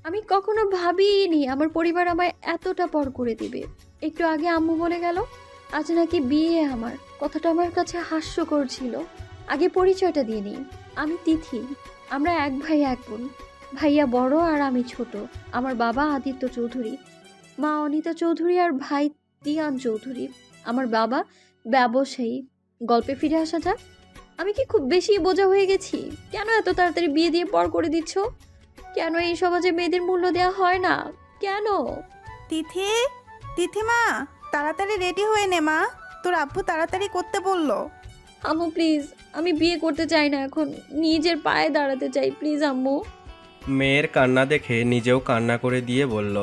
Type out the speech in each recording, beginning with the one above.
আমি কখনো ভাবিনি আমার পরিবার আমায় এতটা পর করে দিবে। একটু আগে আম্মু বলে গেল আজ নাকি বিয়ে আমার। কথাটা আমার কাছে হাস্যকর ছিল। আগে পরিচয়টা দিয়ে নিই, আমি তিথি। আমরা এক ভাই এক বোন। ভাইয়া বড় আর আমি ছোট। আমার বাবা আদিত্য চৌধুরী, মা অনিতা চৌধুরী আর ভাই তিয়ান চৌধুরী। আমার বাবা ব্যবসায়ী। গল্পে ফিরে আসা যাক। আমি কি খুব বেশি বোঝা হয়ে গেছি? কেন এত তাড়াতাড়ি বিয়ে দিয়ে পর করে দিচ্ছ? কেন এই সমাজে মেয়েদের মূল্য দেওয়া হয় না? কেন? তিথি, তিথিমা, তাড়াতাড়ি রেডি হয়ে নে মা, তোর আব্বু তাড়াতাড়ি করতে বললো। আম্মু প্লিজ, আমি বিয়ে করতে চাই না এখন। নিজের পায়ে দাঁড়াতে চাই, প্লিজ আম্মু। মেয়ের কান্না দেখে নিজেও কান্না করে দিয়ে বলল,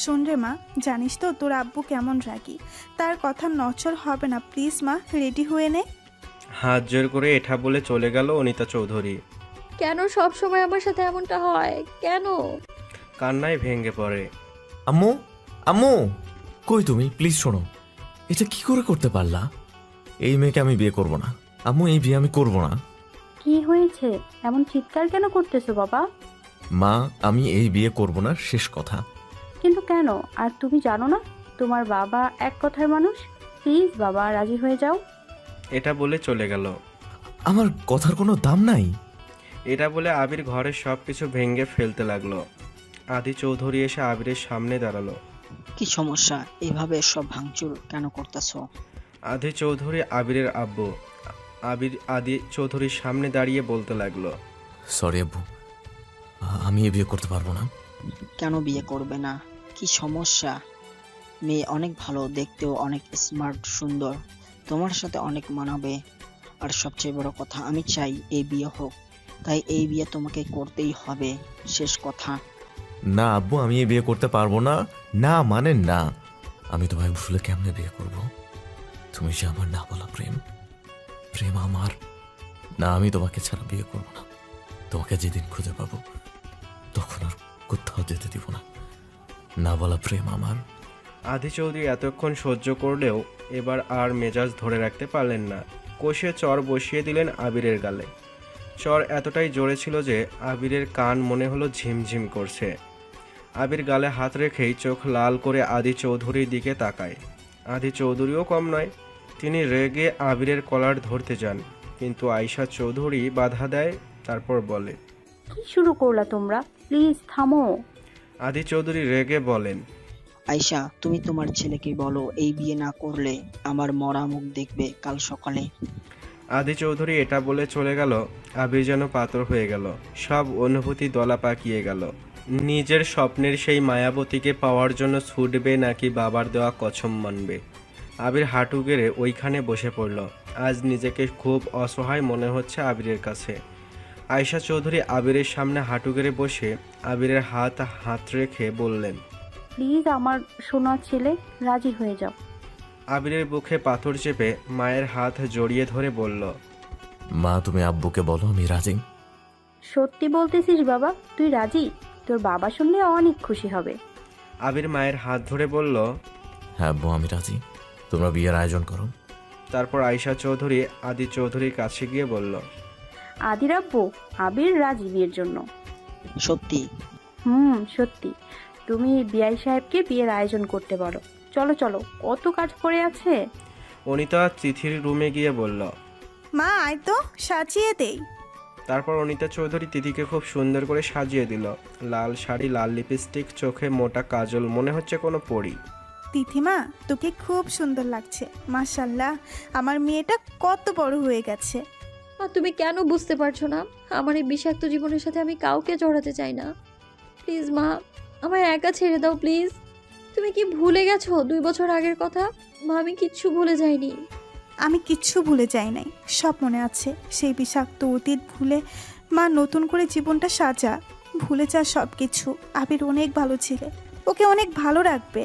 শোন রে মা, জানিস তো তোর আব্বু কেমন রাগী, তার কথা নচল হবে না, প্লিজ মা রেডি হয়ে নে। হাত জোর করে এটা বলে চলে গেল অনিতা চৌধুরী। কেন সব সময় আমার সাথে এমনটা হয়? কেন? কান্নায় ভেঙে পড়ে। আম্মু, আম্মু, কই তুমি? প্লিজ শোনো, এটা কি করে করতে পারলা? এই মেয়েকে আমি বিয়ে করব না আম্মু, এই বিয়ে আমি করব না। কি হয়েছে? এমন চিৎকার কেন করতেছো বাবা? মা, আমি এই বিয়ে করব না, শেষ কথা। কিন্তু কেন? আর তুমি জানো না তোমার বাবা এক কথার মানুষ? প্লিজ বাবা, রাজি হয়ে যাও। এটা বলে চলে গেল। আমার কথার কোনো দাম নাই? এটা বলে আবির ঘরের সব কিছু ভেঙে ফেলতে লাগলো। আদি চৌধুরী এসে আবিরের সামনে দাঁড়ালো। কি সমস্যা? এইভাবে সব ভাঙচুর কেন করতেছো? আদি চৌধুরী আবিরের আব্বু। আবির আদি চৌধুরীর সামনে দাঁড়িয়ে বলতে লাগলো, সরি আব্বু, আমি এই বিয়ে করতে পারবো না। কেন বিয়ে করবে না? কি সমস্যা? মেয়ে অনেক ভালো, দেখতেও অনেক স্মার্ট, সুন্দর, তোমার সাথে অনেক মানাবে। আর সবচেয়ে বড় কথা, আমি চাই এই বিয়ে হোক, তাই এই বিয়ে তোমাকে করতেই হবে, শেষ কথা। না আব্বু, আমি এই বিয়ে করতে পারবো না। না মানে না। আমি তোমায় ভুলে কেমনে বিয়ে করব? তুমি যে আমার না বলা প্রেম, প্রেম আমার না। আমি তোমাকে ছাড়া বিয়ে করবো না। তোমাকে যেদিন খুঁজে পাবো তখন আর কোথাও যেতে দিব না। না বলা প্রেম আমার। আদি চৌধুরী এতক্ষণ সহ্য করলেও এবার আর মেজাজ ধরে রাখতে পারলেন না। কষে চর বসিয়ে দিলেন আবিরের গালে। চর এতটাই জোরে ছিল যে আবিরের কান মনে হলো ঝিমঝিম করছে। আবির গালে হাত রেখেই চোখ লাল করে আদি চৌধুরীর দিকে তাকায়। আদি চৌধুরীও কম নয়, তিনি রেগে আবিরের কলার ধরতে যান, কিন্তু আয়শা চৌধুরী বাধা দেয়। তারপর বলে, কি শুরু করলা তোমরা? প্লিজ থামো। আদি চৌধুরী রেগে বলেন, আয়শা, তুমি তোমার ছেলেকে বলো এই বিয়ে না করলে আমার মরা মুখ দেখবে কাল সকালে। আদি চৌধুরী এটা বলে চলে গেল। আবির যেন পাথর হয়ে গেল, সব অনুভূতি দলা পাকিয়ে গেল। নিজের স্বপ্নের সেই মায়াবতীকে পাওয়ার জন্য ছুটবে নাকি বাবার দেওয়া কসম মানবে? আবির হাঁটু গেড়ে ওইখানে বসে পড়ল। আজ নিজেকে খুব অসহায় মনে হচ্ছে আবিরের কাছে। আয়শা চৌধুরী আবিরের সামনে হাঁটু গেড়ে বসে আবিরের হাত রেখে বললেন, প্লিজ আমার সোনা ছেলে, রাজি হয়ে যাও। আবিরের বুকে পাথর চেপে মায়ের হাত জড়িয়ে ধরে বলল, মা, তুমি আব্বুকে বলো আমি রাজি। সত্যি বলতেছিস বাবা? তুই রাজি? তোর বাবা শুনলে অনেক খুশি হবে। আবির মায়ের হাত ধরে বলল, হ্যাঁ আব্বু, আমি রাজি। তোমরা বিয়ের আয়োজন করো। তারপর আয়শা চৌধুরী আদি চৌধুরীর কাছে গিয়ে বলল, আদির আব্বু, আবির রাজি বিয়ের জন্য। সত্যি? সত্যি। তুমি বিআই সাহেবকে বিয়ের আয়োজন করতে বলো। চলো চলো, কত কাজ পড়ে আছে। অনিতা তিথির রুমে গিয়ে বলল। মা আয় তো, সাজিয়ে দেই। তারপর অনিতা চৌধুরী তিথিকে খুব সুন্দর করে সাজিয়ে দিল। লাল শাড়ি, লাল লিপস্টিক, চোখে মোটা কাজল, মনে হচ্ছে কোনো পরী। তিথিমা, তোকে খুব সুন্দর লাগছে, মাশাল্লাহ, আমার মেয়েটা কত বড় হয়ে গেছে। মা তুমি কেন বুঝতে পারছো না? আমার এই বিষাক্ত জীবনের সাথে আমি কাউকে জড়াতে চাই না। প্লিজ মা, আমায় একা ছেড়ে দাও প্লিজ। তুমি কি ভুলে গেছো 2 বছর আগের কথা? মা আমি কিচ্ছু ভুলে যাইনি। আমি কিচ্ছু ভুলে যাই নাই, সব মনে আছে। সেই বিষাক্ত অতীত ভুলে মা নতুন করে জীবনটা সাজা। ভুলে যা সব কিছু। আবির অনেক ভালো ছেলে, ওকে অনেক ভালো রাখবে।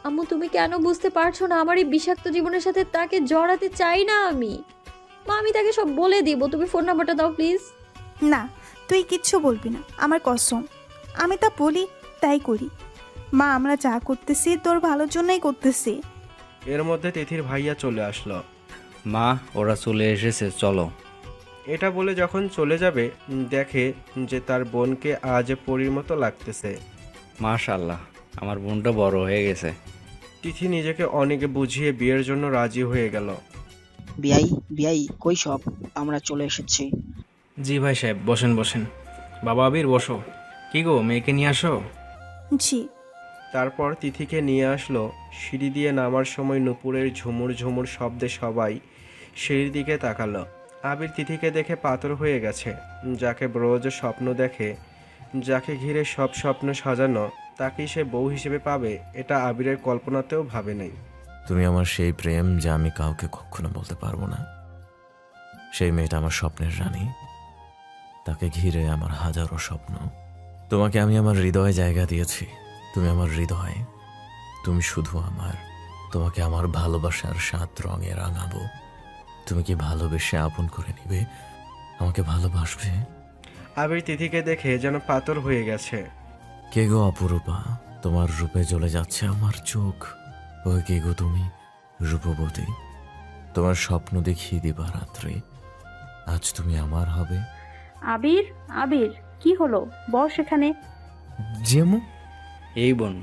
আম্মু তুমি কেন বুঝতে পারছো না? আমার এই বিষাক্ত জীবনের সাথে তাকে জড়াতে চাই না আমি। মা আমি তাকে সব বলে দিব। তুমি ফোন নাম্বারটা দাও প্লিজ। না, তুই কিচ্ছু বলবি না, আমার কসম। আমি তা বলি তাই করি। মা, আমরা যা করতেছি তোর ভালোর জন্যই করতেছি। এর মধ্যে তিথির ভাইয়া চলে আসলো। মা, ওরা চলে এসেছে, চলো। এটা বলে যখন চলে যাবে দেখে যে তার বোনকে আজ পরীর মতো লাগতেছে। মাশাআল্লাহ, আমার বোনটা বড় হয়ে গেছে। তিথি নিজেকে অনেক বুঝিয়ে বিয়ের জন্য রাজি হয়ে গেল। বিয়াই বিয়াই কই সব? আমরা চলে এসেছি। জি ভাই সাহেব, বসেন বসেন। বাবা আবির বসো। কি গো, মেয়েকে নিয়ে আসো। জি। তারপর তিথিকে নিয়ে আসলো। সিঁড়ি দিয়ে নামার সময় নুপুরের ঝুমুর ঝুমুর শব্দে সবাই সিঁড়ির দিকে তাকালো। আবির তিথিকে দেখে পাথর হয়ে গেছে। যাকে রোজ স্বপ্ন দেখে, যাকে ঘিরে সব স্বপ্ন সাজানো, তাকেই সে বউ হিসেবে পাবে, এটা আবিরের কল্পনাতেও ভাবে নাই। তুমি আমার সেই প্রেম যা আমি কাউকে কখনো বলতে পারবো না। সেই মেয়েটা আমার স্বপ্নের রানী, তাকে ঘিরে আমার হাজারো স্বপ্ন। তোমাকে আমি আমার হৃদয়ে জায়গা দিয়েছি, তুমি আমার হৃদয়, তুমি শুধু আমার। তোমাকে আমার ভালোবাসার 7 রঙে রাঙাবো। তুমি কি ভালোবেসে আপন করে নিবে, আমাকে ভালোবাসবে? আবির তিথিকে দেখে যেন পাথর হয়ে গেছে। কে গো অপরূপা, তোমার রূপে জ্বলে যাচ্ছে আমার চোখ। ও কে গো তুমি, রূপবতী? তোমার স্বপ্ন দেখিয়ে দিবা রাত্রে, আজ তুমি আমার হবে। আবির, আবির, কি হলো? বস এখানে। যেমন এই বোন,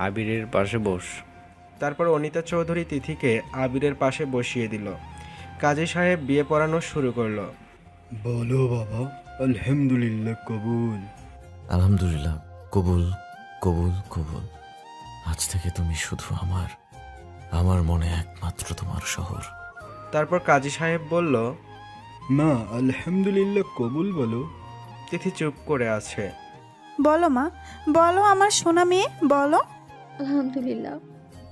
আবিরের পাশে বস। তারপর অনিতা চৌধুরী তিথিকে আবিরের পাশে বসিয়ে দিল। কাজী সাহেব বিয়ে পড়ানো শুরু করলো। বলো বাবা, আলহামদুলিল্লাহ কবুল। আলহামদুলিল্লাহ, কবুল কবুল কবুল। আজ থেকে তুমি শুধু আমার, আমার মনে একমাত্র তোমার শহর। তারপর কাজী সাহেব বলল, মা আলহামদুলিল্লাহ কবুল বলো। তিথি চুপ করে আছে। বলো মা, বলো আমার সোনা মেয়ে, বলো। আলহামদুলিল্লাহ,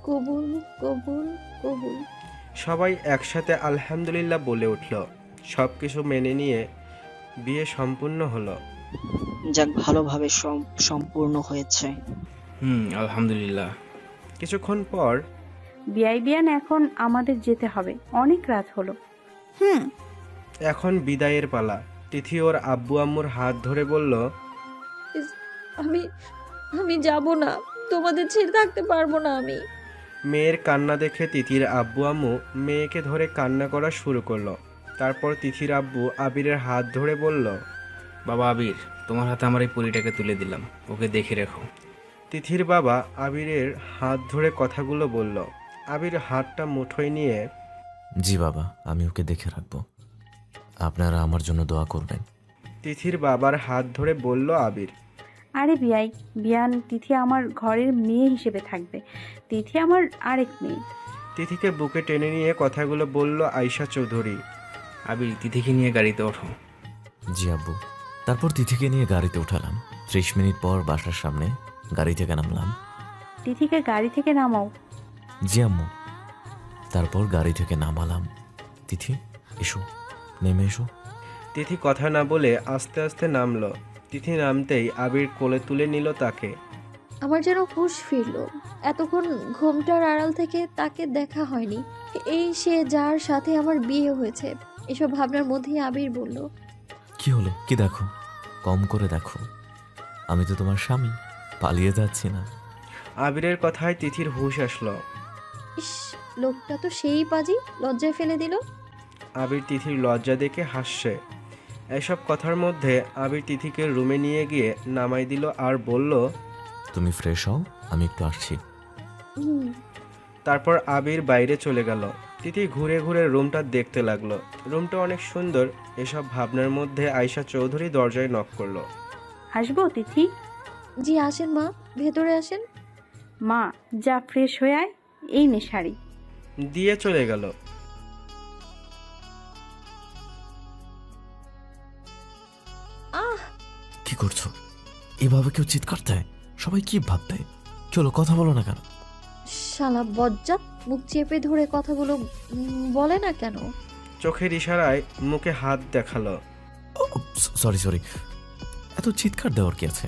কবুল কবুল কবুল। সবাই একসাথে আলহামদুলিল্লাহ বলে উঠল। সব কিছু মেনে নিয়ে বিয়ে সম্পূর্ণ হলো। যাক, ভালোভাবে সম্পূর্ণ হয়েছে। আলহামদুলিল্লাহ। কিছুক্ষণ পর বিয়ান, এখন আমাদের যেতে হবে, অনেক রাত হলো। হুম। এখন বিদায়ের পালা। তিথি ওর আব্বু আম্মুর হাত ধরে বলল, আমি আমি যাব না, তোমাদের ছেড়ে থাকতে পারবো না আমি। মেয়ের কান্না দেখে তিথির আব্বু আম্মু মেয়েকে ধরে কান্না করা শুরু করলো। তারপর তিথির আব্বু আবিরের হাত ধরে বলল, বাবা আবির, তোমার হাতে আমার এই পরীটাকে তুলে দিলাম, ওকে দেখে রেখো। তিথির বাবা আবিরের হাত ধরে কথাগুলো বলল। আবির হাতটা মুঠোয় নিয়ে, জি বাবা, আমি ওকে দেখে রাখবো, আপনারা আমার জন্য দোয়া করবেন। তিথির বাবার হাত ধরে বলল আবির। আরে বিয়ান, তিথি আমার ঘরের মেয়ে হিসেবে থাকবে। তিথি আমার আরেক মেয়ে। তিথিকে বুকে টেনে নিয়ে কথাগুলো বলল আয়শা চৌধুরী। আবির, তিথিকে নিয়ে গাড়িতে ওঠো। জি আব্বু। তারপর তিথিকে নিয়ে গাড়িতে উঠালাম। 30 মিনিট পর বাসার সামনে গাড়ি থেকে নামলাম। তিথিকে গাড়ি থেকে নামাও। জি আম্মু। তারপর গাড়ি থেকে নামালাম। তিথি এসো, নেমে এসো। তিথি কথা না বলে আস্তে আস্তে নামলো। তিথি নামতেই আবির কোলে তুলে নিল তাকে। আমার যেন হুঁশ ফিরল। এতক্ষণ ঘোমটার আড়াল থেকে তাকে দেখা হয়নি। এই সে যার সাথে আমার বিয়ে হয়েছে। এসব ভাবনার মধ্যেই আবির বলল, কি হলো? কি দেখো? কম করে দেখো, আমি তো তোমার স্বামী, পালিয়ে যাচ্ছি না। আবিরের কথায় তিথির হুঁশ আসলো। ইস, লোকটা তো সেই পাজি, লজ্জায় ফেলে দিল। আবির তিথির লজ্জা দেখে হাসছে। এসব কথার মধ্যে আবির তিথিকে রুমে নিয়ে গিয়ে নামাই দিল আর বলল, তুমি ফ্রেশ হও, আমি একটু আসছি। হুম। তারপর আবির বাইরে চলে গেল। তিথি ঘুরে ঘুরে রুমটা দেখতে লাগলো। রুমটা অনেক সুন্দর। এসব ভাবনার মধ্যে আয়শা চৌধুরী দরজায় নক করলো। আসবো তিথি? জি আসেন মা, ভেতরে আসেন। মা, যা ফ্রেশ হয়ে আয়, এই নে শাড়ি। দিয়ে চলে গেল। আহ, কি করছো? এভাবে কেউ চিৎকার দেয়? সবাই কি ভাববে? চলো, কথা বলো না কেন? শালা বজ্জাত, মুখ চেপে ধরে কথাগুলো বলে না কেন? চোখের ইশারায় মুখে হাত দেখালো। সরি সরি, এত চিৎকার দেওয়ার কি আছে?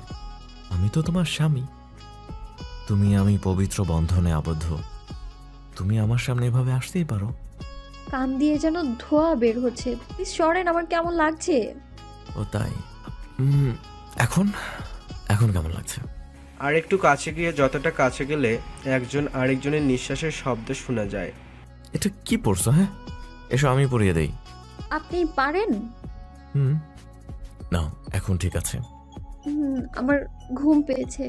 আমি তো তোমার স্বামী, তুমি আমি পবিত্র বন্ধনে আবদ্ধ। তুমি আমার সামনে এভাবে আসতেই পারো। কান দিয়ে যেন ধোঁয়া বের হচ্ছে। প্লিজ সরেন, আমার কেমন লাগছে। ও তাই? এখন এখন কেমন লাগছে? আর একটু কাছে গিয়ে, যতটা কাছে গেলে একজন আরেকজনের নিঃশ্বাসের শব্দ শোনা যায়। এটা কি পড়ছো? হ্যাঁ, এসো আমি পরিয়ে দেই। আপনি পারেন? হুম, নাও এখন ঠিক আছে। আমার ঘুম পেয়েছে।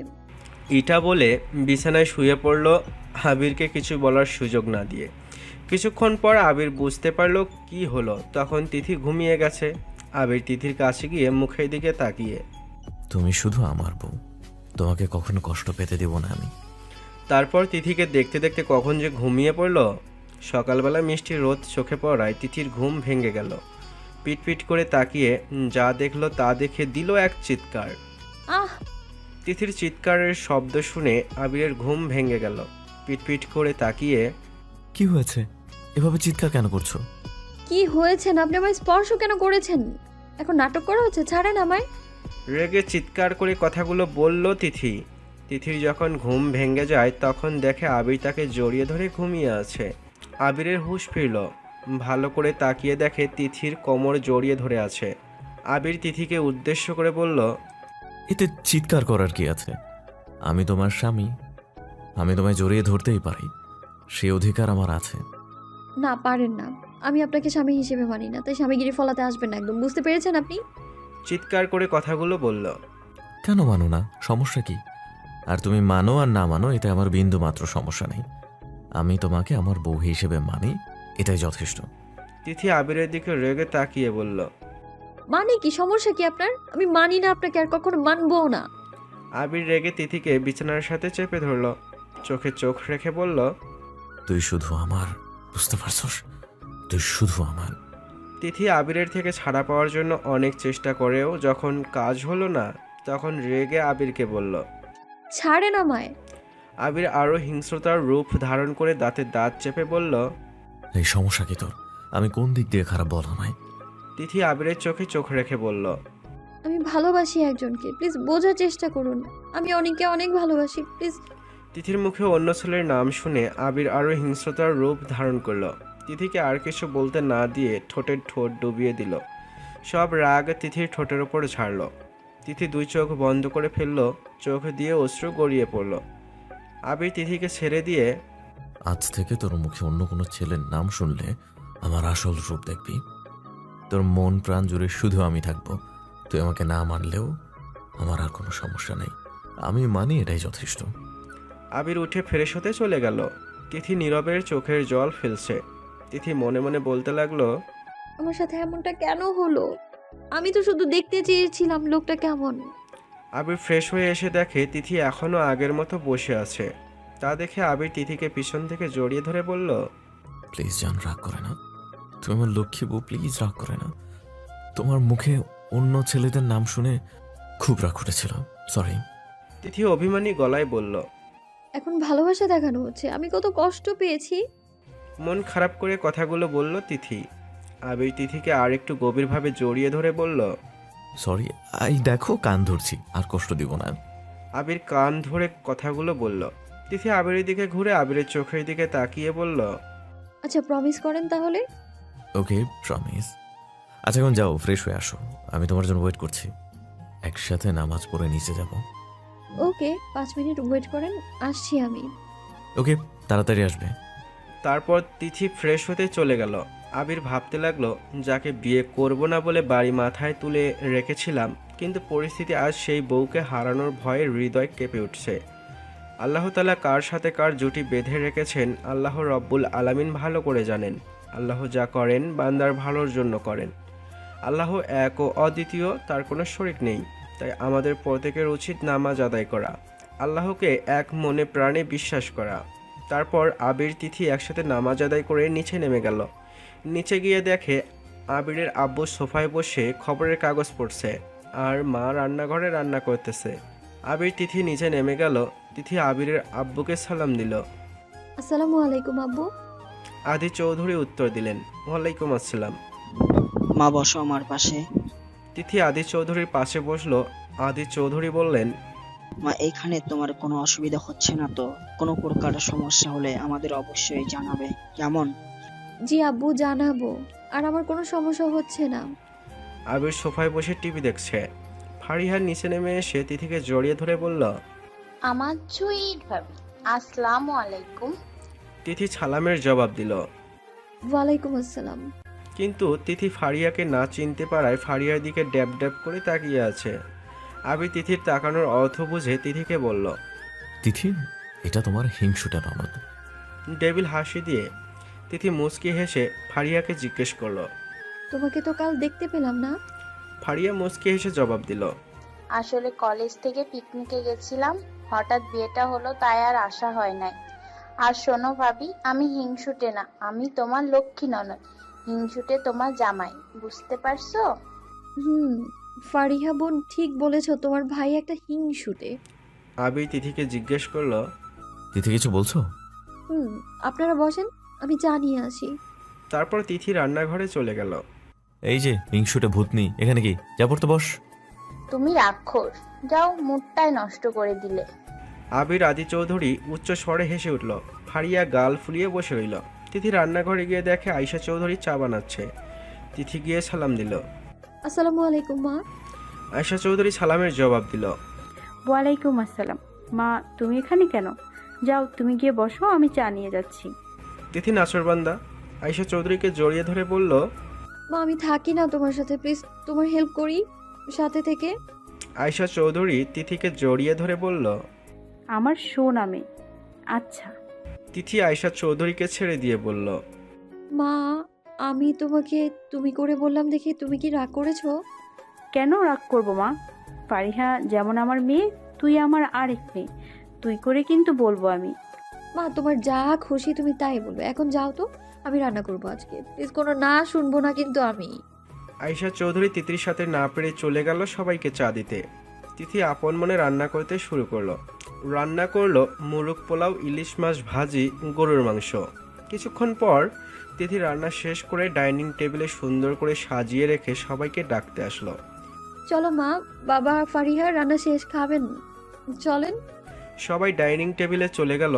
এটা বলে বিছানায় শুয়ে পড়ল আবিরকে কিছু বলার সুযোগ না দিয়ে। কিছুক্ষণ পর আবির বুঝতে পারলো কি হলো। তখন তিথি ঘুমিয়ে গেছে। আবির তিথির কাছে গিয়ে মুখের দিকে তাকিয়ে, তুমি শুধু আমার বউ, তোমাকে কখনো কষ্ট পেতে দেব না আমি। তারপর তিথিকে দেখতে দেখতে কখন যে ঘুমিয়ে পড়ল। সকালবেলা মিষ্টি রোদ চোখে পড়ায় তিথির ঘুম ভেঙে গেল। পিটপিট করে তাকিয়ে যা দেখলো তা দেখে দিল এক চিৎকার। আহ! তিথির চিৎকারের শব্দ শুনে আবিরের ঘুম ভেঙে গেল। পিটপিট করে তাকিয়ে, কি হয়েছে? এভাবে চিৎকার কেন করছো? কি হয়েছে না? আপনি আমায় স্পর্শ কেন করেছেন? এখন নাটক করা হচ্ছে, ছাড়েন আমায়। রেগে চিৎকার করে কথাগুলো বলল তিথি। তিথির যখন ঘুম ভেঙে যায় তখন দেখে আবির তাকে জড়িয়ে ধরে ঘুমিয়ে আছে। আবিরের হুঁশ ফিরল। ভালো করে তাকিয়ে দেখে তিথির কোমর জড়িয়ে ধরে আছে। আবির তিথিকে উদ্দেশ্য করে বলল, এতে চিৎকার করার কি আছে? আমি তোমার স্বামী, আমি তোমায় জড়িয়ে ধরতেই পারি, সে অধিকার আমার আছে। না, পারেন না। আমি আপনাকে স্বামী হিসেবে মানি না, তাই স্বামীগিরি ফলাতে আসবেন না একদম। বুঝতে পেরেছেন আপনি? চিৎকার করে কথাগুলো বলল। কেন মানো না? সমস্যা কি? আর তুমি মানো আর না মানো, এতে আমার বিন্দু মাত্র সমস্যা নেই। আমি তোমাকে আমার বউ হিসেবে মানি, এটাই যথেষ্ট। তিথি আবিরের দিকে রেগে তাকিয়ে বলল, মানে কি? সমস্যা কি আপনার? আমি মানি না আপনাকে, আর কখনো মানবও না। আবির রেগে তিথিকে বিছানার সাথে চেপে ধরল। চোখে চোখ রেখে বলল, তুই শুধু আমার, বুঝতে পারছস? তুই শুধু আমার। তিথি আবিরের থেকে ছাড়া পাওয়ার জন্য অনেক চেষ্টা করেও যখন কাজ হলো না তখন রেগে আবিরকে বলল। ছাড়েন আমায়। আবির আরও হিংস্রতার রূপ ধারণ করে দাঁতে দাঁত চেপে বলল, এই সমস্যা কি তোর? আমি কোন দিক দিয়ে খারাপ বল আমায়? তিথি আবিরের চোখে চোখ রেখে বলল, আমি ভালোবাসি একজনকে, প্লিজ বোঝার চেষ্টা করুন। আমি অনেককে অনেক ভালোবাসি, প্লিজ। তিথির মুখে অন্য ছেলের নাম শুনে আবির আরও হিংস্রতার রূপ ধারণ করলো। তিথিকে আর কিছু বলতে না দিয়ে ঠোঁটের ঠোঁট ডুবিয়ে দিল। সব রাগ তিথির ঠোঁটের ওপর ঝাড়ল। তিথি দুই চোখ বন্ধ করে ফেলল। চোখ দিয়ে অশ্রু গড়িয়ে পড়ল। আবির তিথিকে ছেড়ে দিয়ে, আজ থেকে তোর মুখে অন্য কোনো ছেলের নাম শুনলে আমার আসল রূপ দেখবি। তোর মন প্রাণ জুড়ে শুধু আমি থাকবো। তুই আমাকে না মানলেও আমার আর কোনো সমস্যা নেই, আমি মানি, এটাই যথেষ্ট। আবির উঠে ফ্রেশ হতে চলে গেল। তিথি নীরবের চোখের জল ফেলছে। তিথি মনে মনে বলতে লাগলো, আমার সাথে এমনটা কেন হলো? আমি তো শুধু দেখতে চেয়েছিলাম লোকটা কেমন। আবির ফ্রেশ হয়ে এসে দেখে তিথি এখনও আগের মতো বসে আছে। তা দেখে আবির তিথিকে পিছন থেকে জড়িয়ে ধরে বলল, প্লিজ জান, রাগ করে না। তুমি আমার লক্ষ্মী বউ, প্লিজ রাগ করে না। তোমার মুখে অন্য ছেলেদের নাম শুনে খুব রাগ উঠেছিল, সরি। তিথি অভিমানী গলায় বলল। এখন ভালোবাসা দেখানো হচ্ছে, আমি কত কষ্ট পেয়েছি। মন খারাপ করে কথাগুলো বলল তিথি। আবির তিথিকে আর একটু গভীরভাবে জড়িয়ে ধরে বলল, সরি, আই দেখো কান ধরছি, আর কষ্ট দিব না। আবির কান ধরে কথাগুলো বলল। তিথি আবিরের দিকে ঘুরে আবিরের চোখের দিকে তাকিয়ে বলল, আচ্ছা, প্রমিস করেন তাহলে। ওকে, প্রমিস। আচ্ছা এখন যাও, ফ্রেশ হয়ে আসো, আমি তোমার জন্য ওয়েট করছি। একসাথে নামাজ পড়ে নিচে যাব। ওকে, 5 মিনিট ওয়েট করেন, আসছি আমি। ওকে, তাড়াতাড়ি আসবে। তারপর তিথি ফ্রেশ হতে চলে গেল। আবির ভাবতে লাগলো, যাকে বিয়ে করব না বলে বাড়ি মাথায় তুলে রেখেছিলাম, কিন্তু পরিস্থিতি আজ সেই বউকে হারানোর ভয়ে হৃদয় কেঁপে উঠছে। আল্লাহ তাআলা কার সাথে কার জুটি বেঁধে রেখেছেন আল্লাহ রব্বুল আলামিন ভালো করে জানেন। আল্লাহ যা করেন বান্দার ভালোর জন্য করেন। আল্লাহ এক ও অদ্বিতীয়, তার কোনো শরিক নেই। তাই আমাদের প্রত্যেকের উচিত নামাজ আদায় করা, আল্লাহকে এক মনে প্রাণে বিশ্বাস করা। তারপর আবির তিথি একসাথে নামাজ আদায় করে নিচে নেমে গেল। নিচে গিয়ে দেখে আবিরের আব্বু সোফায় বসে খবরের কাগজ পড়ছে আর মা রান্নাঘরে রান্না করতেছে। আবির তিথি নিচে নেমে গেল। তিথি আবিরের আব্বুকে সালাম দিল। আসসালামু আলাইকুম আব্বু। আদি চৌধুরী উত্তর দিলেন, ওয়ালাইকুম আসসালাম। মা বসো আমার পাশে। তিথি আদি চৌধুরীর পাশে বসলো। আদি চৌধুরী বললেন, মা, এখানে তোমার কোনো অসুবিধা হচ্ছে না তো? কোনো প্রকার সমস্যা হলে আমাদের অবশ্যই জানাবে, কেমন? জি আব্বু, জানাবো। আর আমার কোনো সমস্যা হচ্ছে না। আবির সোফায় বসে টিভি দেখছে। ফারিহার নিচে নেমে এসে তিথিকে জড়িয়ে ধরে বলল, আমার সুইট ভাবি, আসসালামু আলাইকুম। তিথি সালামের জবাব দিল। ওয়ালাইকুম আসসালাম। কিন্তু তিথি ফারিয়াকে না চিনতে পারায় ফারিয়ার দিকে ড্যাব ড্যাব করে তাকিয়ে আছে। আবির তিথির তাকানোর অর্থ বুঝে তিথিকে বলল, তিথি, এটা তোমার হিংসুটে ননদ। ডেভিল হাসি দিয়ে তিথি মুচকি হেসে ফারিয়াকে জিজ্ঞেস করলো। তোমাকে তো কাল দেখতে পেলাম না। ফারিয়া মুচকি হেসে জবাব দিল, আসলে কলেজ থেকে পিকনিকে গেছিলাম, হঠাৎ বিয়েটা হলো তাই আর আসা হয় নাই। আর শোনো ভাবি, আমি হিংসুটে না, আমি তোমার লক্ষ্মী ননদ। হিংসুটে তোমার জামাই, বুঝতে পারছো? ফারিহা বোন ঠিক বলেছো, তোমার ভাই একটা হিংসুটে। আবির তিথিকে জিজ্ঞেস করলো, তিথি কিছু বলছো? আপনারা বসেন, আমি চা নিয়ে আসি। তারপর তিথি রান্নাঘরে চলে গেল। এই যে হিংসুটে ভূতনি, এখানে কি যা পড়তে বস। তুমি রাক্ষস, যাও, মুডটাই নষ্ট করে দিলে। আবির আদি চৌধুরী উচ্চ স্বরে হেসে উঠল। ফারিয়া গাল ফুলিয়ে বসে রইল। তিথি রান্নাঘরে গিয়ে দেখে আয়শা চৌধুরী চা বানাচ্ছে। তিথি গিয়ে সালাম দিল। আসসালামু আলাইকুম মা। আয়শা চৌধুরী সালামের জবাব দিল। ওয়ালাইকুম আসসালাম। মা, তুমি এখানে কেন? যাও, তুমি গিয়ে বসো, আমি চা নিয়ে যাচ্ছি। তিথি নাচরবান্দা আয়শা চৌধুরীকে জড়িয়ে ধরে বলল, মা আমি থাকি না তোমার সাথে, প্লিজ তোমার হেল্প করি সাথে থেকে। আয়শা চৌধুরী তিথিকে জড়িয়ে ধরে বলল, আমার শোন আমি। আচ্ছা। তিথি আয়শা চৌধুরীকে ছেড়ে দিয়ে বলল, মা আমি তোমাকে তুমি করে বললাম দেখি তুমি কি রাগ করেছো? কেন রাগ করবো মা? ফারিহা যেমন আমার মেয়ে, তুই আমার আরেক মেয়ে, তুই করে কিন্তু বলবো আমি। মা তোমার যা খুশি তুমি তাই বলবে, এখন যাও তো, আমি রান্না করবো আজকে, প্লিজ কোনো না শুনবো না কিন্তু আমি। আয়শা চৌধুরী তিথির সাথে না পেরে চলে গেল সবাইকে চা দিতে। তিথি আপন মনে রান্না করতে শুরু করলো। রান্না করলো মুরগ পোলাও, ইলিশ মাছ ভাজি, গরুর মাংস। কিছুক্ষণ পর তিথি রান্না শেষ করে ডাইনিং টেবিলে সুন্দর করে সাজিয়ে রেখে সবাইকে ডাকতে আসলো। চলো মা, বাবা ফারিহা রান্না শেষ, খাবেন? চলেন। সবাই ডাইনিং টেবিলে চলে গেল।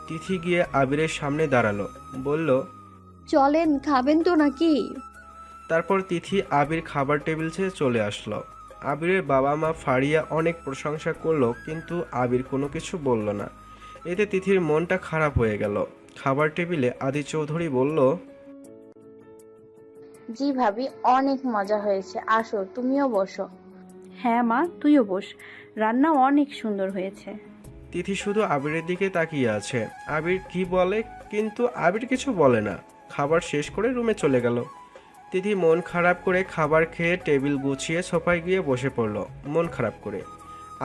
তিথি গিয়ে আবিরের সামনে দাঁড়ালো, বলল, চলেন, খাবেন তো নাকি? তারপর তিথি আবির খাবার টেবিল ছেড়ে চলে আসলো। আবিরের বাবা মা ফারিয়া অনেক প্রশংসা করলো, কিন্তু আবির কোনো কিছু বলল না। এতে তিথির মনটা খারাপ হয়ে গেল। খাবার টেবিলে আদি চৌধুরী বলল, জি ভাবি, অনেক মজা হয়েছে, আসো তুমিও বসো। হ্যাঁ মা, তুইও বস, রান্না অনেক সুন্দর হয়েছে। তিথি শুধু আবিরের দিকে তাকিয়ে আছে, আবির কি বলে, কিন্তু আবির কিছু বলে না। খাবার শেষ করে রুমে চলে গেল। তিথি মন খারাপ করে খাবার খেয়ে টেবিল গুছিয়ে সোফায় গিয়ে বসে পড়ল মন খারাপ করে।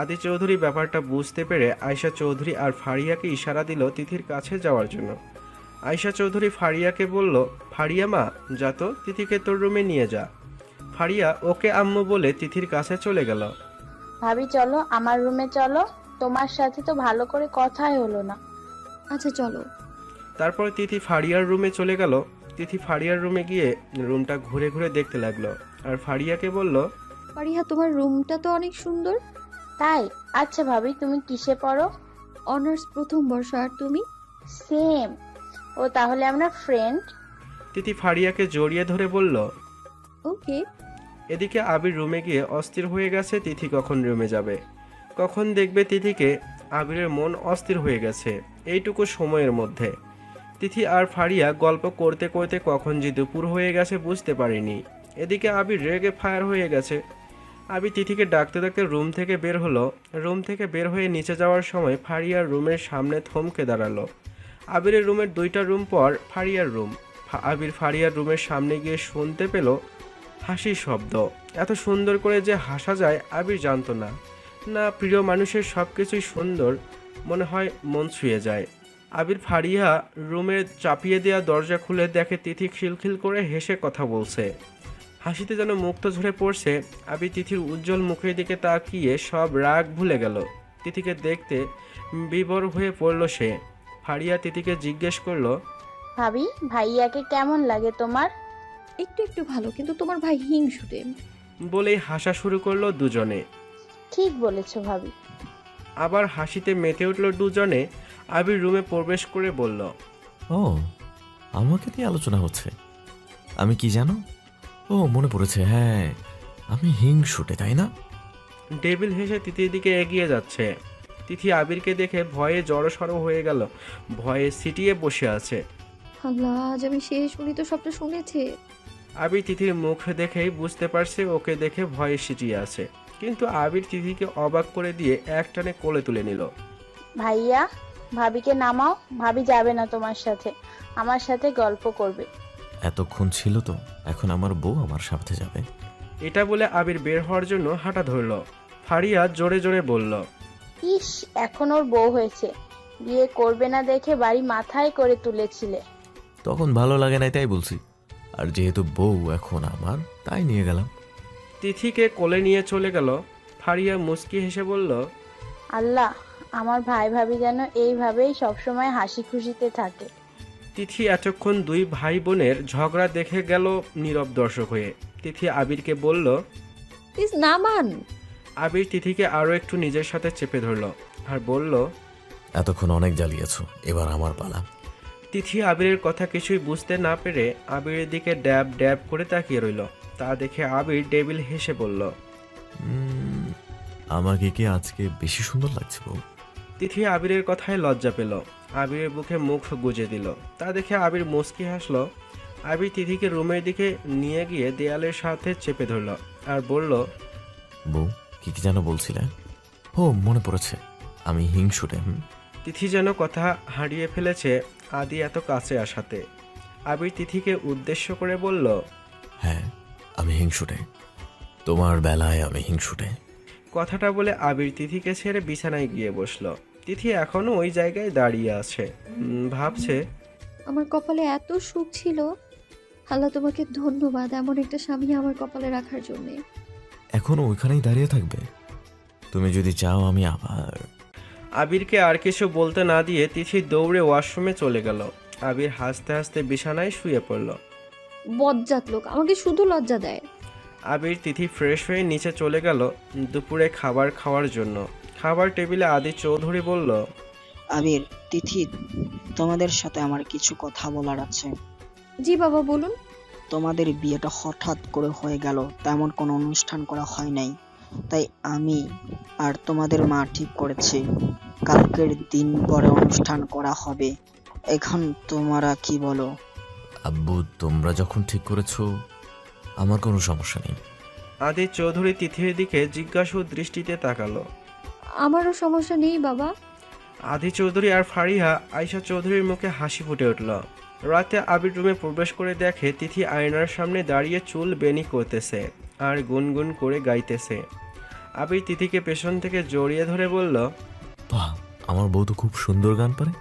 আদি চৌধুরী ব্যাপারটা বুঝতে পেরে আয়শা চৌধুরী আর ফারিয়াকে ইশারা দিল তিথির কাছে যাওয়ার জন্য। আয়শা চৌধুরী ফারিয়াকে বলল, ফারিয়া মা যা তো, তিথিকে তোর রুমে নিয়ে যা। ফারিয়া ওকে আম্মু বলে তিথির কাছে চলে গেল। ভাবি চলো আমার রুমে চলো, তোমার সাথে তো ভালো করে কথাই হলো না। আচ্ছা চলো। তারপর তিথি ফারিয়ার রুমে চলে গেল। তিথি ফারিয়ার রুমে গিয়ে রুমটা ঘুরে ঘুরে দেখতে লাগলো আর ফারিয়াকে বলল, ফারিহা তোমার রুমটা তো অনেক সুন্দর। তাই? আচ্ছা ভাবি, তুমি কিসে পড়ো? অনার্স প্রথম বর্ষ। আর তুমি? সেম। ও তাহলে আমরা ফ্রেন্ড। তিথি ফারিয়াকে জড়িয়ে ধরে বলল, ওকে। এদিকে আবির রুমে গিয়ে অস্থির হয়ে গেছে তিথি কখন রুমে যাবে, কখন দেখবে তিথিকে। আবিরের মন অস্থির হয়ে গেছে এইটুকু সময়ের মধ্যে। তিথি আর ফারিয়া গল্প করতে করতে কখন যে দুপুর হয়ে গেছে বুঝতে পারিনি। এদিকে আবির রেগে ফায়ার হয়ে গেছে। আবির তিথিকে ডাকতে ডাকতে রুম থেকে বের হলো। রুম থেকে বের হয়ে নিচে যাওয়ার সময় ফারিয়ার রুমের সামনে থমকে দাঁড়ালো। আবিরের রুমের 2টা রুম পর ফারিয়ার রুম। আবির ফারিয়ার রুমের সামনে গিয়ে শুনতে পেল হাসির শব্দ। এত সুন্দর করে যে হাসা যায় আবির জানতো না। না, প্রিয় মানুষের সব কিছুই সুন্দর, মনে হয় মন ছুঁয়ে যায়। আবির ফারিয়া রুমের চাপিয়ে দেওয়া দরজা খুলে দেখে তিথি খিলখিল করে হেসে কথা বলছে। হাসিতে যেন মুক্ত ঝরে পড়ছে। আবির তিথির উজ্জ্বল মুখের দিকে তাকিয়ে সব রাগ ভুলে গেল। তিথিকে দেখতে বিবর হয়ে পড়ল সে। ফারিয়া তিথিকে জিজ্ঞেস করলো, ভাবি ভাইয়াকে কেমন লাগে তোমার? একটু একটু ভালো, কিন্তু তোমার ভাই হিংসুটে। বলেই হাসা শুরু করলো দুজনে। ঠিক বলেছো ভাবি। আবার হাসিতে মেতে উঠল দুজনে। আবির রুমে প্রবেশ করে বলল, ও, আমাকে নিয়ে আলোচনা হচ্ছে। আমি কি জানো? ও মনে পড়েছে, হ্যাঁ আমি হিংসুটে, তাই না? ডেভিল হেসে তিথির দিকে এগিয়ে যাচ্ছে। তিথি আবিরকে দেখে ভয়ে জড়সড় হয়ে গেল, ভয়ে সিটিয়ে বসে আছে। আল্লাহ, আজ আমি শেষ, উনি তো সবটা শুনেছে। আবির তিথির মুখ দেখেই বুঝতে পারছে ওকে দেখে ভয়ে সিটিয়ে আছে, কিন্তু আবির তিথিকে অবাক করে দিয়ে একটানে কোলে তুলে নিল। ভাইয়া, ভাবিকে নামাও, ভাবি যাবে না তোমার সাথে, আমার সাথে গল্প করবে। এতক্ষণ ছিল তো, এখন আমার বউ আমার সাথে যাবে। এটা বলে আবির বের হওয়ার জন্য হাঁটা ধরল। ফারিয়া জোরে জোরে বলল, ইস, এখন ওর বউ হয়েছে, বিয়ে করবে না দেখে বাড়ি মাথায় করে তুলেছিলে। তখন ভালো লাগে নাই তাই বলছি, আর যেহেতু বউ এখন আমার, তাই নিয়ে গেলাম। তিথিকে কোলে নিয়ে চলে গেল। ফারিয়া মুচকি হেসে বলল, আল্লাহ, আমার ভাই ভাবি যেন এইভাবেই সবসময় হাসি খুশিতে থাকে। তিথি এতক্ষণ দুই ভাই বোনের ঝগড়া দেখে গেল নীরব দর্শক হয়ে। তিথি আবিরকে বলল, প্লিজ নামান। আবির তিথিকে আরও একটু নিজের সাথে চেপে ধরল আর বলল, এতক্ষণ অনেক জ্বালিয়েছো, এবার আমার পালা। তিথি আবিরের কথা কিছুই বুঝতে না পেরে আবিরের দিকে ড্যাব ড্যাব করে তাকিয়ে রইল। তা দেখে আবির ডেবিল হেসে বলল, আমাকে কি আজকে বেশি সুন্দর লাগছে বউ? তিথি আবিরের কথায় লজ্জা পেল, আবিরের বুকে মুখ গুজে দিল। তা দেখে আবির মুচকি হাসলো। আবির তিথিকে রুমের দিকে নিয়ে গিয়ে দেয়ালের সাথে চেপে ধরল আর বলল, বউ কি কি যেন বলছিলে? ও মনে পড়েছে, আমি হিংসুটে। তিথি যেন কথা হারিয়ে ফেলেছে আদি এত কাছে আসাতে। আবির তিথিকে উদ্দেশ্য করে বলল, হ্যাঁ আমি হিংসুটে, তোমার বেলায় আমি হিংসুটে। কথাটা বলে আবির তিথিকে ছেড়ে বিছানায় গিয়ে বসলো। তিথি এখনো ওই জায়গায় দাঁড়িয়ে আছে, ভাবছে, আমার কপালে এত সুখ ছিল, আল্লাহ তোমাকে ধন্যবাদ এমন একটা স্বামী আমার কপালে রাখার জন্যে। এখনো ওইখানেই দাঁড়িয়ে থাকবে? তুমি যদি চাও আমি আবার। আবিরকে আর কিছু বলতে না দিয়ে তিথি দৌড়ে ওয়াশরুমে চলে গেল। আবির হাসতে হাসতে বিছানায় শুয়ে পড়ল। বজ্জাত লোক, আমাকে শুধু লজ্জা দেয়। আবির তিথি ফ্রেশ হয়ে নিচে চলে গেল দুপুরে খাবার খাওয়ার জন্য। খাবার টেবিলে আদি চৌধুরী বলল, আবির, তিথি, তোমাদের সাথে আমার কিছু কথা বলার আছে। জি বাবা বলুন। তোমাদের বিয়েটা হঠাৎ করে হয়ে গেল, তেমন কোনো অনুষ্ঠান করা হয় নাই, তাই আমি আর তোমাদের মা ঠিক করেছি কালকের দিন পরে অনুষ্ঠান করা হবে। এখন তোমরা কি বলো? আব্বু তোমরা যখন ঠিক করেছো আমার কোনো সমস্যা নেই। আদি চৌধুরী তিথির দিকে জিজ্ঞাসু দৃষ্টিতে তাকালো। আমারও সমস্যা নেই বাবা। আদি চৌধুরী আর ফারিহা আয়শা চৌধুরীর মুখে হাসি ফুটে উঠল। রাতে আবির রুমে প্রবেশ করে দেখে তিথি আয়নার সামনে দাঁড়িয়ে চুল বেনি করতেছে আর গুনগুন করে গাইতেছে। আবির তিথিকে পেছন থেকে জড়িয়ে ধরে বলল, বাহ, আমার বউ তো খুব সুন্দর গান পারে।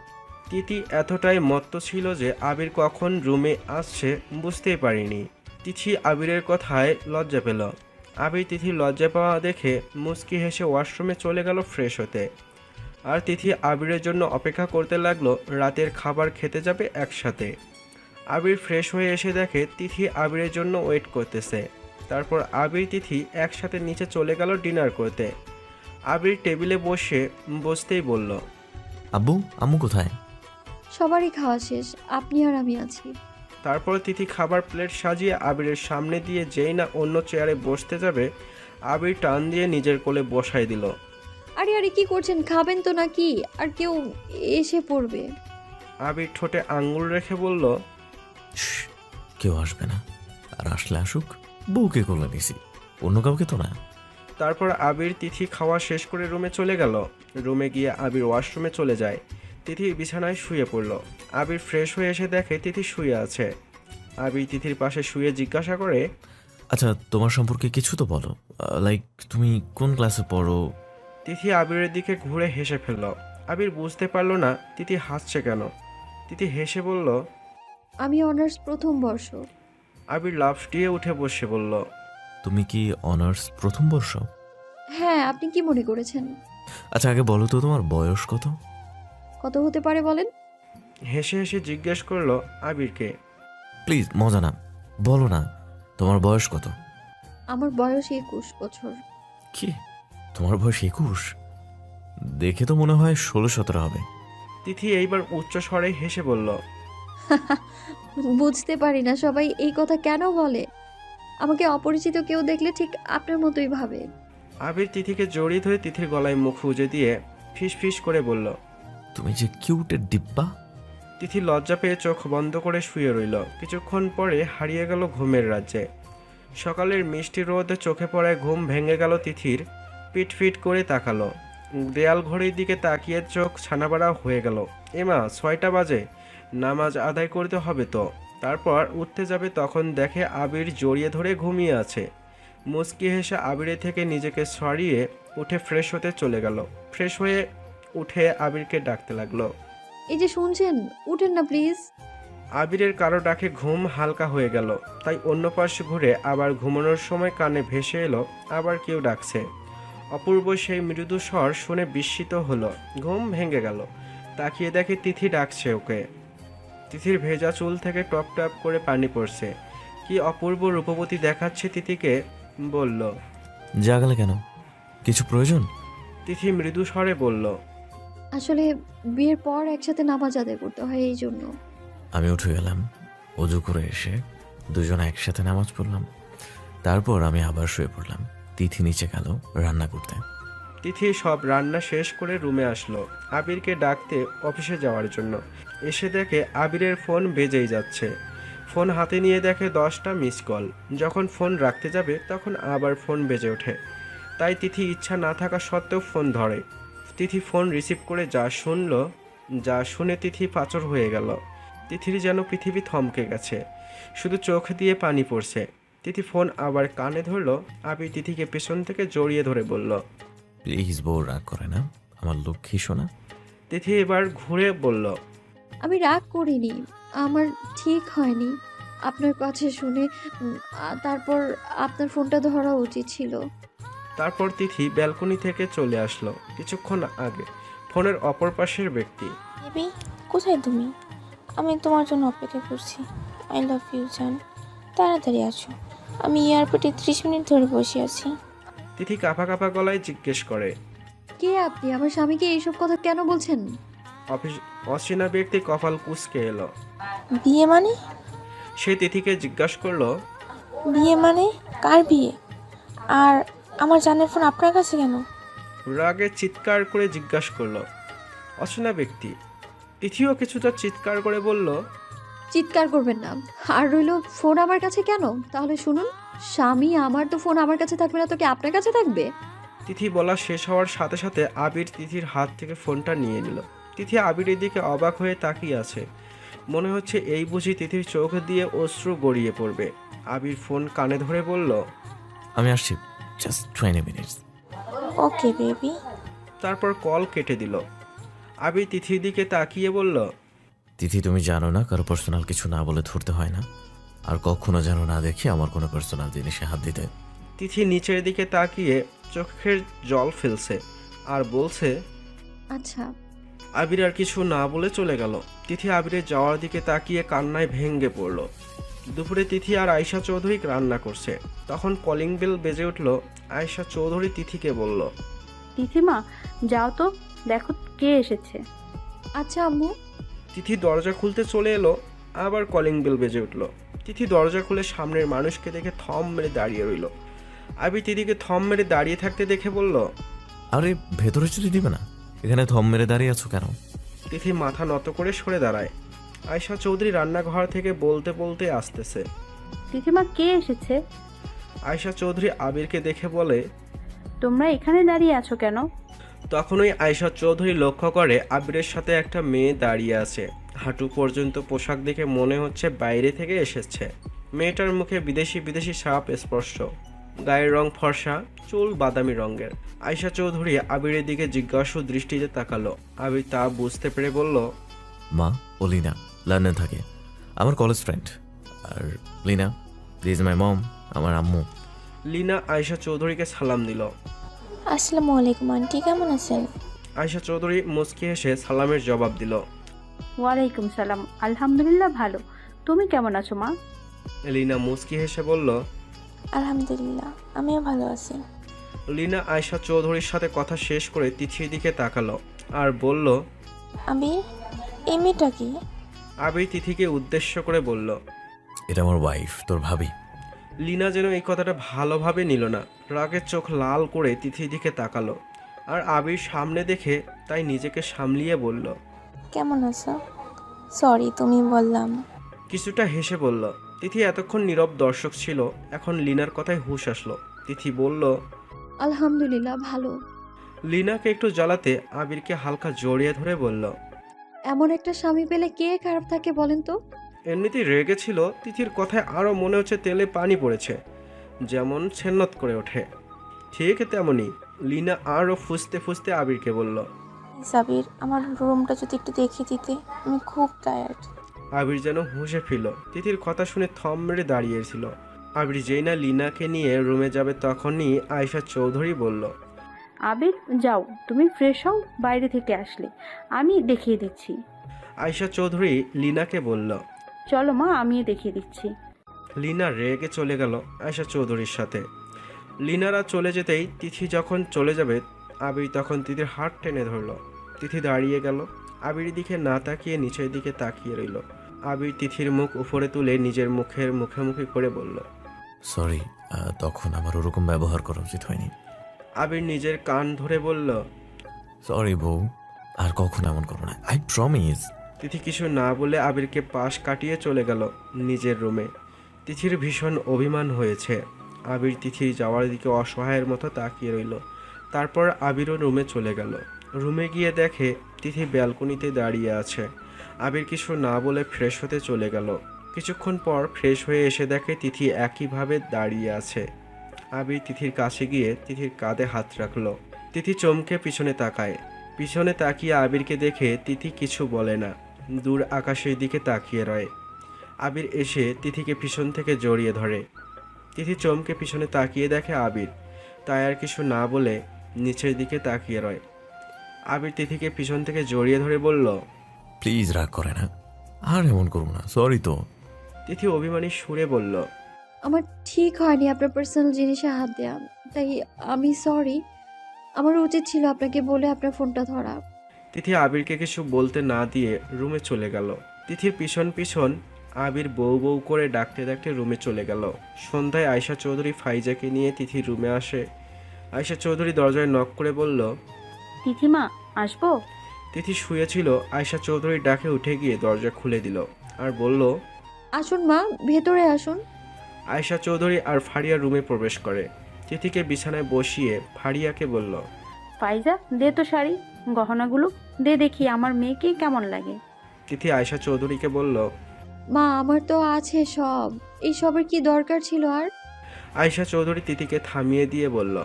তিথি এতটাই মত্ত ছিল যে আবির কখন রুমে আসছে বুঝতেই পারিনি। তিথি আবিরের কথায় লজ্জা পেল। আবির তিথি লজ্জা পাওয়া দেখে মুচকি হেসে ওয়াশরুমে চলে গেল ফ্রেশ হতে। আর তিথি আবিরের জন্য অপেক্ষা করতে লাগলো রাতের খাবার খেতে যাবে একসাথে। আবির ফ্রেশ হয়ে এসে দেখে তিথি আবিরের জন্য ওয়েট করতেছে। তারপর আবির তিথি একসাথে নিচে চলে গেল ডিনার করতে। আবির টেবিলে বসতেই বলল, আব্বু আম্মু কোথায়? সবারই খাওয়া শেষ, আপনি আর আমি আছি। তারপর তিথি খাবার প্লেট সাজিয়ে আবিরের সামনে দিয়ে যেই না অন্য চেয়ারে বসতে যাবে, আবির টান দিয়ে নিজের কোলে বসাই দিল। আরে আরে কি করছেন, খাবেন তো নাকি? আর কেউ এসে পড়বে। আবির ঠোঁটে আঙ্গুল রেখে বলল, কেউ আসবে না, আর আসলে আসুক, বউকে কোলে নিছি, অন্য কাউকে তো না। তারপর আবির তিথি খাওয়া শেষ করে রুমে চলে গেল। রুমে গিয়ে আবির ওয়াশরুমে চলে যায়। তিথি বিছানায় শুয়ে পড়ল। আবির ফ্রেশ হয়ে এসে দেখে তিথি শুয়ে আছে। আবির তিথির পাশে শুয়ে জিজ্ঞাসা করে, আচ্ছা তোমার সম্পর্কে কিছু তো বলো, লাইক তুমি কোন ক্লাসে পড়ো? তিথি আবিরের দিকে ঘুরে হেসে ফেলল। আবির বুঝতে পারল না তিথি হাসছে কেন। তিথি হেসে বলল, আমি অনার্স প্রথম বর্ষ। আবির লাফ দিয়ে উঠে বসে বলল, তুমি কি অনার্স প্রথম বর্ষ? হ্যাঁ, আপনি কি মনে করেছেন? আচ্ছা আগে বলো তো তোমার বয়স কত? কত হতে পারে বলেন? হেসে হেসে জিজ্ঞেস করলো আবিরকে। প্লিজ মজা না, বলো না তোমার বয়স কত? আমার বয়স 21 বছর। কি তোমার বয়স 21? দেখে তো মনে হয় 16-17 হবে। তিথি এইবার উচ্চ স্বরে হেসে বলল, বুঝতে পারি না সবাই এই কথা কেন বলে। আমাকে অপরিচিত কেউ দেখলে ঠিক আপনার মতোই ভাবে। আবির তিথিকে জড়িয়ে ধরে তিথির গলায় মুখ উজে দিয়ে ফিস ফিস করে বলল, তুমি যে কিউটের ডিব্বা। তিথি লজ্জা পেয়ে চোখ বন্ধ করে শুয়ে রইল। কিছুক্ষণ পরে হারিয়ে গেল ঘুমের রাজ্যে। সকালের মিষ্টি রোদে চোখে পড়ায় ঘুম ভেঙে গেল তিথির। পিটফিট করে তাকালো, দেয়াল ঘড়ির দিকে তাকিয়ে চোখ ছানাবাড়া হয়ে গেল। এমা 6টা বাজে, নামাজ আদায় করতে হবে তো। তারপর উঠতে যাবে, তখন দেখে আবির জড়িয়ে ধরে ঘুমিয়ে আছে। মুচকি হেসে আবিরের থেকে নিজেকে সরিয়ে উঠে ফ্রেশ হতে চলে গেল। ফ্রেশ হয়ে উঠে আবিরকে ডাকতে লাগলো। এই যে শুনছেন, উঠেন না প্লিজ। আবিরের কারো ডাকে ঘুম হালকা হয়ে গেল, তাই অন্য পাশে ঘুরে আবার ঘুমানোর সময় কানে ভেসে এলো আবার কেউ ডাকছে। অপূর্ব সেই মৃদু স্বর শুনে বিস্মিত হলো, ঘুম ভেঙে গেল। তাকিয়ে দেখে তিথি ডাকছে ওকে। তিথির ভেজা চুল থেকে টপ টপ করে পানি পড়ছে। কি অপূর্ব রূপবতী দেখাচ্ছে তিথিকে। বলল, জাগালে কেন? কিছু প্রয়োজন? তিথি মৃদু স্বরে বলল, আসলে বিয়ের পর একসাথে নামাজ আদায় করতে হয়, এই জন্য। আমি উঠে গেলাম, অজু করে এসে দুজনে একসাথে নামাজ পড়লাম। তারপর আমি আবার শুয়ে পড়লাম। তিথি নিচে গেল রান্না করতে। তিথি সব রান্না শেষ করে রুমে আসলো আবিরকে ডাকতে অফিসে যাওয়ার জন্য। এসে দেখে আবিরের ফোন বেজেই যাচ্ছে। ফোন হাতে নিয়ে দেখে 10টা মিস কল। যখন ফোন রাখতে যাবে তখন আবার ফোন বেজে ওঠে। তাই তিথি ইচ্ছা না থাকা সত্ত্বেও ফোন ধরে। তিথি ফোন রিসিভ করে যা শুনে তিথি পাচর হয়ে গেল। তিথির যেন পৃথিবী থমকে গেছে, শুধু চোখ দিয়ে পানি পড়ছে। তিথি ফোন আবার কানে ধরলো। আবির তিথিকে পেছন থেকে জড়িয়ে ধরে বলল, প্লিজ বউ রাগ করে না, আমার লক্ষ্মী শোনা। তিথি এবার ঘুরে বলল, আমি রাগ করিনি, আমার ঠিক হয়নি আপনার কাছে শুনে। তারপর আপনার ফোনটা ধরা উচিত ছিল। তারপর তিথি ব্যালকনি থেকে চলে আসলো কিছুক্ষণ আগে। ফোনের অপর পাশের ব্যক্তি। বেবি, কোথায় তুমি? আমি তোমার জন্য অপেক্ষা করছি। আই লাভ ইউ জান, তাড়াতাড়ি আসো। আমি এয়ারপোর্টে 30 মিনিট ধরে বসে আছি। তিথি কাঁপা কাঁপা গলায় জিজ্ঞেস করে, কে আপনি? আমার স্বামীকে এইসব কথা কেন বলছেন? অচেনা ব্যক্তি কপাল কুঁচকে এলো। বিয়ে মানে? সে তিথিকে জিজ্ঞাসা করলো, বিয়ে মানে? কার বিয়ে? আর আমার জানের ফোন আপনার কাছে কেন? রাগে চিৎকার করে জিজ্ঞাসা করলো অচেনা ব্যক্তি। তিথিও কিছুটা চিৎকার করে বলল, চিৎকার করবেন না। আর রইল, ফোন আমার কাছে কেন? তাহলে শুনুন, স্বামী আমার, তো ফোন আমার কাছে থাকবে না তো কি আপনার কাছে থাকবে? তিথি বলা শেষ হওয়ার সাথে সাথে আবির তিথির হাত থেকে ফোনটা নিয়ে নিল। তিথি আবিরের দিকে অবাক হয়ে তাকিয়ে আছে। মনে হচ্ছে এই বুঝি তিথির চোখ দিয়ে অশ্রু গড়িয়ে পড়বে। আবির ফোন কানে ধরে বলল, আমি আসছি, জাস্ট 20 মিনিটস। Okay baby. তারপর কল কেটে দিল। আবির তিথির দিকে তাকিয়ে বলল, তিথি তুমি জানো না কারো পার্সোনাল কিছু না বলে ধরতে হয় না, আর কখনো যেন না দেখি আমার কোনো পার্সোনাল জিনিসে হাত দিতে। তিথি নিচের দিকে তাকিয়ে চোখের জল ফেলছে আর বলছে, আচ্ছা। আবির আর কিছু না বলে চলে গেল। তিথি আবিরের যাওয়ার দিকে তাকিয়ে কান্নায় ভেঙে পড়ল। দুপুরে তিথি আর আয়শা চৌধুরী রান্না করছে। তখন কলিং বেল বেজে উঠল। আয়শা চৌধুরী তিথিকে বলল, তিথিমা, যাও তো, দেখো কে এসেছে। আচ্ছা আম্মু। তিথি দরজা খুলতে চলে এলো। আবার কলিং বেল বেজে উঠল। তিথি দরজা খুলে সামনের মানুষকে দেখে থম মেরে দাঁড়িয়ে রইল। আবির তিথিকে থম মেরে দাঁড়িয়ে থাকতে দেখে বলল, আরে ভেতরে চলে দিবে না, এখানে থম মেরে দাঁড়িয়ে আছো কেন? তিথি মাথা নত করে সরে দাঁড়ায়। আয়শা চৌধুরী রান্নাঘর থেকে বলতে বলতে আসতেছে, তিথিমা, কে এসেছে? আয়শা চৌধুরী আবিরকে দেখে বলে, তোমরা এখানে দাঁড়িয়ে আছো কেন? তখনই আয়শা চৌধুরী লক্ষ্য করে আবিরের সাথে একটা মেয়ে দাঁড়িয়ে আছে। হাঁটু পর্যন্ত পোশাক দেখে মনে হচ্ছে বাইরে থেকে এসেছে। মেয়েটার মুখে বিদেশি বিদেশি সাপ স্পর্শ, গায়ের রং ফর্সা, চুল বাদামি রঙের। আয়শা চৌধুরী আবিরের দিকে জিজ্ঞাসু দৃষ্টিতে তাকালো। আবির তা বুঝতে পেরে বলল, মা ও লিনা লন্ডন থাকে, আমার কলেজ ফ্রেন্ড। আর লিনা দিস মাই মম, আমার আম্মু। লিনা আয়শা চৌধুরীকে সালাম দিল। আসসালামু আলাইকুম আন্টি, কেমন আছেন? আয়শা চৌধুরী মুচকি হেসে সালামের জবাব দিল। ওয়ালাইকুম সালাম, আলহামদুলিল্লাহ ভালো। তুমি কেমন আছো মা? লিনা মুচকি হেসে বলল, আলহামদুলিল্লাহ, আমিও ভালো আছি। লিনা আয়শা চৌধুরীর সাথে কথা শেষ করে তিথির দিকে তাকালো আর বলল, আবির, এই মেয়েটা কি? আবির তিথিকে উদ্দেশ্য করে বলল, এটা আমার ওয়াইফ, তোর ভাবি। লিনা যেন এই কথাটা ভালোভাবে নিল না। রাগের চোখ লাল করে তিথির দিকে তাকালো। আর আবির সামনে দেখে তাই নিজেকে সামলিয়ে বলল, কেমন আছো? সরি, তুমি বললাম। কিছুটা হেসে বলল। তিথি এতক্ষণ নীরব দর্শক ছিল, এখন লিনার কথায় হুঁশ আসলো। তিথি বলল, আলহামদুলিল্লাহ ভালো। লিনাকে একটু জ্বালাতে আবিরকে হালকা জড়িয়ে ধরে বলল, এমন একটা স্বামী পেলে কে খারাপ থাকে বলেন তো? এমনিতেই রেগেছিল। তিথির কথায় আরও মনে হচ্ছে তেলে পানি পড়েছে, যেমন ছেন্নত করে ওঠে ঠিক তেমনই। লিনা আরও ফুসতে ফুসতে আবিরকে বলল। সাবির, আমার রুমটা যদি একটু দেখিয়ে দিতে, আমি খুব টায়ার্ড। আবির যেন হুঁশে ফিরল। তিথির কথা শুনে থম মেরে দাঁড়িয়েছিল। আবির যেই না লিনাকে নিয়ে রুমে যাবে তখনই আয়েশা চৌধুরী বলল, আবির যাও, তুমি ফ্রেশ হও, বাইরে থেকে আসলে আমি দেখিয়ে দিচ্ছি। আয়েশা চৌধুরী লিনাকে বলল। চলো মা, আমিও দেখিয়ে দিচ্ছি। লিনা রেগে চলে গেল আয়েশা চৌধুরীর সাথে। লিনারা চলে যেতেই তিথি যখন চলে যাবে, আবির তখন তিথির হাত টেনে ধরল। তিথি দাঁড়িয়ে গেল, আবির দিকে না তাকিয়ে নিচের দিকে তাকিয়ে রইল। আবির তিথির মুখ উপরে তুলে নিজের মুখের মুখোমুখি করে বলল, সরি, তখন আমার ওরকম ব্যবহার করা উচিত হয়নি। আবির নিজের কান ধরে বলল, সরি বউ, আর কখনো এমন করবো না, আই প্রমিস। তিথি কিছু না বলে আবিরকে পাশ কাটিয়ে চলে গেল নিজের রুমে। তিথির ভীষণ অভিমান হয়েছে। আবির তিথির যাওয়ার দিকে অসহায়ের মতো তাকিয়ে রইল। তারপর আবিরও রুমে চলে গেল। রুমে গিয়ে দেখে তিথি ব্যালকনিতে দাঁড়িয়ে আছে। আবির কিছু না বলে ফ্রেশ হতে চলে গেল। কিছুক্ষণ পর ফ্রেশ হয়ে এসে দেখে তিথি একইভাবে দাঁড়িয়ে আছে। আবির তিথির কাছে গিয়ে তিথির কাঁধে হাত রাখলো। তিথি চমকে পিছনে তাকায়। পিছনে তাকিয়ে আবিরকে দেখে তিথি কিছু বলে না, দূর আকাশের দিকে তাকিয়ে রয়। আবির এসে তিথিকে পিছন থেকে জড়িয়ে ধরে। তিথি চমকে পিছনে তাকিয়ে দেখে আবির, তাই আর কিছু না বলে নিচের দিকে তাকিয়ে রয়। আবির তিথিকে পিছন থেকে জড়িয়ে ধরে বলল, প্লিজ রাগ করে না, আর এমন করবো না, সরি তো। তিথি অভিমানী সুরে বলল, আমার ঠিক হয়নি আপনার পার্সোনাল জিনিসে হাত দেওয়া, তাই আমি সরি। আমার উচিত ছিল আপনাকে বলে আপনার ফোনটা ধরা। তিথি আবিরকে কিছু বলতে না দিয়ে রুমে চলে গেল। তিথির পিছন পিছন আবির বউ বউ করে ডাকতে ডাকতে রুমে চলে গেল। সন্ধ্যায় আয়েশা চৌধুরী ফাইজাকে নিয়ে তিথির রুমে আসে। আয়েশা চৌধুরী দরজায় নক করে বলল, তিথিমা আসবো? তিথি শুয়েছিল। আয়েশা চৌধুরীর ডাকে উঠে গিয়ে দরজা খুলে দিল আর বলল, আসুন মা, ভেতরে আসুন। আয়েশা চৌধুরী আর ফারিয়া রুমে প্রবেশ করে। তিথিকে বিছানায় বসিয়ে ফারিয়াকে বলল, ফাইজা দে তো শাড়ি, গহনাগুলো দে, দেখি আমার মেয়েকে কেমন লাগে। তিথি আয়েশা চৌধুরীকে বলল, মা আমার তো আছে সব, এই সবের কি দরকার ছিল আর? আয়েশা চৌধুরী তিথিকে থামিয়ে দিয়ে বলল,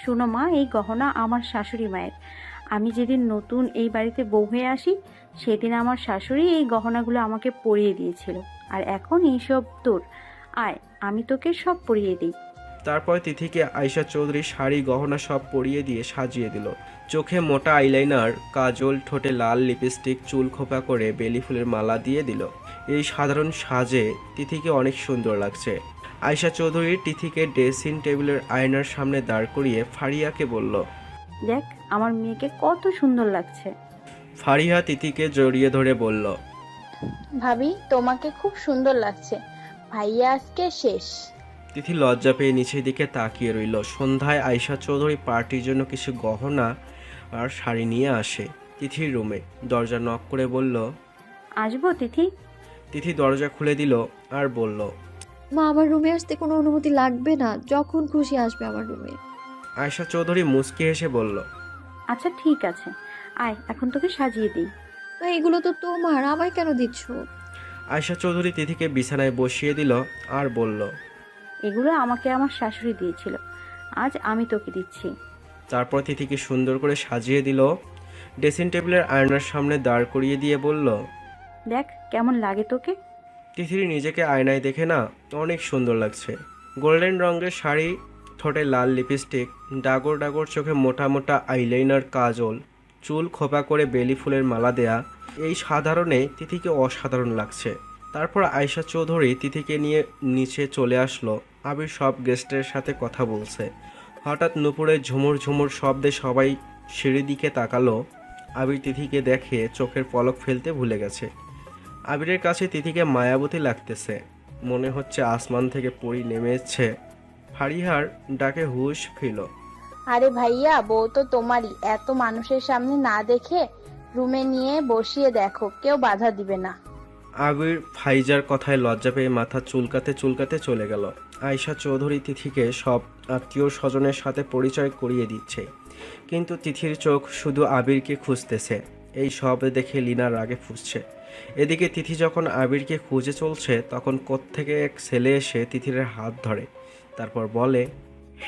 শোনো মা, এই গহনা আমার শাশুড়ি মায়ের। আমি যেদিন নতুন এই বাড়িতে বউ হয়ে আসি, সেদিন আমার শাশুড়ি এই গহনাগুলো আমাকে পরিয়ে দিয়েছিল, আর এখন এইসব তোর। আয়, আমি তোকে সব পরিয়ে দিই। তারপর তিথিকে আয়েশা চৌধুরী শাড়ি গহনা সব পরিয়ে দিয়ে সাজিয়ে দিল। চোখে মোটা আইলাইনার, কাজল, ঠোঁটে লাল লিপস্টিক, চুল খোপা করে বেলি ফুলের মালা দিয়ে দিল। এই সাধারণ সাজে তিথিকে অনেক সুন্দর লাগছে। আয়েশা চৌধুরী তিথিকে ড্রেসিং টেবিলের আয়নার সামনে দাঁড় করিয়ে ফারিয়াকে বলল, দেখ আমার মেয়েকে কত সুন্দর লাগছে। ফারিয়া তিথিকে জড়িয়ে ধরে বলল, ভাবি তোমাকে খুব সুন্দর লাগছে, ভাইয়া আজকে শেষ। তিথি লজ্জা পেয়ে নিচের দিকে তাকিয়ে রইল। সন্ধ্যায় আয়েশা চৌধুরী পার্টির জন্য কিছু গহনা আর শাড়ি নিয়ে আসে তিথির রুমে। দরজা নক করে বলল, আসবো তিথি? তিথি দরজা খুলে দিল আর বলল, মা আমার রুমে আসতে কোনো অনুমতি লাগবে না, যখন খুশি আসবে আমার রুমে। আয়েশা চৌধুরী মুচকি হেসে বলল, আচ্ছা ঠিক আছে, আয় এখন তোকে সাজিয়ে দিই। তো এগুলো তো তোমার, আমায় কেন দিচ্ছ? আয়েশা চৌধুরী তিথিকে বিছানায় বসিয়ে দিল আর বলল, এগুলো আমাকে আমার শাশুড়ি দিয়েছিল, আজ আমি তোকে দিচ্ছি। তারপর তিথিকে সুন্দর করে সাজিয়ে দিল। ড্রেসিং টেবিলের আয়নার সামনে দাঁড় করিয়ে দিয়ে বলল, দেখ কেমন লাগে তোকে। তিথির নিজেকে আয়নায় দেখে না অনেক সুন্দর লাগছে। গোল্ডেন রঙের শাড়ি, ঠোঁটে লাল লিপস্টিক, ডাগর ডাগর চোখে মোটা মোটা আইলাইনার, কাজল, চুল খোপা করে বেলি ফুলের মালা দেয়া, এই সাধারণে তিথিকে অসাধারণ লাগছে। তারপর আয়েশা চৌধুরী তিথিকে নিয়ে নিচে চলে আসলো। আবির সব গেস্টের সাথে কথা বলছে। হঠাৎ নুপুরের ঝুমুর ঝুমুর শব্দে সবাই সিঁড়ির দিকে তাকালো। আবির তিথিকে দেখে চোখের পলক ফেলতে ভুলে গেছে। আবিরের কাছে তিথিকে মায়াবতী লাগতেছে, মনে হচ্ছে আসমান থেকে পরি নেমে এসছে। ফারিহার ডাকে হুঁশ ফিরল। আরে ভাইয়া, বউ তো তোমারই, এত মানুষের সামনে না দেখে রুমে নিয়ে বসিয়ে দেখো, কেউ বাধা দিবে না। আবির ফাইজার কথায় লজ্জা পেয়ে মাথা চুলকাতে চুলকাতে চলে গেল। আয়শা চৌধুরী তিথিকে সব আত্মীয় স্বজনের সাথে পরিচয় করিয়ে দিচ্ছে, কিন্তু তিথির চোখ শুধু আবিরকে খুঁজতেছে। এই সব দেখে লীনা রাগে ফুঁসছে। এদিকে তিথি যখন আবিরকে খুঁজে চলছে, তখন কোত্থেকে এক ছেলে এসে তিথির হাত ধরে, তারপর বলে,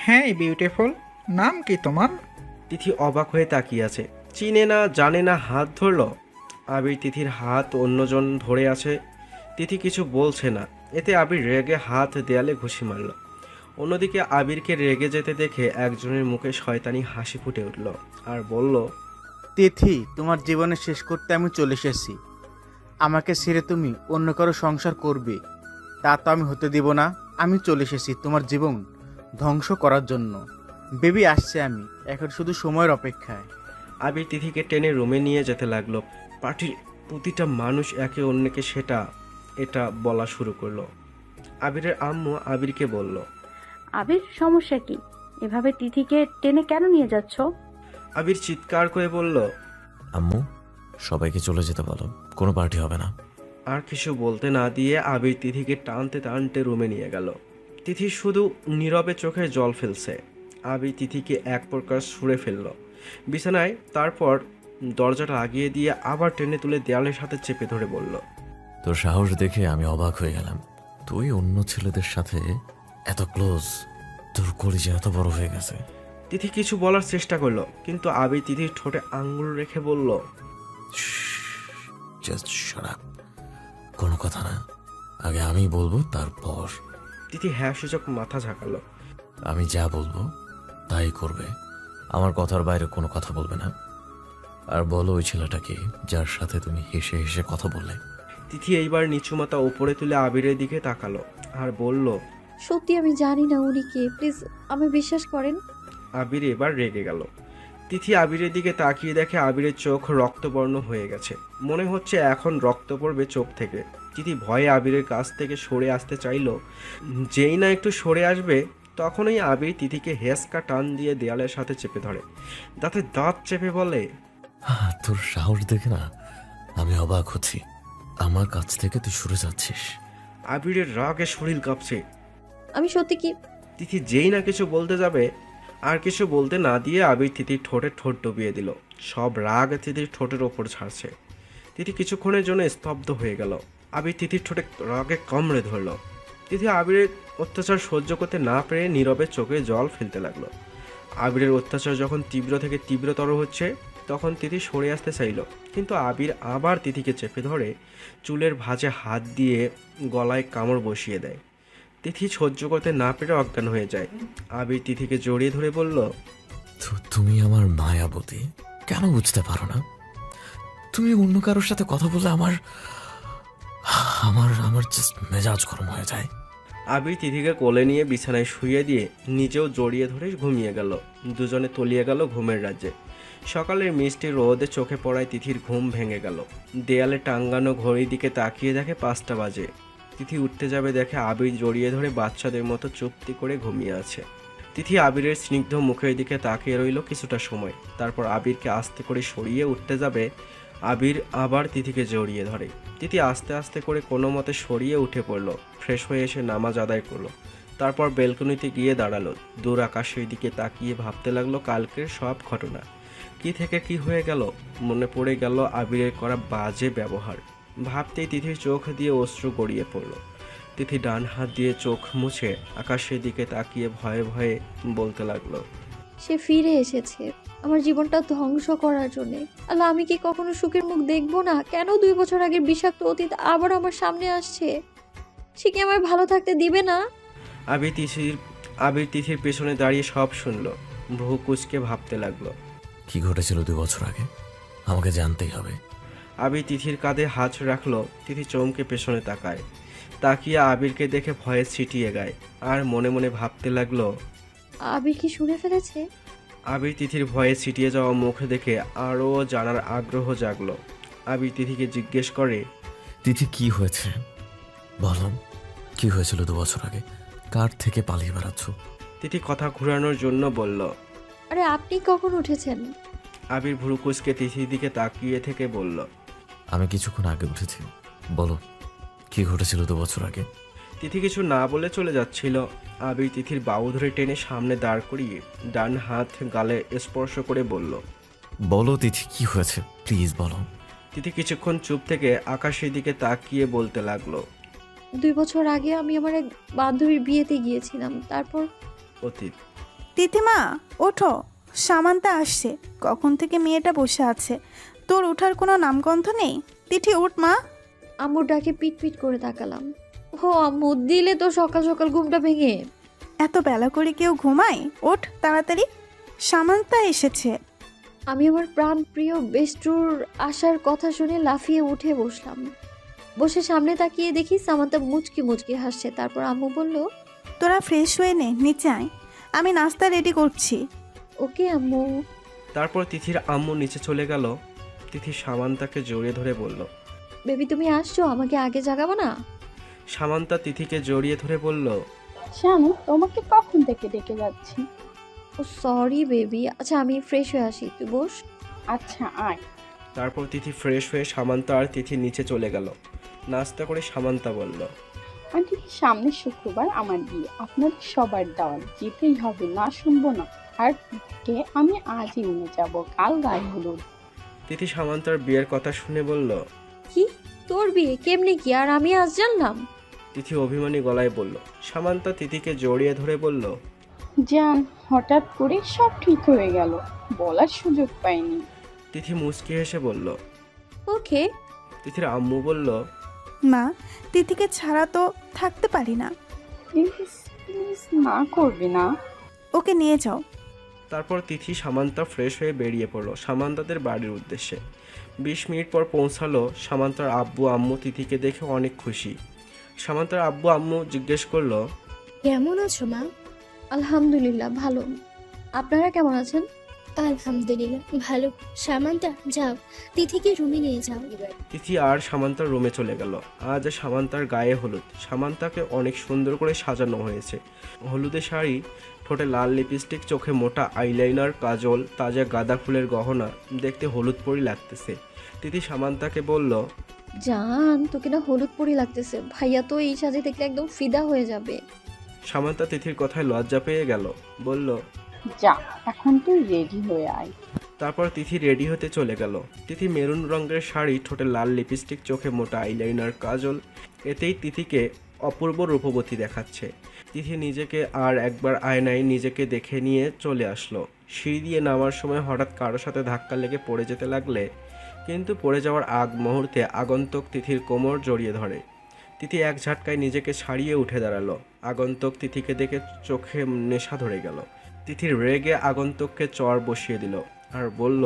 হ্যাঁ বিউটিফুল, নাম কি তোমার? তিথি অবাক হয়ে তাকিয়ে আছে, চিনে না জানে না হাত ধরলো। আবির তিথির হাত অন্যজন ধরে আছে, তিথি কিছু বলছে না। এতে আবির রেগে হাত দেয়ালে ঘুষি মারল। অন্যদিকে আবিরকে রেগে যেতে দেখে একজনের মুখে শয়তানি হাসি ফুটে উঠল আর বলল, তিথি, তোমার জীবনে শেষ করতে আমি চলে এসেছি। আমাকে ছেড়ে তুমি অন্য কারো সংসার করবে, তা তো আমি হতে দিব না। আমি চলে এসেছি তোমার জীবন ধ্বংস করার জন্য। বেবি আসছে, আমি এখন শুধু সময়ের অপেক্ষায়। আবির তিথিকে টেনে রুমে নিয়ে যেতে লাগলো। পার্টির প্রতিটা মানুষ একে অন্যকে সেটা এটা বলা শুরু করলো। আবিরের আম্মু আবিরকে বলল, আবির, সমস্যা কি? এভাবে তিথিকে টেনে কেন নিয়ে যাচ্ছ? আবির চিৎকার করে বলল, আম্মু, সবাইকে চলে যেতে বলো, কোনো পার্টি হবে না। আর কিছু বলতে না দিয়ে আবির তিথিকে টানতে টানতে রুমে নিয়ে গেল। তিথি শুধু নীরবে চোখে জল ফেলছে। আবির তিথিকে এক প্রকার ছুঁড়ে ফেলল বিছানায়, তারপর দরজাটা লাগিয়ে দিয়ে আবার টেনে তুলে দেয়ালের সাথে চেপে ধরে বলল, তোর সাহস দেখে আমি অবাক হয়ে গেলাম। তুই অন্য ছেলেদের সাথে এত ক্লোজ, তোর কলিজা এত বড় হয়ে গেছে। তিথি কিছু বলার চেষ্টা করলো, কিন্তু আবির তিথির ঠোঁটে আঙ্গুল রেখে বলল, জাস্ট শাট আপ, কোনো কথা না, আগে আমি বলবো তারপর। তিথি হ্যাঁ সূচক মাথা ঝাঁকালো। আমি যা বলবো তাই করবে, আমার কথার বাইরে কোনো কথা বলবে না। আর বলো, ওই ছেলেটাকে যার সাথে তুমি হেসে হেসে কথা বললে। তিথি এইবার নিচু মাথা উপরে তুলে আবিরের দিকে তাকালো আর বলল, সত্যি আমি জানি না উনি কে, প্লিজ আমি বিশ্বাস করেন। আবির এবার রেগে গেল। তিথি আবিরের দিকে তাকিয়ে দেখে আবিরের চোখ রক্তবর্ণ হয়ে গেছে, মনে হচ্ছে এখন রক্ত পড়বে চোখ থেকে। তিথি ভয়ে আবিরের কাছ থেকে সরে আসতে চাইল। যেই না একটু সরে আসবে, তখনই আবির তিথিকে হেসকা টান দিয়ে দেয়ালের সাথে চেপে ধরে, দাঁতে দাঁত চেপে বলে, তোর সাহস দেখে না আমি অবাক হচ্ছি, আমার কাছ থেকে তুই সরে যাচ্ছিস। আবিরের রাগে শরীর কাঁপছে। আমি সত্যি কি? তিথি যেই না কিছু বলতে যাবে, আর কিছু বলতে না দিয়ে আবির তিথির ঠোঁটে ঠোঁট ডুবিয়ে দিল। সব রাগ তিথির ঠোঁটের ওপর ছাড়ছে। তিথি কিছুক্ষণের জন্য স্তব্ধ হয়ে গেল। আবির তিথির ঠোঁটে রাগে কামড়ে ধরল। তিথি আবিরের অত্যাচার সহ্য করতে না পেরে নীরবে চোখে জল ফেলতে লাগলো। আবিরের অত্যাচার যখন তীব্র থেকে তীব্রতর হচ্ছে, তখন তিথি সরে আসতে চাইল, কিন্তু আবির আবার তিথিকে চেপে ধরে চুলের ভাঁজে হাত দিয়ে গলায় কামড় বসিয়ে দেয়। তিথি সহ্য করতে না পেরে অজ্ঞান হয়ে যায়। আবির তিথিকে জড়িয়ে ধরে বলল, তুমি আমার মায়াবতী, কেন বুঝতে পারো না? তুমি অন্য কারোর সাথে কথা বললে আমার আমার আমার জাস্ট মেজাজ গরম হয়ে যায়। আবির তিথিকে কোলে নিয়ে বিছানায় শুইয়ে দিয়ে নিজেও জড়িয়ে ধরে ঘুমিয়ে গেল। দুজনে তলিয়ে গেল ঘুমের রাজ্যে। সকালের মিষ্টি রোদে চোখে পড়ায় তিথির ঘুম ভেঙে গেল। দেয়ালে টাঙ্গানো ঘড়ির দিকে তাকিয়ে দেখে 5টা বাজে। তিথি উঠতে যাবে দেখে আবির জড়িয়ে ধরে বাচ্চাদের মতো চুপটি করে ঘুমিয়ে আছে। তিথি আবিরের স্নিগ্ধ মুখের দিকে তাকিয়ে রইল কিছুটা সময়, তারপর আবিরকে আস্তে করে সরিয়ে উঠতে যাবে। আবির আবার তিথিকে জড়িয়ে ধরে। তিথি আস্তে আস্তে করে কোনো মতে সরিয়ে উঠে পড়ল, ফ্রেশ হয়ে এসে নামাজ আদায় করলো। তারপর বেলকনিতে গিয়ে দাঁড়ালো। দূর আকাশের দিকে তাকিয়ে ভাবতে লাগলো কালকের সব ঘটনা। কি থেকে কি হয়ে গেল, মনে পড়ে গেল আবিরের করা বাজে ব্যবহার। ভাবতেই তিথির চোখ দিয়ে অশ্রু গড়িয়ে পড়ল। তিথি ডান হাত দিয়ে চোখ মুছে আকাশের দিকে তাকিয়ে ভয়ে ভয়ে বলতে লাগলো, সে ফিরে এসেছে আমার জীবনটা ধ্বংস করার জন্যে। আল্লাহ, আমি কি কখনো সুখের মুখ দেখবো না? কেন 2 বছর আগের বিষাক্ত অতীত আবার আমার সামনে আসছে? সে কি আমায় ভালো থাকতে দিবে না? আবির তিথির পেছনে দাঁড়িয়ে সব শুনলো। ভ্রু কুঁচকে ভাবতে লাগলো, কি ঘটেছিল 2 বছর আগে, আমাকে জানতেই হবে। আবির তিথির কাঁধে হাত রাখলো। তিথি চমকে পেছনে তাকায়। তাকিয়ে আবিরকে দেখে ভয়ে ছিটিয়ে গায়, আর মনে মনে ভাবতে লাগলো, আবির কি শুনে ফেলেছে? আবির তিথির ভয়ে ছিটিয়ে যাওয়া মুখ দেখে আরও জানার আগ্রহ জাগলো। আবির তিথিকে জিজ্ঞেস করে, তিথি কি হয়েছে বলো, কি হয়েছিল 2 বছর আগে, কার থেকে পালিয়ে বেড়াচ্ছ? তিথি কথা ঘুরানোর জন্য বলল, আরে আপনি কখন উঠেছেন? আবির ভুরু কুঁচকে তিথির দিকে তাকিয়ে থেকে বলল, আমি কিছুক্ষণ আগে উঠেছি। বলো, কি ঘটেছিল 2 বছর আগে? তিথি কিছু না বলে চলে যাচ্ছিল। আবির তিথির বাহু ধরে টেনে সামনে দাঁড় করিয়ে ডান হাত গালে স্পর্শ করে বলল, বলো তিথি, কি হয়েছে, প্লিজ বলো। তিথি কিছুক্ষণ চুপ থেকে আকাশের দিকে তাকিয়ে বলতে লাগলো, 2 বছর আগে আমি আমার এক বান্ধবীর বিয়েতে গিয়েছিলাম, তারপর অতীত। তিথিমা ওঠো, সামান্তা আসছে। কখন থেকে মেয়েটা বসে আছে, তোর ওঠার কোনো নামগন্ধ নেই। তিথি উঠ মা। আম্মুর ডাকে পিট পিট করে তাকালাম। ও আম্মু, দিলে তো সকাল সকাল ঘুমটা ভেঙে। এত বেলা করে কেউ ঘুমায়? ওঠ তাড়াতাড়ি, সামান্তা এসেছে। আমি আমার প্রাণ প্রিয় বেস্টুর আসার কথা শুনে লাফিয়ে উঠে বসলাম। বসে সামনে তাকিয়ে দেখি সামান্তা মুচকি মুচকি হাসছে। তারপর আম্মু বলল, তোরা ফ্রেশ হয়ে নে, নিচে আয়, আমি নাস্তা রেডি করছি। ওকে আম্মু। তারপর তিথির আম্মু নিচে চলে গেল। তিথি সামান্তাকে জড়িয়ে ধরে বলল, বেবি তুমি আসছো, আমাকে আগে জাগাবো না? সামান্তা তিথিকে জড়িয়ে ধরে বলল, জানো তোমাকে কখন থেকে ডেকে যাচ্ছি। ও সরি বেবি, আচ্ছা আমি ফ্রেশ হয়ে আসি, তুই বস। আচ্ছা আয়। তারপর তিথি ফ্রেশ হয়ে সামান্তা আর তিথি নিচে চলে গেল। নাস্তা করে সামান্তা বলল, আন্টি সামনে শুক্রবার আমার বিয়ে, আপনাদের সবার দাওয়াত, যেতেই হবে, না শুনবো না। আর কে আমি আজই নিয়ে যাব, কাল গায়ে হলুদ। তিথি সামান্তার বিয়ের কথা শুনে বলল, কি তোর বিয়ে? কেমনি কি? আর আমি আজ জানলাম? তিথি অভিমানী গলায় বলল। সামান্তা তিথিকে জড়িয়ে ধরে বলল, জান হঠাৎ করে সব ঠিক হয়ে গেল, বলার সুযোগ পাইনি। তিথি মুচকি হেসে বলল, ওকে। তিথির আম্মু বলল, মা, তিথিকে ছাড়া তো থাকতে পারি না। প্লিজ প্লিজ না করবে না। ওকে নিয়ে যাও। তারপর তিথি সামান্তা ফ্রেশ হয়ে বেরিয়ে পড়লো সামান্তাদের বাড়ির উদ্দেশ্যে। 20 মিনিট পর পৌঁছালো। সামান্তার আব্বু আম্মু তিথিকে দেখে অনেক খুশি। সামান্তার আব্বু আম্মু জিজ্ঞেস করলো, কেমন আছো মা? আলহামদুলিল্লাহ ভালো, আপনারা কেমন আছেন? আলহামদুলিল্লাহ ভালো। সামান্তা যাও, তিথিকে রুমে নিয়ে যাও। তিথি আর সামান্তার রুমে চলে গেল। আজ সামান্তার গায়ে হলুদ। সামান্তাকে অনেক সুন্দর করে সাজানো হয়েছে। হলুদে শাড়ি, ঠোঁটে লাল লিপস্টিক, চোখে মোটা আইলাইনার, কাজল, তাজা গাঁদা ফুলের গহনা, দেখতে হলুদ পরি লাগতেছে। তিথি সামান্তাকে বলল, জান তোকে না হলুদ পরি লাগতেছে, ভাইয়া তো এই সাজে দেখলে একদম ফিদা হয়ে যাবে। সামান্তা তিথির কথায় লজ্জা পেয়ে গেল, বলল, যা এখন তুই রেডি হয়ে আয়। তারপর তিথি রেডি হতে চলে গেল। তিথি মেরুন রঙের শাড়ি, ঠোঁটে লাল লিপস্টিক, চোখে মোটা আইলাইনার, কাজল, এতেই তিথিকে অপূর্ব রূপবতী দেখাচ্ছে। তিথি নিজেকে আর একবার আয়নায় নিজেকে দেখে নিয়ে চলে আসলো। সিঁড়ি দিয়ে নামার সময় হঠাৎ কারোর সাথে ধাক্কা লেগে পড়ে যেতে লাগলে, কিন্তু পড়ে যাওয়ার আগ মুহূর্তে আগন্তুক তিথির কোমর জড়িয়ে ধরে। তিথি এক ঝাটকায় নিজেকে ছাড়িয়ে উঠে দাঁড়ালো। আগন্তুক তিথিকে দেখে চোখে নেশা ধরে গেল। তিথির রেগে আগন্তুককে চড় বসিয়ে দিল আর বলল,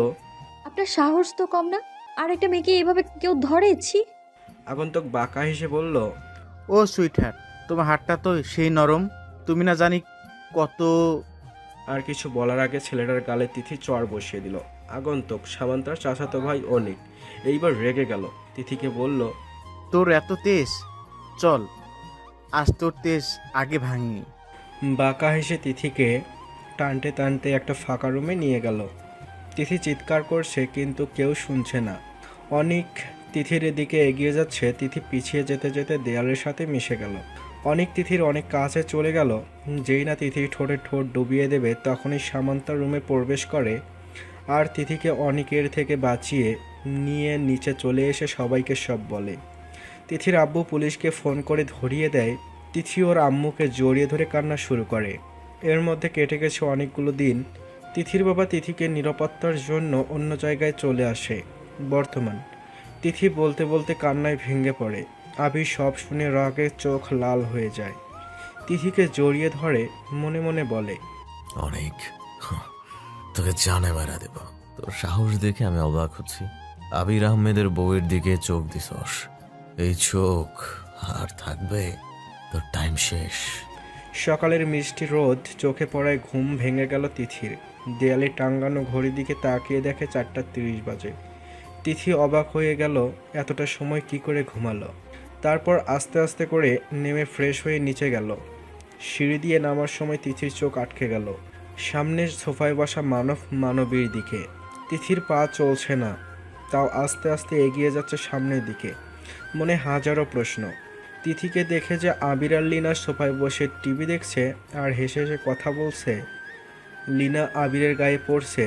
আপনার সাহস তো কম না, আর একটা মেয়েকে এইভাবে কেউ ধরেছি? আগন্তুক বাঁকা হেসে বলল, ও সুইট হার্ট, তোমার হাতটা তো সেই নরম, তুমি না জানি কত। আর কিছু বলার আগে ছেলেটার গালে তিথি চড় বসিয়ে দিল। আগন্তুক সামান্তার চাচাতো ভাই অনিক এইবার রেগে গেল। তিথিকে বলল, তোর এত তেজ, চল আজ তোর তেজ আগে ভাঙি। বাঁকা হেসে তিথিকে টানতে টানতে একটা ফাঁকা রুমে নিয়ে গেল। তিথি চিৎকার করছে কিন্তু কেউ শুনছে না। অনিক তিথির এদিকে এগিয়ে যাচ্ছে। তিথি পিছিয়ে যেতে যেতে দেয়ালের সাথে মিশে গেল। অনিক তিথির অনেক কাছে চলে গেল। যেই না তিথি ঠোঁটে ঠোঁট ডুবিয়ে দেবে তখনই সামান্তার রুমে প্রবেশ করে আর তিথিকে অনিকের থেকে বাঁচিয়ে নিয়ে নিচে চলে এসে সবাইকে সব বলে। তিথির আব্বু পুলিশকে ফোন করে ধরিয়ে দেয়। তিথি ওর আম্মুকে জড়িয়ে ধরে কান্না শুরু করে। এর মধ্যে কেটে গেছে অনেকগুলো দিন। তিথির বাবা তিথিকে নিরাপত্তার জন্য অন্য জায়গায় চলে আসে। বর্তমান তিথি বলতে বলতে কান্নায় ভেঙে পড়ে। আবির সব শুনে রাগে চোখ লাল হয়ে যায়। তিথিকে জড়িয়ে ধরে মনে মনে বলে, অনেক তোকে জানে মারা দেব। তোর সাহস দেখে আমি অবাক হচ্ছি। আবির আহমেদের বউয়ের দিকে চোখ দিছস, এই চোখ আর থাকবে? তোর টাইম শেষ। সকালের মিষ্টি রোদ চোখে পড়ায় ঘুম ভেঙে গেল তিথির। দেয়ালে টাঙ্গানো ঘড়ির দিকে তাকিয়ে দেখে 4:30 বাজে। তিথি অবাক হয়ে গেল, এতটা সময় কি করে ঘুমালো। তারপর আস্তে আস্তে করে নেমে ফ্রেশ হয়ে নিচে গেল। সিঁড়ি দিয়ে নামার সময় তিথির চোখ আটকে গেল সামনের সোফায় বসা মানবীর দিকে। তিথির পা চলছে না, তাও আস্তে আস্তে এগিয়ে যাচ্ছে সামনের দিকে। মনে হাজারো প্রশ্ন। তিথিকে দেখে যে আবির আর লিনা সোফায় বসে টিভি দেখছে আর হেসে হেসে কথা বলছে, লিনা আবিরের গায়ে পড়ছে,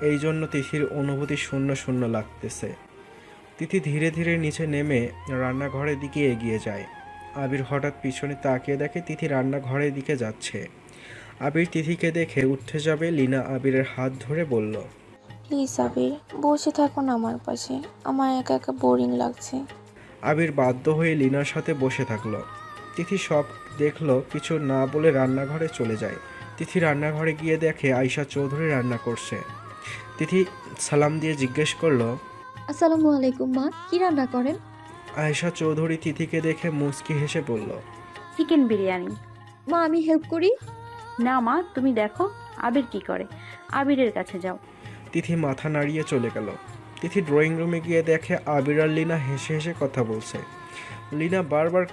এই জন্য তিথির অনুভূতি শূন্য শূন্য লাগতেছে। তিথি ধীরে ধীরে নিচে নেমে রান্নাঘরের দিকে এগিয়ে যায়। আবির হঠাৎ পিছনে তাকিয়ে দেখে তিথি রান্নাঘরের দিকে যাচ্ছে। আবির তিথিকে দেখে উঠে যাবে, লিনা আবিরের হাত ধরে বলল, প্লিজ আবির, বসে থাকো না আমার পাশে, আমার একা একা বোরিং লাগছে। আবির বাধ্য হয়ে লিনার সাথে বসে থাকলো। তিথি সব দেখলো, কিছু না বলে রান্নাঘরে চলে যায়। তিথি রান্নাঘরে গিয়ে দেখে আয়শা চৌধুরী রান্না করছে। তিথি সালাম দিয়ে জিজ্ঞেস করলো, আসসালামু আলাইকুম মা, কি রান্না করেন? আয়শা চৌধুরী তিথিকে দেখে মুচকি হেসে বলল, চিকেন বিরিয়ানি। মা আমি হেল্প করি? না মা, তুমি দেখো আবির কি করে, আবিরের কাছে যাও। তিথি মাথা নাড়িয়ে চলে গেল। তিথি ড্রয়িং রুমে গিয়ে দেখে আবির আর লিনা হেসে হেসে কথা বলছে। লিনা বারবার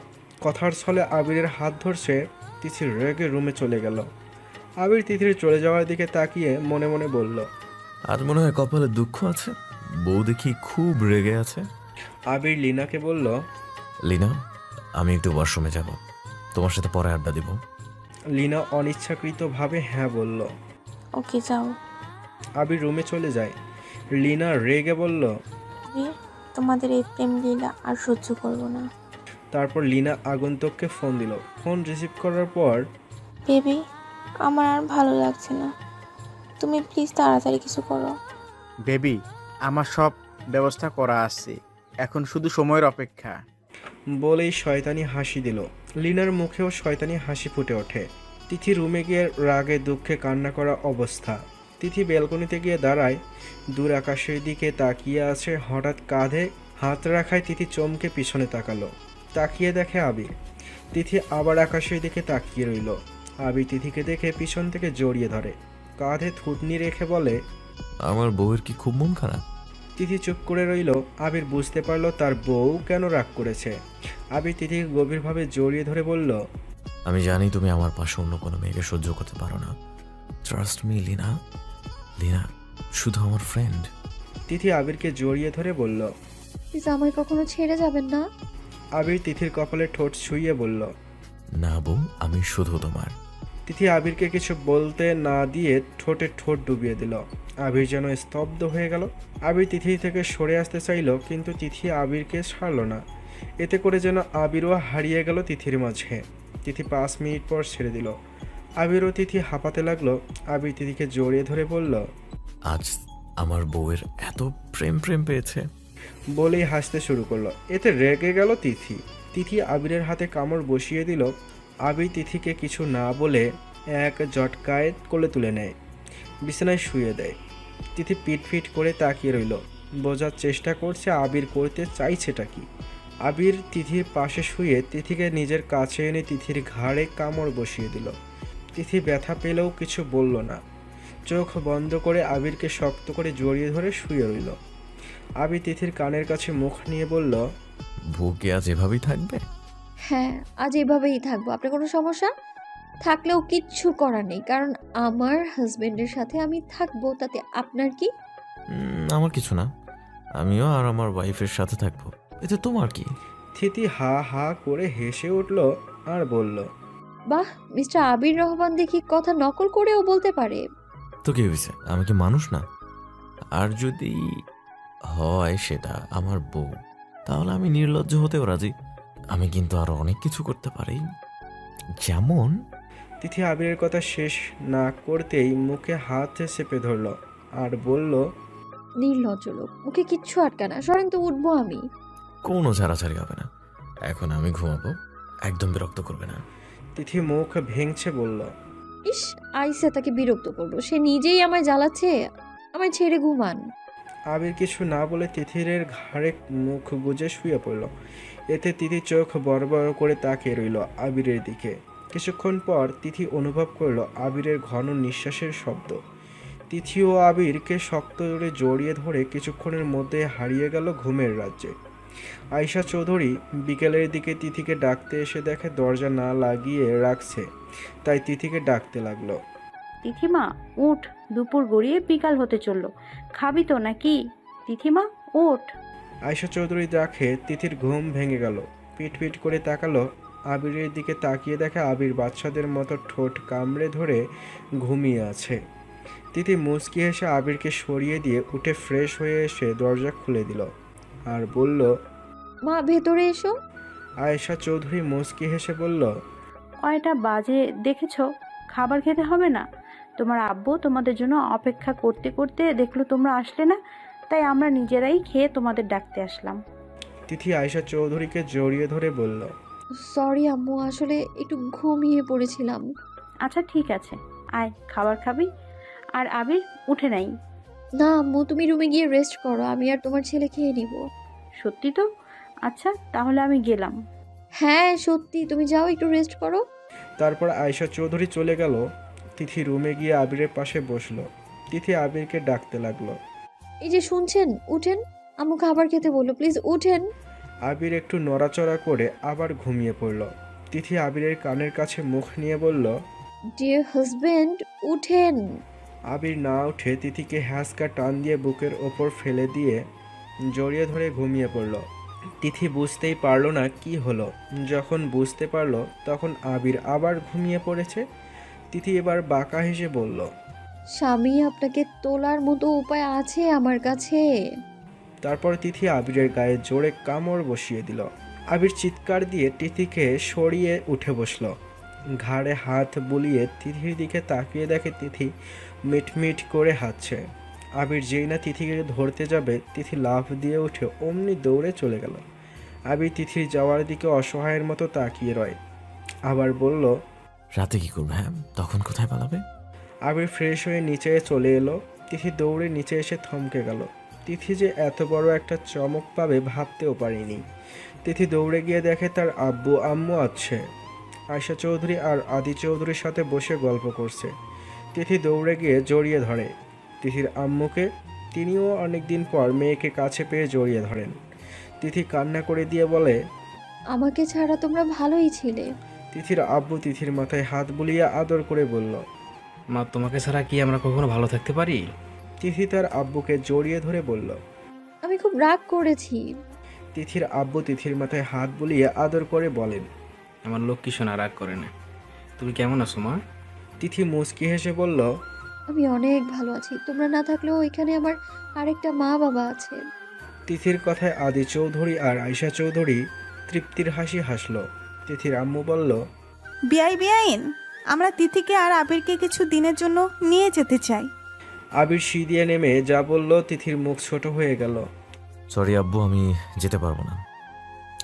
কথার ছলে আবিরের হাত ধরছে। তিথি রেগে রুমে চলে গেল। আবির তিথির চলে যাওয়ার দিকে তাকিয়ে মনে মনে বলল, আজ মনে হয় কপালে দুঃখ আছে, বউ দেখি খুব রেগে আছে। আবির লিনাকে বলল, লিনা, আমি একটু ওয়াশরুমে যাব, তোমার সাথে পরে আড্ডা দিব। লিনা অনিচ্ছাকৃতভাবে হ্যাঁ বলল। ওকে যাও। আবির রুমে চলে যায়। লিনা রেগে বলল, আবির, তোমাদের এই প্রেম লীলা আর সহ্য করব না। তারপর লিনা আগন্তুককে ফোন দিল। ফোন রিসিভ করার পর, বেবি, আমার আর ভালো লাগছে না, তুমি প্লিজ তাড়াতাড়ি কিছু করো। বেবি, আমার সব ব্যবস্থা করা আছে, এখন শুধু সময়ের অপেক্ষা। বলেই শয়তানি হাসি দিল। লিনার মুখেও শয়তানি হাসি ফুটে ওঠে। তিথি রুমে গিয়ে রাগে দুঃখে কান্না করা অবস্থা। তিথি ব্যালকনিতে গিয়ে দাঁড়ায়, দূর আকাশের দিকে তাকিয়ে আছে। হঠাৎ কাঁধে হাত রাখায় তিথি চমকে পিছনে তাকালো। তাকিয়ে দেখে আবির। তিথি আবার আকাশের দিকে তাকিয়ে রইল। আবির তিথিকে দেখে পিছন থেকে জড়িয়ে ধরে, কাঁধে থুতনি রেখে বলে, আমার বউয়ের কি খুব মন খারাপ? তিথি চুপ করে রইল। আবির বুঝতে পারলো তার বউ কেন রাগ করেছে। আবির তিথিকে গভীরভাবে জড়িয়ে ধরে বলল, আমি জানি তুমি আমার পাশে অন্য কোনো মেয়েকে সহ্য করতে পারো না। Trust me Lina. লিনা শুধু আমার ফ্রেন্ড। তিথি আবিরকে জড়িয়ে ধরে বলল, প্লিজ আমায় কখনো ছেড়ে যাবেন না। আবির তিথির কপালে ঠোঁট ছুঁয়ে বলল, না বউ, আমি শুধু তোমার। তিথি আবিরকে কিছু বলতে না দিয়ে ঠোঁটে ঠোঁট ডুবিয়ে দিল। আবির যেন স্তব্ধ হয়ে গেল। আবির তিথি থেকে সরে আসতে চাইল, কিন্তু তিথি আবিরকে ছাড়ল না। এতে করে যেন আবিরও হারিয়ে গেল তিথির মাঝে। তিথি 5 মিনিট পর ছেড়ে দিল। আবির ও তিথি হাঁপাতে লাগলো। আবির তিথিকে জড়িয়ে ধরে বলল, আজ আমার বউয়ের এত প্রেম প্রেম পেয়েছে বলেই হাসতে শুরু করলো। এতে রেগে গেল তিথি। তিথি আবিরের হাতে কামড় বসিয়ে দিল। আবির তিথিকে কিছু না বলে এক জটকায় কোলে তুলে নেয়, বিছানায় শুয়ে দেয়। তিথি পিটফিট করে তাকিয়ে রইল, বোঝার চেষ্টা করছে আবির করতে চাইছেটা কি। আবির তিথির পাশে শুয়ে তিথিকে নিজের কাছে এনে তিথির ঘাড়ে কামড় বসিয়ে দিল। তিথি ব্যথা পেলেও কিছু বলল না। চোখ বন্ধ করে আবিরকে শক্ত করে জড়িয়ে ধরে শুয়ে রইল। আবির তিথির কানের কাছে মুখ নিয়ে বলল, বউ কি আজ এভাবেই থাকবে? হ্যাঁ, আজ এভাবেই থাকবো। আপনার কোনো সমস্যা থাকলেও কিচ্ছু করার নেই, কারণ আমার হাজবেন্ডের সাথে আমি থাকবো, তাতে আপনার কি? আমার কিছু না, আমিও আর আমার ওয়াইফের সাথে থাকবো, এতে তোমার কি? তিথি হা হা করে হেসে উঠল আর বলল, বাহ, মিস্টার আবির রহমান দেখি কথা নকল করেও বলতে পারে। তো কি হয়েছে, আমি কি মানুষ না? আর যদি হয় সেটা আমার বউ, তাহলে আমি নির্লজ্জ হতেও রাজি। আমি কিন্তু আরো অনেক কিছু করতে পারি, যেমন। তিথি আবিরের কথা শেষ না করতেই মুখে হাত চেপে ধরল আর বলল, নির্লজ্জ লোক, মুখে কিচ্ছু আটকা না, সরেন তো, উঠবো আমি। কোনো ছাড়াছাড়ি হবে না, এখন আমি ঘুমাবো, একদম বিরক্ত করবে না। তিথি মুখ ভেঙছে বলল, ইস, আইসে তাকে বিরক্ত করবো, সে নিজেই আমায় জ্বালাচ্ছে, আমায় ছেড়ে ঘুমান। আবির কিছু না বলে তিথির ঘাড়ে মুখ গুজে শুয়ে পড়ল। এতে তিথি চোখ বড় বড় করে তাকিয়ে রইল আবিরের দিকে। কিছুক্ষণ পর তিথি অনুভব করল আবিরের ঘন নিঃশ্বাসের শব্দ। তিথি ও আবিরকে শক্ত করে জড়িয়ে ধরে কিছুক্ষণের মধ্যে হারিয়ে গেল ঘুমের রাজ্যে। আয়শা চৌধুরী বিকেলের দিকে তিথিকে ডাকতে এসে দেখে দরজা না লাগিয়ে রাখছে, তাই তিথিকে ডাকতে লাগলো, তিথিমা উঠ, দুপুর গড়িয়ে বিকাল হতে চললো, খাবি তো নাকি? তিথিমা ওঠ। আয়শা চৌধুরী দেখে তিথির ঘুম ভেঙে গেল। পিট পিট করে তাকালো। আবিরের দিকে তাকিয়ে দেখে আবির বাচ্চাদের মতো ঠোঁট কামড়ে ধরে ঘুমিয়ে আছে। তিথি মুচকি হেসে আবিরকে সরিয়ে দিয়ে উঠে ফ্রেশ হয়ে এসে দরজা খুলে দিল আর বলল, মা ভেতরে এসো। আয়েশা চৌধুরী মুচকি হেসে বলল, কয়টা বাজে দেখেছো? খাবার খেতে হবে না? তোমার আব্বু তোমাদের জন্য অপেক্ষা করতে করতে দেখলো তোমরা আসলে না, তাই আমরা নিজেরাই খেয়ে তোমাদের ডাকতে আসলাম। তিথি আয়েশা চৌধুরীকে জড়িয়ে ধরে বলল, সরি আম্মু, আসলে একটু ঘুমিয়ে পড়েছিলাম। আচ্ছা ঠিক আছে, আয় খাবার খাবি। আর আবির উঠে নাই? না আম্মু, তুমি রুমে গিয়ে রেস্ট করো, আমি আর তোমার ছেলে খেয়ে নিব। সত্যি তো? আচ্ছা তাহলে আমি গেলাম। হ্যাঁ সত্যি, তুমি যাও একটু রেস্ট করো। তারপর আয়েশা চৌধুরী চলে গেল। তিথি রুমে গিয়ে আবিরের পাশে বসলো। তিথি আবিরকে ডাকতে লাগলো, এই যে শুনছেন, উঠেন, আম্মু খাবার খেতে বললো, প্লিজ উঠেন। আবির একটু নড়াচড়া করে আবার ঘুমিয়ে পড়ল। তিথি আবিরের কানের কাছে মুখ নিয়ে বলল, ডিয়ার হাজবেন্ড, উঠেন। আবির না উঠে তিথিকে হ্যাঁচকা টান দিয়ে বুকের ওপর ফেলে দিয়ে জড়িয়ে ধরে ঘুমিয়ে পড়ল। তিথি বুঝতেই পারলো না কি হলো। যখন বুঝতে পারলো তখন আবির আবার ঘুমিয়ে পড়েছে। তিথি এবার বাঁকা হেসে বলল, স্বামী, আপনাকে তোলার মতো উপায় আছে আমার কাছে। তারপর তিথি আবিরের গায়ে জোরে কামড় বসিয়ে দিল। আবির চিৎকার দিয়ে তিথিকে সরিয়ে উঠে বসল। ঘাড়ে হাত বুলিয়ে তিথির দিকে তাকিয়ে দেখে তিথি মিটমিট করে হাঁটছে। আবির যেই না তিথিকে ধরতে যাবে, তিথি লাফ দিয়ে উঠে অমনি দৌড়ে চলে গেল। আবির তিথির যাওয়ার দিকে অসহায়ের মতো তাকিয়ে রয়। আবার বলল, রাতে কি করবে? হ্যাঁ, তখন কোথায় পালাবে? আবির ফ্রেশ হয়ে নিচে চলে এলো। তিথি দৌড়ে নিচে এসে থমকে গেল। তিথি যে এত বড় একটা চমক পাবে ভাবতেও পারিনি। তিথি দৌড়ে গিয়ে দেখে তার আব্বু আম্মু আছে। আয়শা চৌধুরী আর আদি চৌধুরীর সাথে বসে গল্প করছে। তিথি দৌড়ে গিয়ে জড়িয়ে ধরে তিথির আম্মুকে। তিনিও অনেকদিন পর মেয়েকে কাছে পেয়ে জড়িয়ে ধরেন। তিথি কান্না করে দিয়ে বলে, আমাকে ছাড়া তোমরা ভালোই ছিলে। তিথির আব্বু তিথির মাথায় হাত বুলিয়ে আদর করে বলল, মা তোমাকে ছাড়া কি আমরা কখনো ভালো থাকতে পারি? তিথি তার আব্বুকে জড়িয়ে ধরে বলল, আমি খুব রাগ করেছি। তিথির আব্বু তিথির মাথায় হাত বুলিয়ে আদর করে বলেন, আমার লক্ষ্মী সোনা রাগ করে না। তুমি কেমন আছো মা? তিথি মুচকি হেসে বলল, আমি অনেক ভালো আছি, তোমরা না থাকলেও এখানে আমার আরেকটা মা বাবা আছে। তিথির কথায় আদি চৌধুরী আর আয়শা চৌধুরী তৃপ্তির হাসি হাসল। তিথির আম্মু বলল, বেআইন, আমরা তিথিকে আর আবিরকে কিছু দিনের জন্য নিয়ে যেতে চাই। আবির সি দিয়ে নেমে যা বলল, তিথির মুখ ছোট হয়ে গেল। সরি আব্বু, আমি যেতে পারবো না,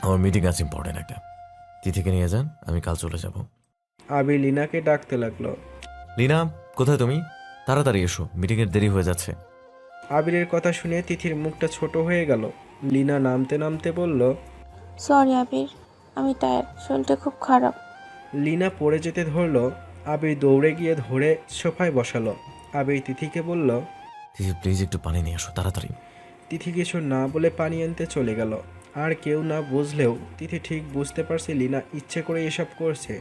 আমার মিটিং আছে ইম্পর্টেন্ট একটা। তিথিকে নিয়ে যান, আমি কাল চলে যাব। আবির লিনাকে ডাকতে লাগলো, লিনা কোথায় তুমি? তাড়াতাড়ি এসো, মিটিংয়ের দেরি হয়ে যাচ্ছে। আবিরের কথা শুনে তিথির মুখটা ছোট হয়ে গেল। লিনা নামতে নামতে বলল, সরি আবির, আমি টায়ার্ড, শরীরটা খুব খারাপ। লিনা পড়ে যেতে ধরলো। আবির দৌড়ে গিয়ে ধরে সোফায় বসালো। আবির তিথিকে বলল, তিথি প্লিজ একটু পানি নিয়ে এসো তাড়াতাড়ি। তিথি কিছু না বলে পানি আনতে চলে গেল। আর কেউ না বুঝলেও তিথি ঠিক বুঝতে পারছে লিনা ইচ্ছে করে এসব করছে।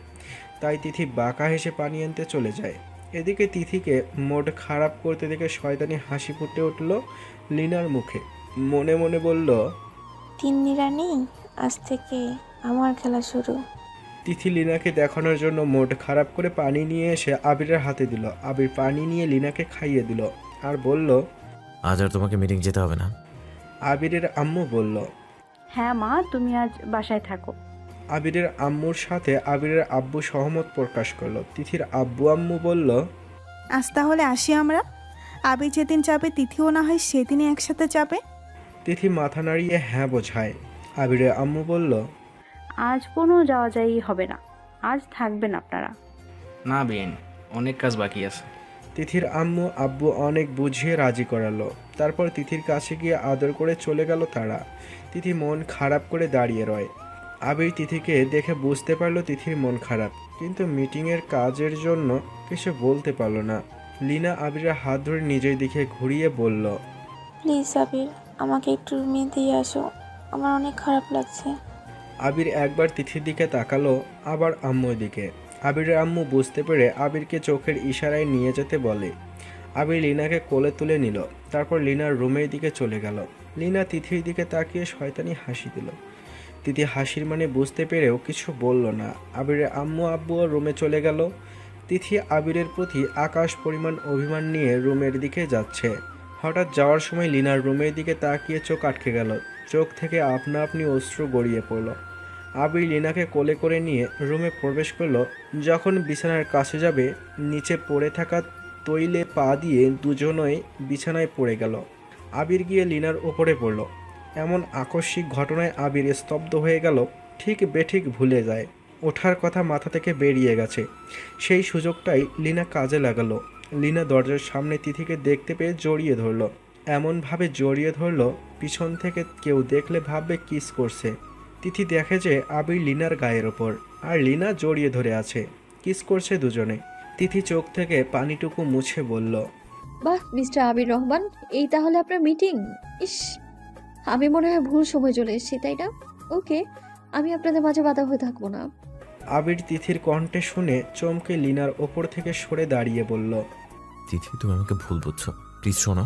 তাই তিথি বাঁকা হেসে পানি আনতে চলে যায়। এদিকে তিথিকে মোড খারাপ করতে দেখে শয়তানি হাসি ফুটে উঠল লিনার মুখে। মনে মনে বলল, তিন্নি রানী, আজ থেকে আমার খেলা শুরু। তিথি লিনাকে দেখানোর জন্য মোড খারাপ করে পানি নিয়ে এসে আবিরের হাতে দিল। আবির পানি নিয়ে লিনাকে খাইয়ে দিল আর বলল, আজ আর তোমাকে মিটিং যেতে হবে না। আবিরের আম্মু বলল, হ্যাঁ মা, তুমি আজ বাসায় থাকো। আবিরের আম্মুর সাথে আবিরের আব্বু সহমত প্রকাশ করলো। তিথির আব্বু আম্মু বলল, আজ তাহলে আসি আমরা। আবির যেদিন যাবে তিথিও না হয় সেদিনই একসাথে যাবে। তিথি মাথা নাড়িয়ে হ্যাঁ বোঝায়। আবিরের আম্মু বলল, আজ কোনো যাওয়া যাই হবে না, আজ থাকবেন আপনারা। না বেন, অনেক কাজ বাকি আছে। তিথির আম্মু আব্বু অনেক বুঝিয়ে রাজি করালো। তারপর তিথির কাছে গিয়ে আদর করে চলে গেল তারা। তিথি মন খারাপ করে দাঁড়িয়ে রয়। আবির তিথিকে দেখে বুঝতে পারলো তিথির মন খারাপ, কিন্তু মিটিংয়ের কাজের জন্য কিছু বলতে পারলো না। লিনা আবিরের হাত ধরে নিজের দিকে ঘুরিয়ে বলল, প্লিজ আবির, আমাকে একটু রুমে দিয়ে আসো, আমার অনেক খারাপ লাগছে। আবির একবার তিথির দিকে তাকালো, আবার আম্মুর দিকে। আবিরের আম্মু বুঝতে পেরে আবিরকে চোখের ইশারায় নিয়ে যেতে বলে। আবির লিনাকে কোলে তুলে নিল, তারপর লিনার রুমের দিকে চলে গেল। লিনা তিথির দিকে তাকিয়ে শয়তানি হাসি দিল। তিথি হাসির মানে বুঝতে পেরেও কিছু বলল না। আবিরের আম্মু আব্বুও রুমে চলে গেল। তিথি আবিরের প্রতি আকাশ পরিমাণ অভিমান নিয়ে রুমের দিকে যাচ্ছে। হঠাৎ যাওয়ার সময় লিনার রুমের দিকে তাকিয়ে চোখ আটকে গেল। চোখ থেকে আপনা আপনি অশ্রু গড়িয়ে পড়ল। আবির লিনাকে কোলে করে নিয়ে রুমে প্রবেশ করল। যখন বিছানার কাছে যাবে, নিচে পড়ে থাকা তৈলে পা দিয়ে দুজনই বিছানায় পড়ে গেল। আবির গিয়ে লিনার ওপরে পড়ল। এমন আকস্মিক ঘটনায় আবির স্তব্ধ হয়ে গেল। ঠিক বেঠিক ভুলে যায়, ওঠার কথা মাথা থেকে বেরিয়ে গেছে। সেই সুযোগটাই লিনা কাজে লাগালো। লিনা দরজার সামনে তিথিকে দেখতে পেয়ে জড়িয়ে ধরল। এমনভাবে জড়িয়ে ধরল, পিছন থেকে কেউ দেখলে ভাববে কিস করছে। তিথি দেখে যে আবির লিনার গায়ের ওপর, আর লিনা জড়িয়ে ধরে আছে, কিস করছে দুজনে। তিথি চোখ থেকে পানিটুকু মুছে বলল, বাহ মিস্টার আবির রহমান, এই তাহলে আপনার মিটিং। ইস, আমি মনে হয় ভুল সময় চলে এসেছি, তাই না? ওকে, আমি আপনাদের মাঝে বাধা হয়ে থাকবো না। আবির তিথির কণ্ঠে শুনে চমকে লিনার ওপর থেকে সরে দাঁড়িয়ে বলল, তিথি তুমি আমাকে ভুল বুঝছো, প্লিজ শোনো।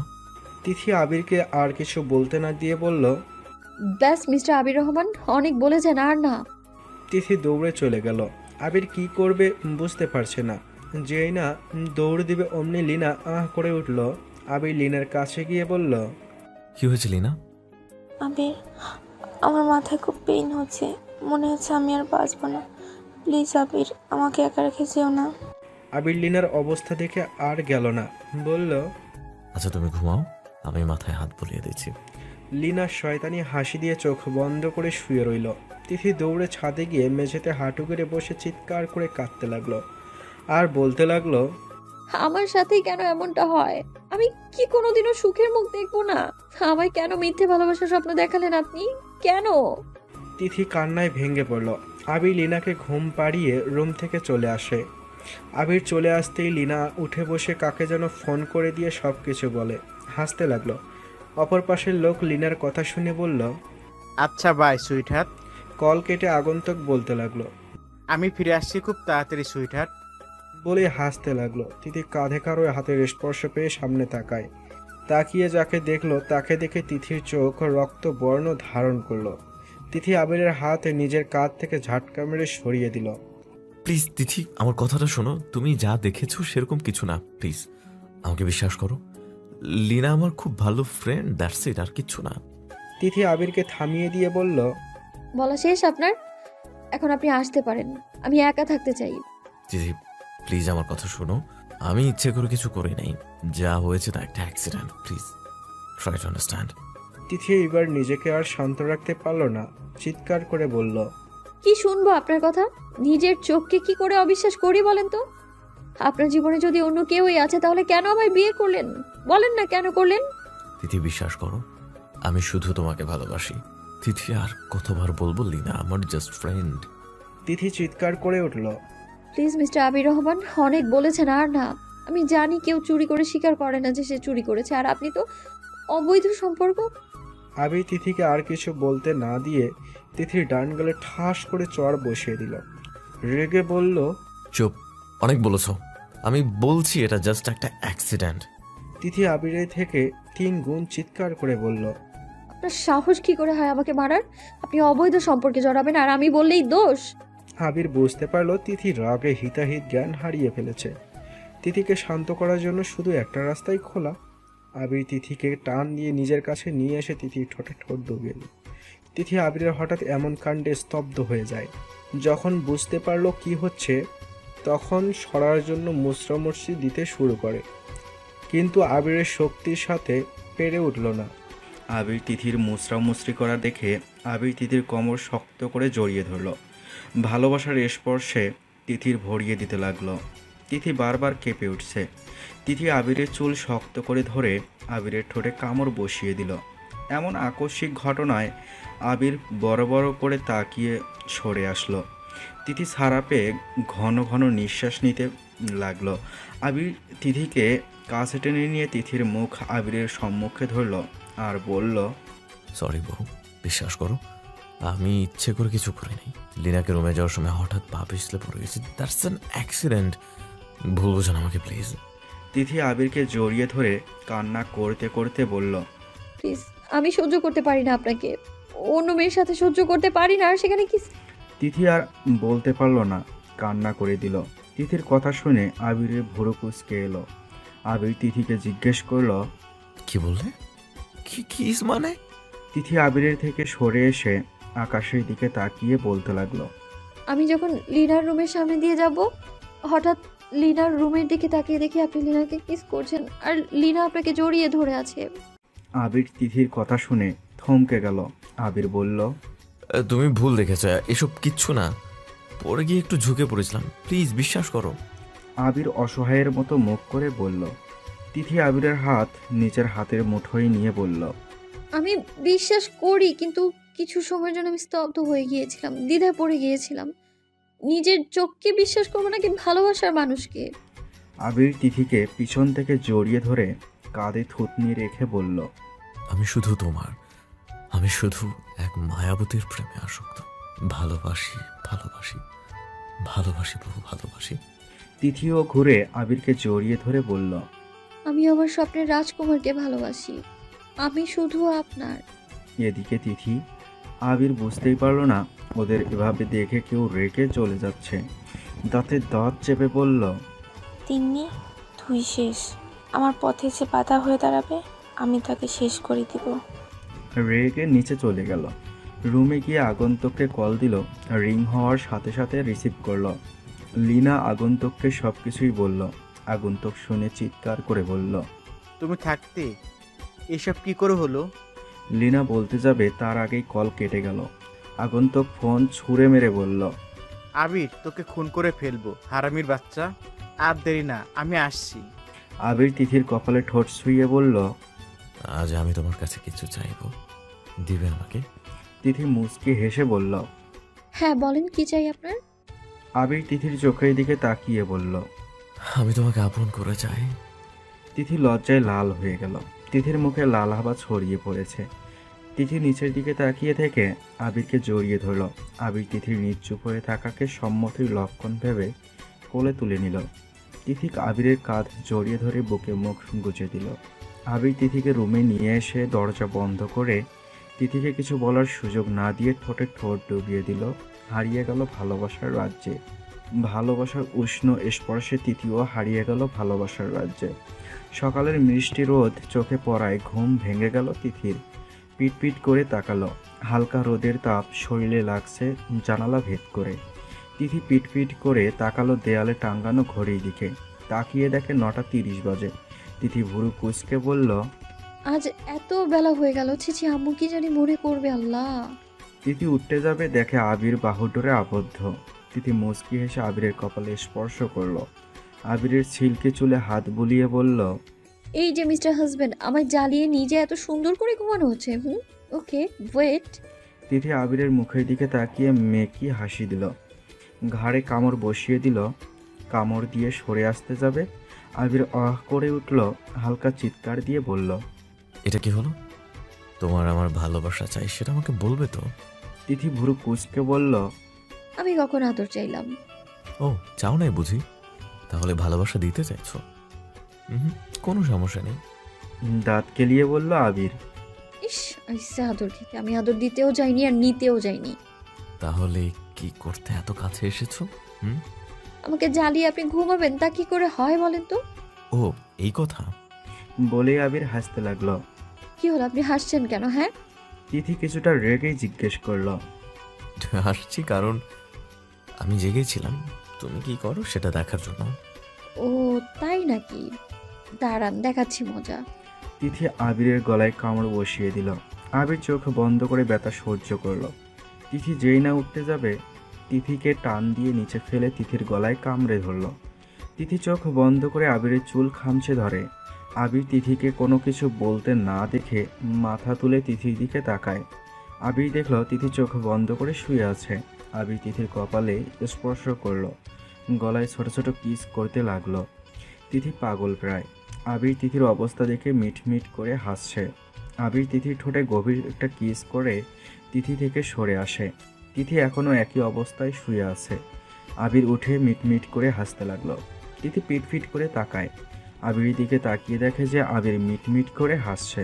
তিথি আবিরকে আর কিছু বলতে না দিয়ে বলল, ব্যাস মিস্টার আবির রহমান, অনেক বলেছেন, আর না। তিথি দৌড়ে চলে গেল। আবির কি করবে বুঝতে পারছে না। যেই না দৌড় দিবে অমনি লিনা আহ করে উঠল। আবির লিনার কাছে গিয়ে বলল, কি হয়েছে লিনা? আবির, আমার মাথায় খুব পেইন হচ্ছে, মনে হচ্ছে আমি আর বাঁচবো না। প্লিজ আবির, আমাকে একা রেখে যেও না। আবির লিনার অবস্থা দেখে আর গেল না, বলল, আচ্ছা তুমি ঘুমাও, আমি মাথায় হাত বুলিয়ে দিচ্ছি। লিনা শয়তানি হাসি দিয়ে চোখ বন্ধ করে শুয়ে রইল। তিথি দৌড়ে ছাদে গিয়ে মেঝেতে হাঁটু করে বসে চিৎকার করে কাঁদতে লাগলো আর বলতে লাগলো, আমার সাথেই কেন এমনটা হয়? আমি কি কোনোদিনও সুখের মুখ দেখবো না? আমায় কেন মিথ্যে ভালোবাসার স্বপ্ন দেখালেন আপনি? কেন? তিথি কান্নায় ভেঙে পড়ল। আবির লিনাকে ঘুম পাড়িয়ে রুম থেকে চলে আসে। আবির চলে আসতেই লিনা উঠে বসে কাকে যেন ফোন করে দিয়ে সব কিছু বলে, হাসতে লাগলো। অপর পাশের লোক লিনার কথা শুনে বলল, আচ্ছা বাই সুইটহার্ট। কল কেটে আগন্তুক বলতে লাগলো, আমি ফিরে আসছি খুব তাড়াতাড়ি সুইটহার্ট। বলে হাসতে লাগলো। তিথি কাঁধে কারো হাতের স্পর্শ পেয়ে সামনে তাকায়। তাকিয়ে যাকে দেখলো তাকে দেখে তিথির চোখ রক্ত বর্ণ ধারণ করলো। তিথি আবিরের হাত নিজের কাঁধ থেকে ঝাটকা মেরে সরিয়ে দিল। প্লিজ তিথি, আমার কথাটা শোনো, তুমি যা দেখেছো সেরকম কিছু না, প্লিজ আমাকে বিশ্বাস করো। লিনা আমার খুব ভালো ফ্রেন্ড, দ্যাটস ইট, আর কিচ্ছু না। তিথি আবিরকে থামিয়ে দিয়ে বলল, বলা শেষ আপনার? এখন আপনি আসতে পারেন, আমি একা থাকতে চাই। তিথি প্লিজ আমার কথা শোনো, আমি ইচ্ছে করে কিছু করি নাই, যা হয়েছে তা একটা accident, please try to understand. Tithi এবার নিজেকে আর শান্ত রাখতে পারল না, চিৎকার করে বলল, কি শুনবো আপনার কথা? নিজের চোখকে কি করে অবিশ্বাস করি বলেন তো? আপনার জীবনে যদি অন্য কেউই আছে তাহলে কেন আমায় বিয়ে করলেন? বলেন না কেন করলেন? তিথি বিশ্বাস করো, আমি শুধু তোমাকে ভালোবাসি। তিথি আর কতবার বলবো, লিনা আমার জাস্ট ফ্রেন্ড। তিথি চিৎকার করে উঠল, প্লিজ মিস্টার আবির রহমান, অনেক বলেছেন, আর না। আমি জানি কেউ চুরি করে স্বীকার করে না যে সে চুরি করেছে, আর আপনি তো অবৈধ সম্পর্ক। আবির তিথিকে আর কিছু বলতে না দিয়ে তিথির ডান গালে ঠাস করে চড় বসিয়ে দিল। রেগে বলল, চুপ, অনেক বলেছ, আমি বলছি এটা জাস্ট একটা অ্যাক্সিডেন্ট। তিথি আবিরের থেকে 3 গুণ চিৎকার করে বলল, আপনার সাহস কি করে হয় আমাকে মারার? আপনি অবৈধ সম্পর্কে জড়াবেন আর আমি বললেই দোষ? আবির বুঝতে পারল তিথি রাগে হিতাহিত জ্ঞান হারিয়ে ফেলেছে। তিথিকে শান্ত করার জন্য শুধু একটা রাস্তাই খোলা। আবির তিথিকে টান দিয়ে নিজের কাছে নিয়ে এসে তিথির ঠোঁটে ঠোঁট ডুবিয়ে দিল। তিথি আবিরের হঠাৎ এমন কাণ্ডে স্তব্ধ হয়ে যায়। যখন বুঝতে পারলো কি হচ্ছে, তখন সরার জন্য মুচড়ামুচড়ি দিতে শুরু করে, কিন্তু আবিরের শক্তির সাথে পেরে উঠল না। আবির তিথির মুচড়ামুচড়ি করা দেখে আবির তিথির কোমর শক্ত করে জড়িয়ে ধরল। ভালোবাসার স্পর্শে তিথির ভরিয়ে দিতে লাগলো। তিথি বারবার কেঁপে উঠছে। তিথি আবিরের চুল শক্ত করে ধরে আবিরের ঠোঁটে কামড় বসিয়ে দিল। এমন আকস্মিক ঘটনায় আবির বড় বড় করে তাকিয়ে সরে আসলো। তিথি ছাড়া পেয়ে ঘন ঘন নিঃশ্বাস নিতে লাগলো। আবির তিথিকে কাছে টেনে নিয়ে তিথির মুখ আবিরের সম্মুখে ধরল আর বলল, সরি বউ, বিশ্বাস করো আমি ইচ্ছে করে কিছু করি নাই। লিনাকে রুমে যাওয়ার সময় হঠাৎ পা পিছলে পড়ে গেছি, দ্যাটস অ্যান অ্যাক্সিডেন্ট, ভুল বোঝান আমাকে প্লিজ। তিথি আবিরকে জড়িয়ে ধরে কান্না করতে করতে বলল, প্লিজ, আমি সহ্য করতে পারি না আপনাকে। অন্য মেয়ের সাথে সহ্য করতে পারি না, আর সেখানে কি। তিথি আর বলতে পারল না, কান্না করে দিল। তিথির কথা শুনে আবিরের ভুরু কুঁচকে এলো। আবির তিথিকে জিজ্ঞেস করলো, কি বললে? কি কিস মানে? তিথি আবিরের থেকে সরে এসে আকাশের দিকে তাকিয়ে বলতে লাগলো, আমি যখন লিনার রুমের সামনে দিয়ে যাব, হঠাৎ লিনার রুমের দিকে তাকিয়ে দেখি আপনি লিনাকে কিস করছেন, আর লিনা আপনাকে জড়িয়ে ধরে আছে। আবির তিথির কথা শুনে থমকে গেল। আবির বলল, তুমি ভুল দেখেছো, এসব কিচ্ছু না। পরে গিয়ে একটু ঝুঁকে পড়েছিলাম, প্লিজ বিশ্বাস করো। আবির অসহায়ের মতো মুখ করে বলল। তিথি আবিরের হাত নিজের হাতের মুঠোয় নিয়ে বলল, আমি বিশ্বাস করি, কিন্তু কিছু সময়ের জন্য আমি স্তব্ধ হয়ে গিয়েছিলাম, দ্বিধায় পড়ে গিয়েছিলাম। নিজের চোখকে বিশ্বাস করবো নাকি ভালোবাসার মানুষকে? আবির তিথিকে পিছন থেকে জড়িয়ে ধরে কাঁধে থুতনি রেখে বলল, আমি শুধু তোমার, আমি শুধু এক মায়াবতীর প্রেমে আসক্ত। ভালোবাসি ভালোবাসি ভালোবাসি, বহু ভালোবাসি। তিথিও ঘুরে আবিরকে জড়িয়ে ধরে বলল, আমি আমার স্বপ্নের রাজকুমারকে ভালোবাসি, আমি শুধু আপনার। এদিকে তিথি আবির বুঝতেই পারল না ওদের এভাবে দেখে কেউ রেগে চলে যাচ্ছে। দাঁতে দাঁত চেপে বলল, তিন্নি, তুই শেষ। আমার পথে যে বাধা হয়ে দাঁড়াবে, আমি তাকে শেষ করে দিব। রেগে নিচে চলে গেল। রুমে গিয়ে আগন্তুককে কল দিল। রিং হওয়ার সাথে সাথে রিসিভ করলো। লিনা আগন্তুককে সব কিছুই বলল। আগন্তুক শুনে চিৎকার করে বলল, তুমি থাকতে এসব কি করে হলো? লিনা বলতে যাবে তার আগেই কল কেটে গেল। আগন্তুক ফোন ছুঁড়ে মেরে বলল, আবির, তোকে খুন করে ফেলবো, হারামির বাচ্চা। আর দেরি না, আমি আসছি। আবির তিথির কপালে ঠোঁট ছুঁয়ে বলল, আজ আমি তোমার কাছে কিছু চাইবো, দিবে আমাকে? তিথি মুচকি হেসে বলল, হ্যাঁ বলেন, কি চাই আপনার? আবির তিথির চোখের দিকে তাকিয়ে বলল, আমি তোমাকে আপন করে চাই। তিথি লজ্জায় লাল হয়ে গেল। তিথির মুখে লাল হাবা ছড়িয়ে পড়েছে। তিথি নিচের দিকে তাকিয়ে থেকে আবিরকে জড়িয়ে ধরল। আবির তিথির নিশ্চুপ হয়ে থাকাকে সম্মতির লক্ষণ ভেবে কোলে তুলে নিল। তিথি আবিরের কাঁধ জড়িয়ে ধরে বুকে মুখ গুজে দিল। আবির তিথিকে রুমে নিয়ে এসে দরজা বন্ধ করে তিথিকে কিছু বলার সুযোগ না দিয়ে ঠোঁটে ঠোঁট ডুবিয়ে দিল। হারিয়ে গেল ভালোবাসার রাজ্যে। ভালোবাসার উষ্ণ স্পর্শে তিথিও হারিয়ে গেল ভালোবাসার রাজ্যে। সকালের মিষ্টি রোদ চোখে পড়ায় ঘুম ভেঙে গেল তিথির। পিটপিট করে তাকালো। হালকা রোদের তাপ শরীরে লাগছে জানালা ভেদ করে। তিথি পিটপিট করে তাকালো দেয়ালে টাঙ্গানো ঘড়ির দিকে। তাকিয়ে দেখে 9:30 বাজে। তিথি ভুরু কুঁচকে বলল, আজ এত বেলা হয়ে গেল, ছিছি, আম্মু কি জানি মনে করবে। আল্লাহ। তিথি উঠতে যাবে, দেখে আবির বাহুডোরে আবদ্ধ। তিথি মুচকি হেসে আবিরের কপালে স্পর্শ করলো। আবিরের ছিলকে চুলে হাত বুলিয়ে বলল, এই যে মিস্টার হাজবেন্ড, আমায় জ্বালিয়ে নিজে এত সুন্দর করে ঘুমানো হচ্ছে। ওকে, ওয়েট। তিথি আবিরের মুখের দিকে তাকিয়ে মেকি হাসি দিল। ঘাড়ে কামড় বসিয়ে দিল। কামড় দিয়ে সরে আসতে যাবে, আবির আহ করে উঠল। হালকা চিৎকার দিয়ে বলল, এটা কি হলো? তোমার আমার ভালোবাসা চাই, সেটা আমাকে বলবে তো? তিথি ভুরু কুঁচকে বলল, আমি কখন আদর চাইলাম? ও, চাও নাই বুঝি? তাহলে ভালোবাসা দিতে চাইছো? কোনো সমস্যা নেই। দাঁত কেলিয়ে বলল আবির। ইস, আইসে আদর খেতে। আমি আদর দিতেও যাইনি আর নিতেও যাইনি। তাহলে কি করতে এত কাছে এসেছো? আমাকে জ্বালিয়ে আপনি ঘুমাবেন, তা কি করে হয় বলেন তো? ও, এই কথা বলে আবির হাসতে লাগলো। কি হলো, আপনি হাসছেন কেন? হ্যাঁ। তিথি কিছুটা রেগেই জিজ্ঞেস করলো। হাসছি কারণ আমি জেগেছিলাম, তুমি কি করো সেটা দেখার জন্য। ও তাই নাকি? দাঁড়ান, দেখাচ্ছি মজা। তিথি আবিরের গলায় কামড় বসিয়ে দিল। আবির চোখ বন্ধ করে ব্যথা সহ্য করলো। তিথি যেই না উঠতে যাবে, তিথিকে টান দিয়ে নিচে ফেলে তিথির গলায় কামড়ে ধরল। তিথি চোখ বন্ধ করে আবিরের চুল খামচে ধরে। আবির তিথিকে কোনো কিছু বলতে না দেখে মাথা তুলে তিথির দিকে তাকায়। আবির দেখল তিথি চোখ বন্ধ করে শুয়ে আছে। আবির তিথির কপালে স্পর্শ করলো, গলায় ছোট ছোট কিস করতে লাগলো। তিথি পাগল প্রায়। আবির তিথির অবস্থা দেখে মিটমিট করে হাসছে। আবির তিথির ঠোঁটে গভীর একটা কিস করে তিথি থেকে সরে আসে। তিথি এখনও একই অবস্থায় শুয়ে আছে। আবির উঠে মিটমিট করে হাসতে লাগলো। তিথি পিটফিট করে তাকায়। আবির দিকে তাকিয়ে দেখে যে আবির মিটমিট করে হাসছে।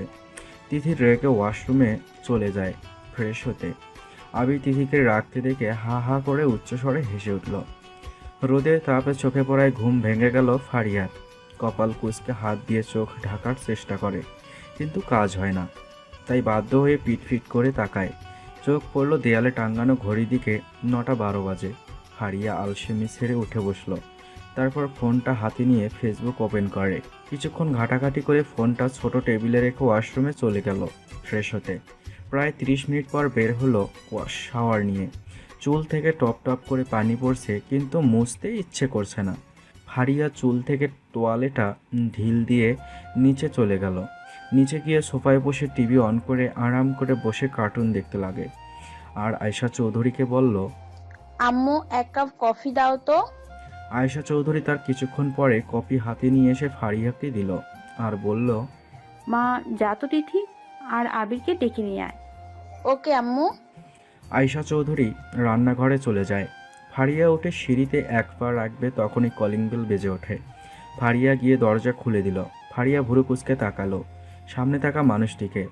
তিথির রেগে ওয়াশরুমে চলে যায় ফ্রেশ হতে। আবির তিথিকে রাখতে দেখে হা হা করে উচ্চস্বরে হেসে উঠল। রোদের তাপে চোখে পড়ায় ঘুম ভেঙে গেল ফারিয়ার। কপাল কুঁচকে হাত দিয়ে চোখ ঢাকার চেষ্টা করে, কিন্তু কাজ হয় না। তাই বাধ্য হয়ে পিটফিট করে তাকায়। চোখ পড়ল দেয়ালে টাঙ্গানো ঘড়ির দিকে। 9:12 বাজে। ফারিয়া আলসেমি ছেড়ে উঠে বসলো। তারপর ফোনটা হাতে নিয়ে ফেসবুক ওপেন করে। কিছুক্ষণ ঘাটাঘাটি করে ফোনটা ছোট টেবিলে রেখে ওয়াশরুমে চলে গেল ফ্রেশ হতে। প্রায় 30 মিনিট পর বের হলো শাওয়ার নিয়ে। চুল থেকে টপ টপ করে পানি পড়ছে, কিন্তু মুছতে ইচ্ছে করছে না। ফারিয়া চুল থেকে তোয়ালেটা ঢিল দিয়ে নিচে চলে গেল। নিচে গিয়ে সোফায় বসে টিভি অন করে আরাম করে বসে কার্টুন দেখতে লাগে। আর আয়শা চৌধুরীকে বলল, আম্মু 1 কাপ কফি দাও তো। আয়শা চৌধুরী তার কিছুক্ষণ পরে কফি হাতে নিয়ে এসে ফারিয়াকে দিল আর বলল, মা যা তো তিথি আর আবিরকে ডেকে নিয়ে আয়। ওকে আম্মু। আয়শা চৌধুরী রান্নাঘরে চলে যায়। ফারিয়া উঠে সিঁড়িতে এক পা রাখবে তখনই কলিং বেল বেজে ওঠে। ফারিয়া গিয়ে দরজা খুলে দিল। ফারিয়া ভুরু কুঁচকে তাকালো সামনে থাকা মানুষটিকে।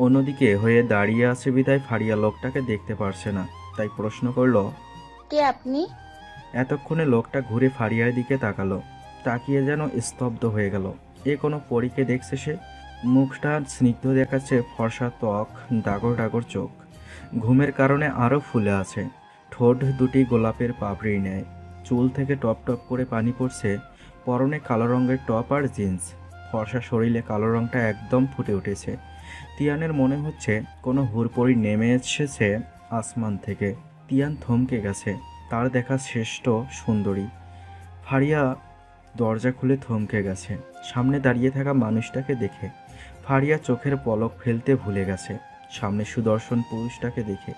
অন্যদিকে হয়ে দাঁড়িয়ে আছে বিধায় ফারিয়া লোকটাকে দেখতে পারছে না। তাই প্রশ্ন করল, কে আপনি? এতক্ষণে লোকটা ঘুরে ফারিয়ার দিকে তাকালো। তাকিয়ে যেন স্তব্ধ হয়ে গেল। এ কোনো পরীকে দেখছে সে? মুখটা স্নিগ্ধ দেখাচ্ছে, ফর্সা ত্বক, ডাগর ডাগর চোখ, ঘুমের কারণে আরও ফুলে আছে। ঠোঁট দুটি গোলাপের পাপড়ি নেয়। চুল থেকে টপ টপ করে পানি পড়ছে। পরনে কালো রঙের টপ আর জিন্স। ফর্সা শরীরে কালো রঙটা একদম ফুটে উঠেছে। তিয়ানের মনে হচ্ছে কোনো হুড়পড়ি নেমে এসেছে আসমান থেকে। তিয়ান থমকে গেছে তার দেখা শ্রেষ্ঠ সুন্দরী। ফারিয়া দরজা খুলে থমকে গেছে সামনে দাঁড়িয়ে থাকা মানুষটাকে দেখে। ফারিয়া চোখের পলক ফেলতে ভুলে গেছে সামনে সুদর্শন পুরুষটাকে দেখে।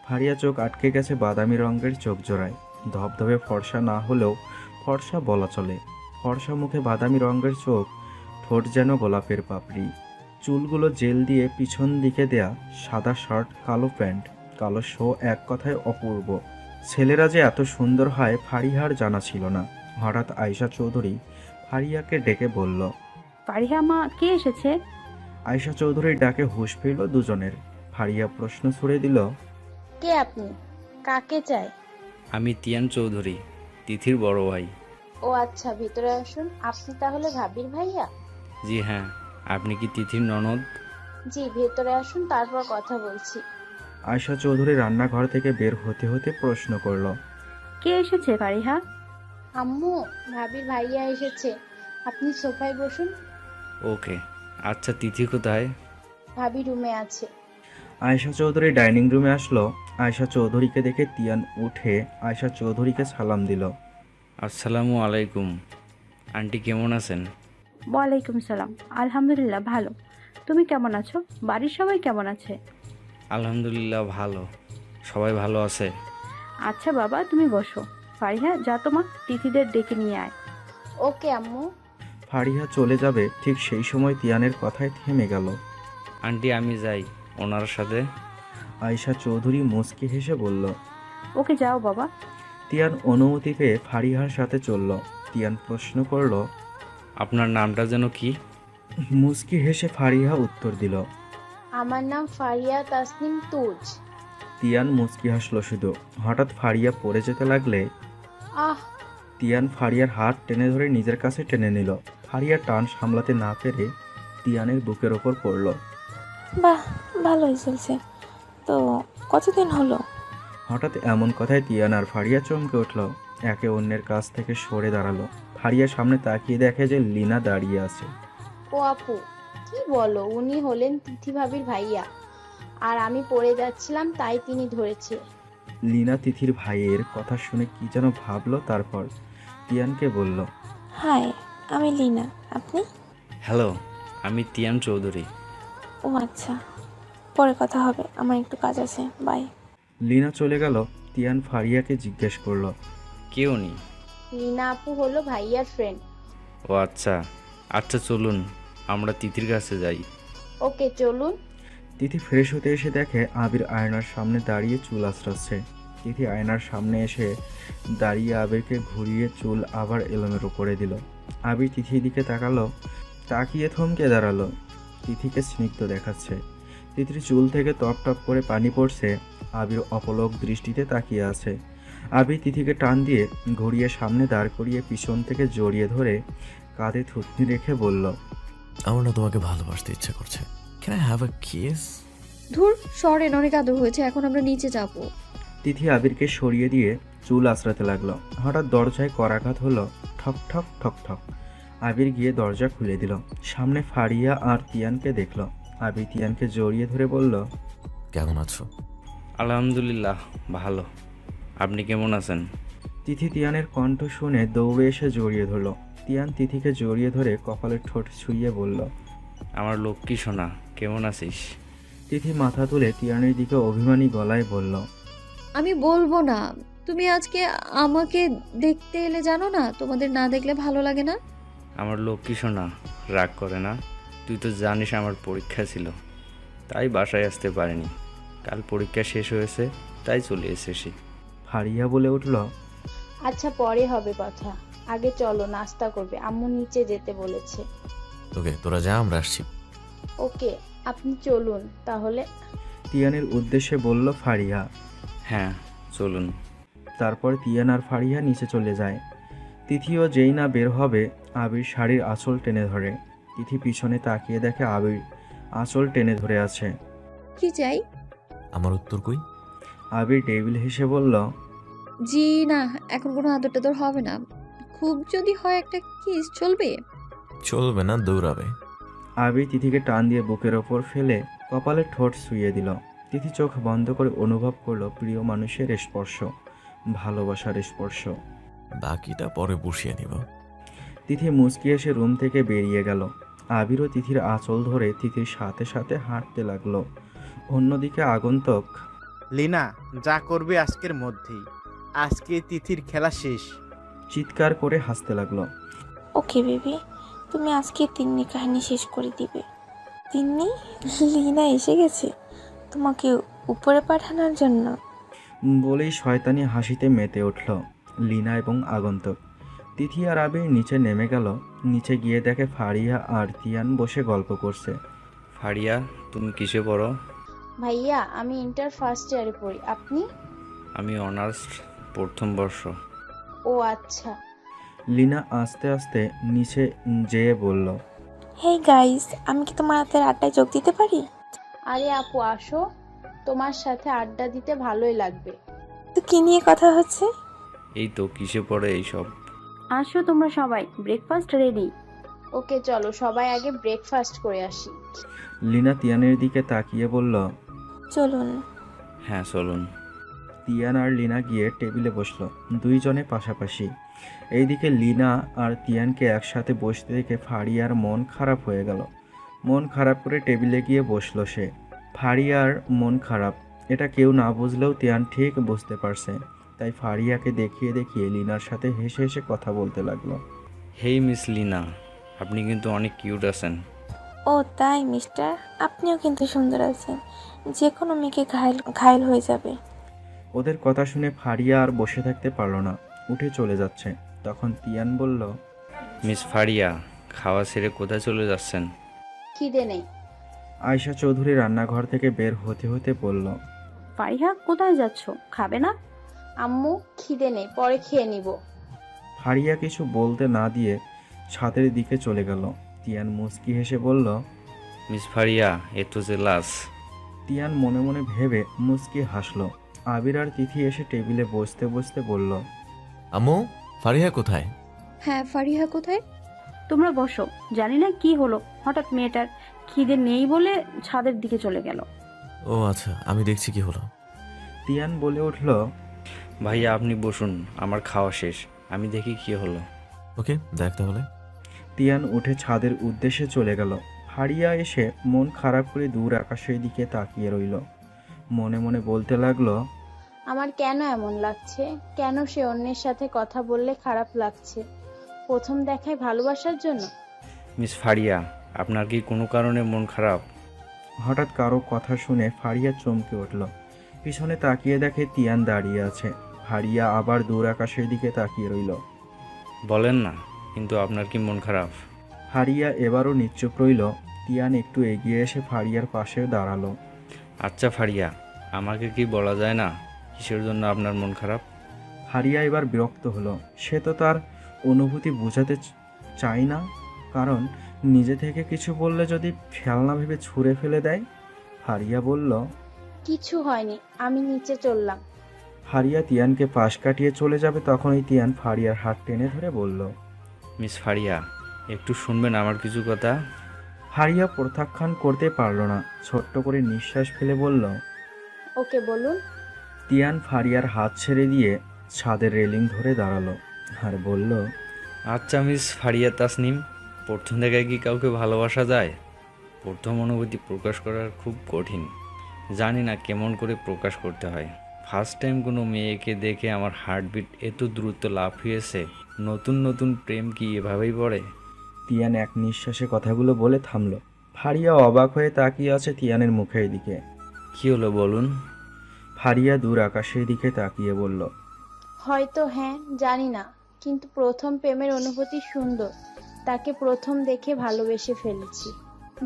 ফারিয়া চোখ আটকে গেছে বাদামি রঙের চোখ জোড়ায়। ধবধবে ফর্সা না হলেও ফর্সা বলা চলে। ফর্সা মুখে বাদামি রঙের চোখ, ঠোঁট যেন গোলাপের পাপড়ি। চুলগুলো জেল দিয়ে পিছন দিকে দেয়া, সাদা শার্ট, কালো প্যান্ট, কালো শো, এক কথায় অপূর্ব। ছেলেরা যে এত সুন্দর হয় ফারিহার জানা ছিল না। হঠাৎ আয়শা চৌধুরী ফারিয়াকে ডেকে বলল, ফারিহা মা, কে এসেছে? আয়শা চৌধুরীর ডাকে হুঁশ ফিরল দুজনের। ফারিয়া প্রশ্ন ছুড়ে দিল, কে আপনি? কাকে চাই? আমি তিয়ান চৌধুরী, তিথির বড় ভাই। ও আচ্ছা, ভিতরে আসুন। আপনি তাহলে ভাবির ভাইয়া? জি হ্যাঁ। আপনি কি তিথির ননদ? জি, ভেতরে আসুন, তারপর কথা বলছি। আয়শা চৌধুরী রান্নাঘর থেকে বের হতে হতে প্রশ্ন করল, কে এসেছে ফারিহা? আম্মু, ভাবির ভাইয়া এসেছে। আপনি সোফায় বসুন। ওকে। আচ্ছা, তিথি কোথায়? ভাবি রুমে আছে। আয়শা চৌধুরী ডাইনিং রুমে আসলো। আয়শা চৌধুরীকে দেখে তিয়ান উঠে আয়শা চৌধুরীকে সালাম দিল। আসসালামু আলাইকুম। আন্টি কেমন আছেন? ওয়ালাইকুম সালাম। আলহামদুলিল্লাহ ভালো। তুমি কেমন আছো? বাড়ির সবাই কেমন আছে? আলহামদুলিল্লাহ ভালো, সবাই ভালো আছে। আচ্ছা বাবা, তুমি বসো। ফারিহা, যা তোমার তিথিদের ডেকে নিয়ে আয়। ওকে আম্মু। ফারিহা চলে যাবে ঠিক সেই সময় তিয়ানের কথায় থেমে গেল। আন্টি আমি যাই ওনার সাথে। আয়শা চৌধুরী মুচকি হেসে বলল, ওকে যাও বাবা। তিয়ান অনুমতি পেয়ে ফারিহার সাথে চলল। তিয়ান প্রশ্ন করল, আপনার নামটা যেন কি? মুচকি হেসে ফারিহা উত্তর দিল, আমার নাম ফারিয়া তাসনিম তুজ। তিয়ান মুচকি হাসলো শুধু। হঠাৎ ফারিয়া পড়ে যেতে লাগলে আহ! তিয়ান ফারিয়ার হাত টেনে ধরে নিজের কাছে টেনে নিল। ফারিয়া টান সামলাতে না পেরে তিয়ানের বুকের ওপর পড়ল। বাহ, ভালোই চলছে তো। কতদিন হলো? হঠাৎ এমন কথায় তিয়ান আর ফারিয়া চমকে উঠল। একে অন্যের কাছ থেকে সরে দাঁড়ালো। ফারিয়া সামনে তাকিয়ে দেখে যে লিনা দাঁড়িয়ে আছে। ও আপু, কি বলো? উনি হলেন তিথি ভাবির ভাইয়া। আর আমি পড়ে যাচ্ছিলাম, তাই তিনি ধরেছে। লিনা তিথির ভাইয়ের কথা শুনে কি যেন ভাবলো। তারপর তিয়ানকে বলল, হাই, আমি লিনা। আপনি? হ্যালো, আমি তিয়ান চৌধুরী। ও আচ্ছা, পরে কথা হবে, আমার একটু কাজ আছে, বাই। লিনা চলে গেল। তিয়ান ফারিয়াকে জিজ্ঞেস করলো, কে উনি? রিনা আপু হলো ভাইয়ার ফ্রেন্ড। ও আচ্ছা। আচ্ছা চলুন আমরা তিথির কাছে যাই। ওকে চলুন। তিথি ফ্রেশ হতে এসে দেখে আবির আয়নার সামনে দাঁড়িয়ে চুল আঁচড়াচ্ছে। তিথি আয়নার সামনে এসে দাঁড়িয়ে আবিরকে ঘুরিয়ে চুল আবার এলোমেলো করে দিল। আবির তিথির দিকে তাকালো, তাকিয়ে থমকে দাঁড়ালো। তিথিকে স্নিগ্ধ দেখাচ্ছে। তিথির চুল থেকে টপ টপ করে পানি পড়ছে। আবির অপলক দৃষ্টিতে তাকিয়ে আছে। আবির তিথিকে টান দিয়ে ঘুরিয়ে সামনে দাঁড় করিয়ে পিছন থেকে জড়িয়ে ধরে কাঁধে থুতনি রেখে বলল, আমার না তোমাকে ভালোবাসতে ইচ্ছা করছে। Can I have a kiss? ধুর, সরেন, অনেক আদর হয়েছে, এখন আমরা নিচে যাব। তিথি আবিরকে সরিয়ে দিয়ে চুল আঁচড়াতে লাগলো। হঠাৎ দরজায় করাঘাত হলো, ঠক ঠক ঠক ঠক। আবির গিয়ে দরজা খুলে দিল। সামনে ফারিয়া আর তিয়ানকে দেখলো। আবির তিয়ানকে জড়িয়ে ধরে বলল, কেমন আছো? আলহামদুলিল্লাহ ভালো। আপনি কেমন আছেন? তিথি তিয়ানের কণ্ঠ শুনে দৌড়ে এসে জড়িয়ে ধরলো। তিয়ান তিথিকে জড়িয়ে ধরে কপালের ঠোঁট ছুঁয়ে বলল, আমার লক্ষ্মী সোনা, কেমন আছিস? তিথি মাথা তুলে তিয়ানের দিকে অভিমানী গলায় বলল, আমি বলবো না। তুমি আজকে আমাকে দেখতে এলে, জানো না তোমাদের না দেখলে ভালো লাগে না। আমার লক্ষ্মী সোনা, রাগ করে না। তুই তো জানিস আমার পরীক্ষা ছিল, তাই বাসায় আসতে পারিনি। কাল পরীক্ষা শেষ হয়েছে, তাই চলে এসেছি। ফারিয়া বলে উঠল, আচ্ছা পরে হবে কথা, আগে চলো নাস্তা করবে, আম্মু নিচে যেতে বলেছে। ওকে, তোরা যা, আমরা আসছি। ওকে, আপনি চলুন তাহলে। তিয়ানের উদ্দেশ্যে বলল ফারিয়া। হ্যাঁ চলুন। তারপর তিয়ান আর ফারিয়া নিচে চলে যায়। তিথিও যেই না বের হবে, আবির শাড়ির আঁচল টেনে ধরে। তিথি পিছনে তাকিয়ে দেখে আবির আঁচল টেনে ধরে আছে। কি চাই? আমার উত্তর কই? আবির টেবিল হেসে বলল, জি না, এখন কোনো আদর টাদর হবে না। খুব যদি হয় একটা কিস চলবে? চলবে না, দৌড়াবে। আবির তিথিকে টান দিয়ে বুকের ওপর ফেলে কপালে ঠোঁট ছুঁয়ে দিল। তিথি চোখ বন্ধ করে অনুভব করলো প্রিয় মানুষের স্পর্শ, ভালোবাসার স্পর্শ। বাকিটা পরে বসিয়ে নিব। তিথি মুচকি এসে রুম থেকে বেরিয়ে গেল। আবিরও তিথির আঁচল ধরে তিথির সাথে সাথে হাঁটতে লাগলো। অন্যদিকে আগন্তুক, লিনা, যা করবে আজকের মধ্যেই। আজকে তিথির খেলা শেষ। চিৎকার করে হাসতে লাগলো। ওকে বেবি, তুমি আজকে তিন্নি কাহিনী শেষ করে দিবে। তিন্নি, লিনা এসে গেছে তোমাকে উপরে পাঠানোর জন্য। বলেই শয়তানি হাসিতে মেতে উঠল লিনা এবং আগন্তুক। তিথি আর আবির নিচে নেমে গেল। নিচে গিয়ে দেখে ফারিয়া আর তিয়ান বসে গল্প করছে। ফারিয়া, তুমি কিসে পড়ো? ভাইয়া, আমি ইন্টার ফার্স্ট ইয়ারে পড়ি। আপনি? আমি অনার্স প্রথম বর্ষ। ও আচ্ছা। লিনা আস্তে আস্তে নিচে যেয়ে বলল, হেই গাইস, আমি কি তোমার হাতের আড্ডায় যোগ দিতে পারি? আরে আপু আসো, তোমার সাথে আড্ডা দিতে ভালোই লাগবে। তো কি নিয়ে কথা হচ্ছে? এই তো কিসে পড়ে এইসব। আসো তোমরা সবাই, ব্রেকফাস্ট রেডি। ওকে চলো, সবাই আগে ব্রেকফাস্ট করে আসি। লিনা তিয়ানের দিকে তাকিয়ে বলল, চলুন। হ্যাঁ চলুন। তিয়ান আর লিনা গিয়ে টেবিলে বসলো, দুইজনে পাশাপাশি। এইদিকে লিনা আর তিয়ানকে একসাথে বসতে দেখে ফারিয়ার মন খারাপ হয়ে গেল। মন খারাপ করে টেবিলে গিয়ে বসলো সে। ফারিয়ার মন খারাপ, এটা কেউ না বুঝলেও তিয়ান ঠিক বুঝতে পারছে। তাই ফারিয়াকে দেখিয়ে দেখিয়ে লিনার সাথে হেসে হেসে কথা বলতে লাগলো। হেই মিস লিনা, আপনি কিন্তু অনেক কিউট আছেন। ও তাই মিস্টার, আপনিও কিন্তু সুন্দর আছেন। যে কোনো মেয়েকে ঘায়ল হয়ে যাবে। ওদের কথা শুনে ফারিয়া আর বসে থাকতে পারলো না, উঠে চলে যাচ্ছে। তখন তিয়ান বলল, মিস ফারিয়া, খাওয়া ছেড়ে কোথায় চলে যাচ্ছেন? খিদে নেই। আয়শা চৌধুরী রান্নাঘর থেকে বের হতে হতে বলল, ফারিহা, কোথায় যাচ্ছ? খাবে না? আম্মু, খিদে নেই, পরে খেয়ে নিব। ফারিয়া কিছু বলতে না দিয়ে ছাদের দিকে চলে গেল। তিয়ান মুচকি হেসে বলল, মিস ফারিয়া, এত জেলাস। তিয়ান মনে মনে ভেবে মুচকি হাসলো। আবির আর তিথি এসে টেবিলে বসতে বসতে বলল, আম্মু, ফারিহা কোথায়? হ্যাঁ, ফারিহা কোথায়? তোমরা বসো। জানি না কি হলো, হঠাৎ মেয়েটার খিদে নেই বলে ছাদের দিকে চলে গেল। ও আচ্ছা, আমি দেখছি কি হলো। তিয়ান বলে উঠল, ভাইয়া আপনি বসুন, আমার খাওয়া শেষ, আমি দেখি কি হলো। ওকে, দেখ তাহলে। তিয়ান উঠে ছাদের উদ্দেশ্যে চলে গেল। ফারিয়া এসে মন খারাপ করে দূর আকাশের দিকে তাকিয়ে রইল। মনে মনে বলতে লাগলো, আমার কেন এমন লাগছে? কেন সে অন্যের সাথে কথা বললে খারাপ লাগছে? প্রথম দেখায় ভালোবাসার জন্য? মিস ফারিয়া, আপনার কি কোনো কারণে মন খারাপ? হঠাৎ কারো কথা শুনে ফারিয়া চমকে উঠল। পিছনে তাকিয়ে দেখে তিয়ান দাঁড়িয়ে আছে। ফারিয়া আবার দূর আকাশের দিকে তাকিয়ে রইল। বলেন না, কিন্তু আপনার কি মন খারাপ? ফারিয়া এবারও নিশ্চুপ রইল। তিয়ান একটু এগিয়ে এসে ফারিয়ার পাশে দাঁড়ালো। আচ্ছা ফারিয়া, আমাকে কি বলা যায় না কিসের জন্য আপনার মন খারাপ? ফারিয়া এবার বিরক্ত হলো। সে তো তার অনুভূতি বোঝাতে চায় না, কারণ নিজে থেকে কিছু বললে যদি ফেলনা ভেবে ছুঁড়ে ফেলে দেয়। ফারিয়া বলল, কিছু হয়নি, আমি নিচে চললাম। ফারিয়া তিয়ানকে পাশ কাটিয়ে চলে যাবে, তখনই তিয়ান ফারিয়ার হাত টেনে ধরে বলল, মিস ফারিয়া, একটু শুনবেন আমার কিছু কথা? ফারিয়া প্রত্যাখ্যান করতে পারল না, ছোট্ট করে নিঃশ্বাস ফেলে বলল, ওকে বলুন। তিয়ান ফারিয়ার হাত ছেড়ে দিয়ে ছাদের রেলিং ধরে দাঁড়ালো আর বলল, আচ্ছা মিস ফারিয়া তাসনিম, প্রথম দেখায় কি কাউকে ভালোবাসা যায়? প্রথম অনুভূতি প্রকাশ করার খুব কঠিন। জানি না কেমন করে প্রকাশ করতে হয়। ফার্স্ট টাইম কোনো মেয়েকে দেখে আমার হার্টবিট এত দ্রুত লাফিয়েছে। নতুন নতুন প্রেম কি এভাবেই পড়ে? তিয়ান এক নিঃশ্বাসে কথাগুলো বলে থামল। ফারিয়া অবাক হয়ে তাকিয়ে আছে তিয়ানের মুখের দিকে। কি হলো বলুন? ফারিয়া দূর আকাশের দিকে তাকিয়ে বলল, হয়তো হ্যাঁ, জানি না, কিন্তু প্রথম প্রেমের অনুভূতি সুন্দর। তাকে প্রথম দেখে ভালোবেসে ফেলেছি।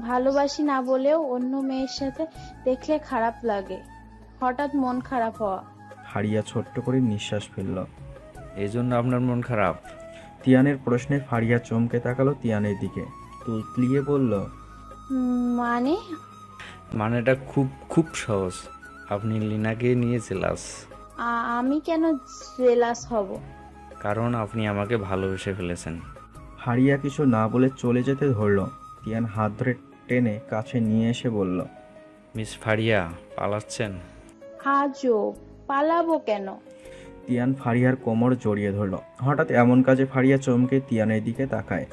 ভালোবাসি না বলেও অন্য মেয়ের সাথে দেখলে খারাপ লাগে, হঠাৎ মন খারাপ হওয়া। ফারিয়া ছোট্ট করে নিঃশ্বাস ফেলল। এই জন্য আপনার মন খারাপ? তিয়ানের প্রশ্নে ফারিয়া চমকে তাকালো তিয়ানের দিকে, তুতলিয়ে বলল, মানে? মানেটা খুব খুব সহজ। আপনি লিনাকে নিয়ে জেলাস। আমি কেন জেলাস হব? কারণ আপনি আমাকে ভালোবেসে ফেলেছেন। ফারিয়া কিছু না বলে চলে যেতে ধরল। তিয়ান হাত ধরে টেনে কাছে নিয়ে এসে বলল, মিস ফারিয়া, পালাচ্ছেন? আজও পালাবো কেন? তিয়ান ফারিয়ার কোমর জড়িয়ে ধরল। হঠাৎ এমন কাজে ফারিয়া চমকে তিয়ানের দিকে তাকায়।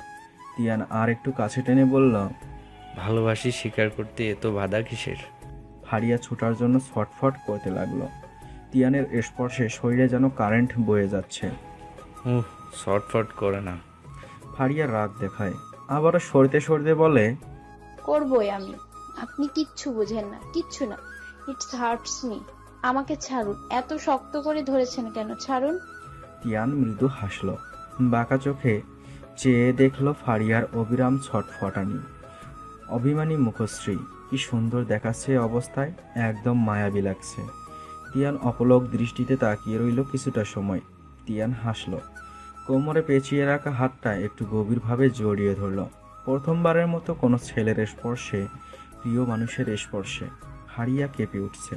তিয়ান আর একটু কাছে টেনে বলল, ভালোবাসি স্বীকার করতে এত বাধা কিসের? ফারিয়া ছুটার জন্য ছটফট করতে লাগলো। তিয়ানের স্পর্শে শরীরে যেন কারেন্ট বয়ে যাচ্ছে। শর্টফট করে না। ফারিয়া রাগ দেখায়, আবারও সরতে সরতে বলে, করবই আমি। আপনি কিচ্ছু বুঝেন না, কিচ্ছু না। It's hurts me. আমাকে ছাড়ুন। এত শক্ত করে ধরেছেন কেন? ছাড়ুন। তিয়ান মৃদু হাসল। বাঁকা চোখে চেয়ে দেখল ফারিয়ার অবিরাম ছটফটানি, অভিমানী মুখশ্রী। কি সুন্দর দেখাচ্ছে অবস্থায়, একদম মায়াবী লাগছে। তিয়ান অপলক দৃষ্টিতে তাকিয়ে রইল কিছুটা সময়। তিয়ান হাসল। কোমরে পেঁচিয়ে রাখা হাতটা একটু গভীরভাবে জড়িয়ে ধরল। প্রথমবারের মতো কোনো ছেলের স্পর্শে, প্রিয় মানুষের স্পর্শে ফারিয়া কেঁপে উঠছে।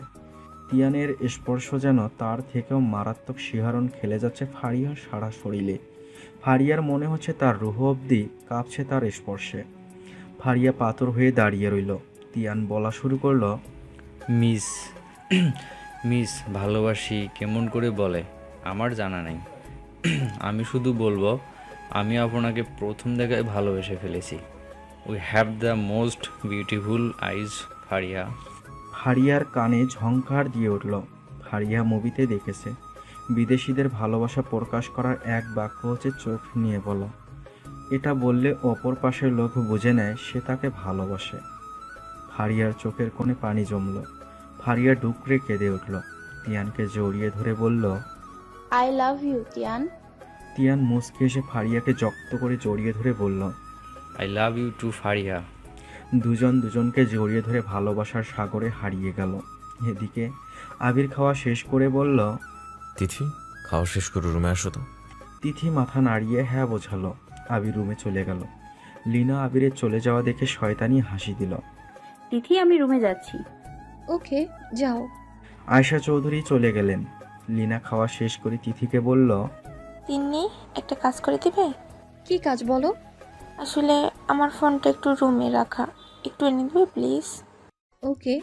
তিয়ানের স্পর্শ যেন তার থেকেও মারাত্মক শিহরণ খেলে যাচ্ছে ফারিয়ার সারা শরীরে। ফারিয়ার মনে হচ্ছে তার রুহ অবধি কাঁপছে তার স্পর্শে। ফারিয়া পাথর হয়ে দাঁড়িয়ে রইল। তিয়ান বলা শুরু করল, মিস মিস ভালোবাসি কেমন করে বলে আমার জানা নেই। আমি শুধু বলবো, আমি আপনাকে প্রথম দেখায় ভালোবেসে ফেলেছি। We have the most beautiful eyes Faria. ফারিয়ার কানে ঝংকার দিয়ে উঠল। ফারিয়া মুভিতে দেখেছে বিদেশিদের ভালোবাসা প্রকাশ করার এক বাক্য হচ্ছে চোখ নিয়ে বলা। এটা বললে অপর পাশের লোক বুঝে নেয় সে তাকে ভালোবাসে। ফারিয়ার চোখের কোণে পানি জমল। ফারিয়া ডুকরে কেঁদে উঠল। তিয়ানকে জড়িয়ে ধরে বলল, I love you Tiyan. Tiyan মুচকে এসে ফারিয়াকে জব্দ করে জড়িয়ে ধরে বলল, I love you too Fariya. দুজন দুজনকে জড়িয়ে ধরে ভালোবাসার সাগরে হারিয়ে গেল। এদিকে আবির খাওয়া শেষ করে বলল, তিথি, খাওয়া শেষ করে রুমে আসো তো। তিথি মাথা নাড়িয়ে হ্যাঁ বোঝালো। আবির রুমে চলে গেল। লিনা আবিরের চলে যাওয়া দেখে শয়তানি হাসি দিল। তিথি, আমি রুমে যাচ্ছি। ওকে, যাও। আয়শা চৌধুরী চলে গেলেন। লিনা খাওয়া শেষ করে তিথিকে বলল, তিন্নি, একটা কাজ করে দিবে? কি কাজ বলো? আসলে আমার ফোনটা একটু রুমে রাখা, একটু এনে দিবে please? Okay.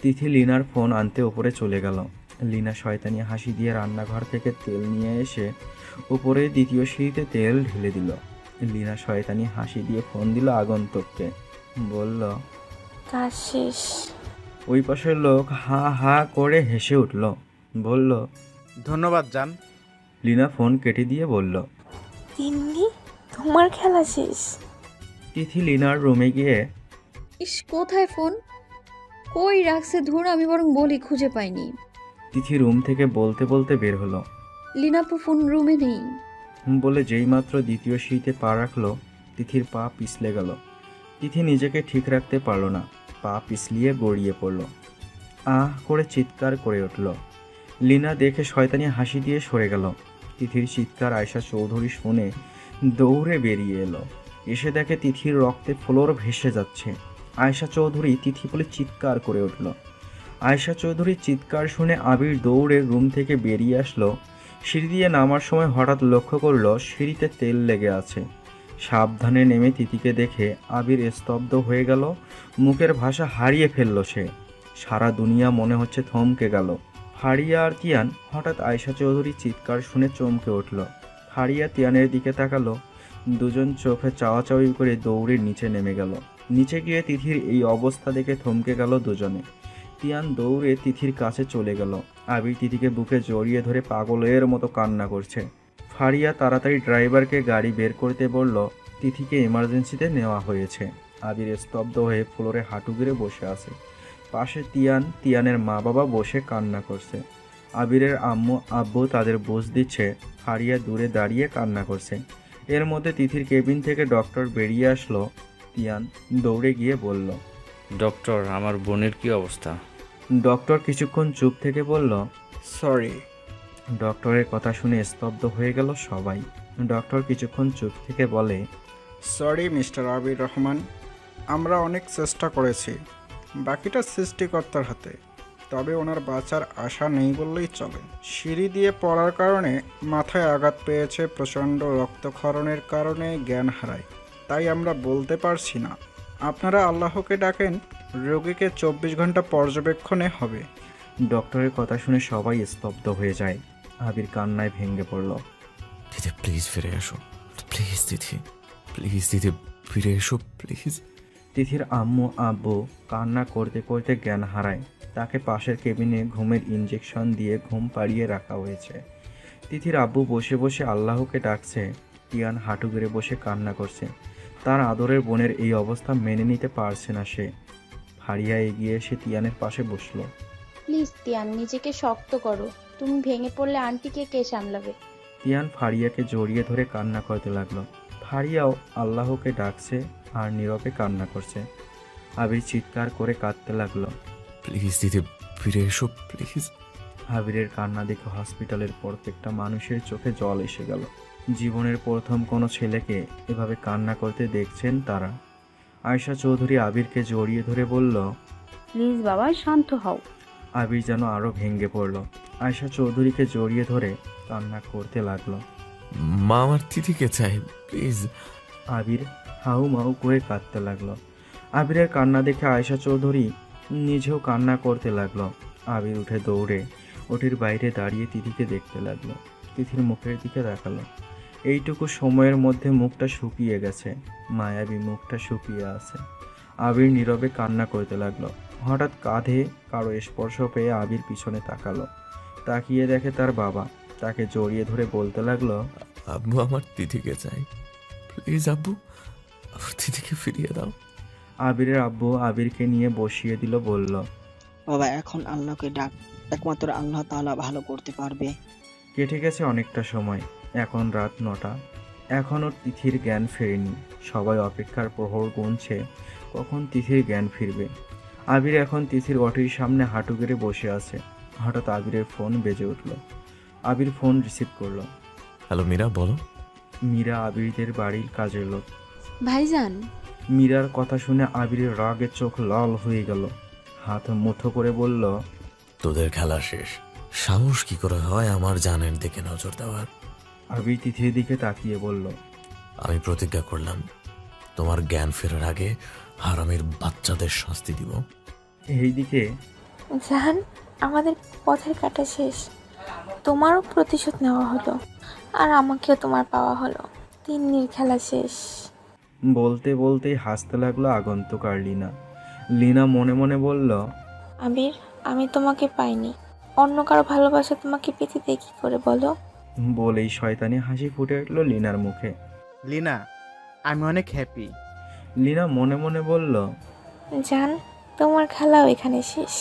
Tithi liner phone আনতে উপরে চলে গেল। লিনা শয়তানি হাসি দিয়ে রান্নাঘর থেকে তেল নিয়ে এসে উপরে দ্বিতীয় সিঁড়িতে তেল ঢেলে দিল। লিনা শয়তানি হাসি দিয়ে ফোন দিল আগন্তুককে, বলল, কাজ শেষ। ওই পাশের লোক হা হা করে হেসে উঠল, বলল, ধন্যবাদ জান। লিনা ফোন কেটে দিয়ে বলল, তিন্নি, তোমার খেলা শেষ। তিথি লিনার রুমে গিয়ে, ইস, কোথায় ফোন? কই রাখছে ধুর, আমি বরং বলি খুঁজে পাইনি। তিথি রুম থেকে বলতে বলতে বের হলো। লিনাপু ফোন রুমে নেই। বলে যেইমাত্র দ্বিতীয় সিঁড়িতে পা রাখলো তিথির পা পিছলে গেল। তিথি নিজেকে ঠিক রাখতে পারল না, পা পিছলিয়ে গড়িয়ে পড়ল। আহ করে চিৎকার করে উঠল। লীনা দেখে শয়তানি হাসি দিয়ে সরে গেল। তিথির চিৎকার আয়শা চৌধুরী শুনে দৌড়ে বেরিয়ে এলো। এসে দেখে তিথির রক্তে ফ্লোর ভেসে যাচ্ছে। আয়শা চৌধুরী তিথি বলে চিৎকার করে উঠল। আয়শা চৌধুরীর চিৎকার শুনে আবির দৌড়ে রুম থেকে বেরিয়ে আসলো। সিঁড়ি দিয়ে নামার সময় হঠাৎ লক্ষ্য করল সিঁড়িতে তেল লেগে আছে। সাবধানে নেমে তিথিকে দেখে আবির স্তব্ধ হয়ে গেল। মুখের ভাষা হারিয়ে ফেলল সে। সারা দুনিয়া মনে হচ্ছে থমকে গেল। ফারিয়া আর তিয়ান হঠাৎ আয়শা চৌধুরীর চিৎকার শুনে চমকে উঠল। ফারিয়া তিয়ানের দিকে তাকালো। দুজন চোখে চাওয়াচাওয়ি করে দৌড়ে নিচে নেমে গেল। নিচে গিয়ে তিথির এই অবস্থা দেখে থমকে গেল দুজনে। তিয়ান দৌড়ে তিথির কাছে চলে গেল। আবির তিথিকে বুকে জড়িয়ে ধরে পাগলের মতো কান্না করছে। ফারিয়া তাড়াতাড়ি ড্রাইভারকে গাড়ি বের করতে বলল। তিথিকে এমার্জেন্সিতে নেওয়া হয়েছে। আবির স্তব্ধ হয়ে ফ্লোরে হাঁটু গেড়ে বসে আছে। পাশে তিয়ানের মা বাবা বসে কান্না করছে। আবিরের আম্মু আব্বু তাদের বুঝ দিচ্ছে। ফারিয়া দূরে দাঁড়িয়ে কান্না করছে। এর মধ্যে তিথির কেবিন থেকে ডক্টর বেরিয়ে আসলো। তিয়ান দৌড়ে গিয়ে বলল, ডক্টর, আমার বোনের কি অবস্থা? ডক্টর কিছুক্ষণ চুপ থেকে বলল, সরি। ডক্টরের কথা শুনে স্তব্ধ হয়ে গেল সবাই। ডক্টর কিছুক্ষণ চুপ থেকে বলে, সরি মিস্টার আবির রহমান, আমরা অনেক চেষ্টা করেছি, বাকিটা সৃষ্টিকর্তার হাতে। তবে ওনার বাঁচার আশা নেই বললেই চলে। সিঁড়ি দিয়ে পড়ার কারণে মাথায় আঘাত পেয়েছে, প্রচণ্ড রক্তক্ষরণের কারণে জ্ঞান হারায়। তাই আমরা বলতে পারছি না। আপনারা আল্লাহকে ডাকেন, রোগীকে 24 ঘন্টা পর্যবেক্ষণে হবে। ডক্টরের কথা শুনে সবাই স্তব্ধ হয়ে যায়। আবির কান্নায় ভেঙে পড়ল। দিদি প্লিজ ফিরে এসো, প্লিজ দিদি, প্লিজ দিদি ফিরে এসো প্লিজ। তিথির আম্মু আব্বু কান্না করতে করতে জ্ঞান হারায়। তাকে পাশের কেবিনে ঘুমের ইঞ্জেকশন দিয়ে ঘুম পাড়িয়ে রাখা হয়েছে। তিথির আব্বু বসে বসে আল্লাহকে ডাকছে। তিয়ান হাঁটু গেড়ে বসে কান্না করছে। তার আদরের বোনের এই অবস্থা মেনে নিতে পারছে না সে। ফারিয়া এগিয়ে এসে তিয়ানের পাশে বসলো। প্লিজ তিয়ান, নিজেকে শক্ত করো। তুমি ভেঙে পড়লে আন্টিকে কে সামলাবে? তিয়ান ফারিয়াকে জড়িয়ে ধরে কান্না করতে লাগলো। ফারিয়াও আল্লাহকে ডাকছে আর নীরবে কান্না করছে। আবির চিৎকার করে কাঁদতে লাগলো, প্লিজ দিদি ফিরে এসো প্লিজ। আবিরের কান্না দেখে হসপিটালের প্রত্যেকটা মানুষের চোখে জল এসে গেল। জীবনের প্রথম কোনো ছেলেকে এভাবে কান্না করতে দেখছেন তারা। আয়শা চৌধুরী আবিরকে জড়িয়ে ধরে বলল, প্লিজ বাবা শান্ত হও। আবির যেন আরো ভেঙে পড়ল। আয়শা চৌধুরীকে জড়িয়ে ধরে কান্না করতে লাগলো। মা আমার তিথিকে চাই প্লিজ। আবির হাউ মাউ করে কাঁদতে লাগলো। আবিরের কান্না দেখে আয়শা চৌধুরী নিজেও কান্না করতে লাগলো। আবির উঠে দৌড়ে ওটির বাইরে দাঁড়িয়ে তিথিকে দেখতে লাগলো। তিথির মুখের দিকে তাকালো। এইটুকু সময়ের মধ্যে মুখটা শুকিয়ে গেছে, মায়াবী মুখটা শুকিয়ে আছে। আবির নীরবে কান্না করতে লাগলো। হঠাৎ কাঁধে কারো স্পর্শ পেয়ে আবির পিছনে তাকালো। তাকিয়ে দেখে তার বাবা। তাকে জড়িয়ে ধরে বলতে লাগলো, আব্বু আমার তিথিকে চাই প্লিজ, আব্বু আমার তিথিকে ফিরিয়ে দাও। আবিরের আব্বু আবিরকে নিয়ে বসিয়ে দিল, বলল, বাবা এখন আল্লাহকে ডাক, একমাত্র আল্লাহ তাআলা ভালো করতে পারবে। কেটে গেছে অনেকটা সময়। এখন রাত 9টা। এখনও তিথির জ্ঞান ফেরেনি। সবাই অপেক্ষার প্রহর গুনছে কখন তিথির জ্ঞান ফিরবে। আবির এখন তিথির অটির সামনে হাঁটু গেড়ে বসে আছে। হঠাৎ আবিরের ফোন বেজে উঠল। আবির ফোন রিসিভ করলো। হ্যালো মীরা, বলো। মীরা আবিরদের বাড়ির কাজের লোক। ভাইজান। মীরার কথা শুনে আবিরের রাগে চোখ লাল হয়ে গেল। হাত মুঠো করে বলল, তোদের খেলা শেষ, সাহস কি করে হয় আমার জানের দিকে নজর দেওয়ার? আবির তিথির দিকে তাকিয়ে বলল, আমি প্রতিজ্ঞা করলাম তোমার জ্ঞান ফেরার আগে হারামের বাচ্চাদের শাস্তি দিব। এইদিকে জাহান, আমাদের পথের কাটা শেষ। তোমারও প্রতিশোধ নেওয়া হলো আর আমাকেও তোমার পাওয়া হলো। তিন্নির খেলা শেষ। বলতে বলতেই হাসতে লাগলো আগন্তুক আর লীনা। লীনা মনে মনে বলল, আবির, আমি তোমাকে পাইনি, অন্য কারো ভালোবাসা তোমাকে পেতে দেই কি করে বলো? বলেই শয়তানি হাসি ফুটে উঠল লীনার মুখে। লীনা, আমি অনেক হ্যাপি। লীনা মনে মনে বলল, জান, তোমার খেলাও এখানে শেষ।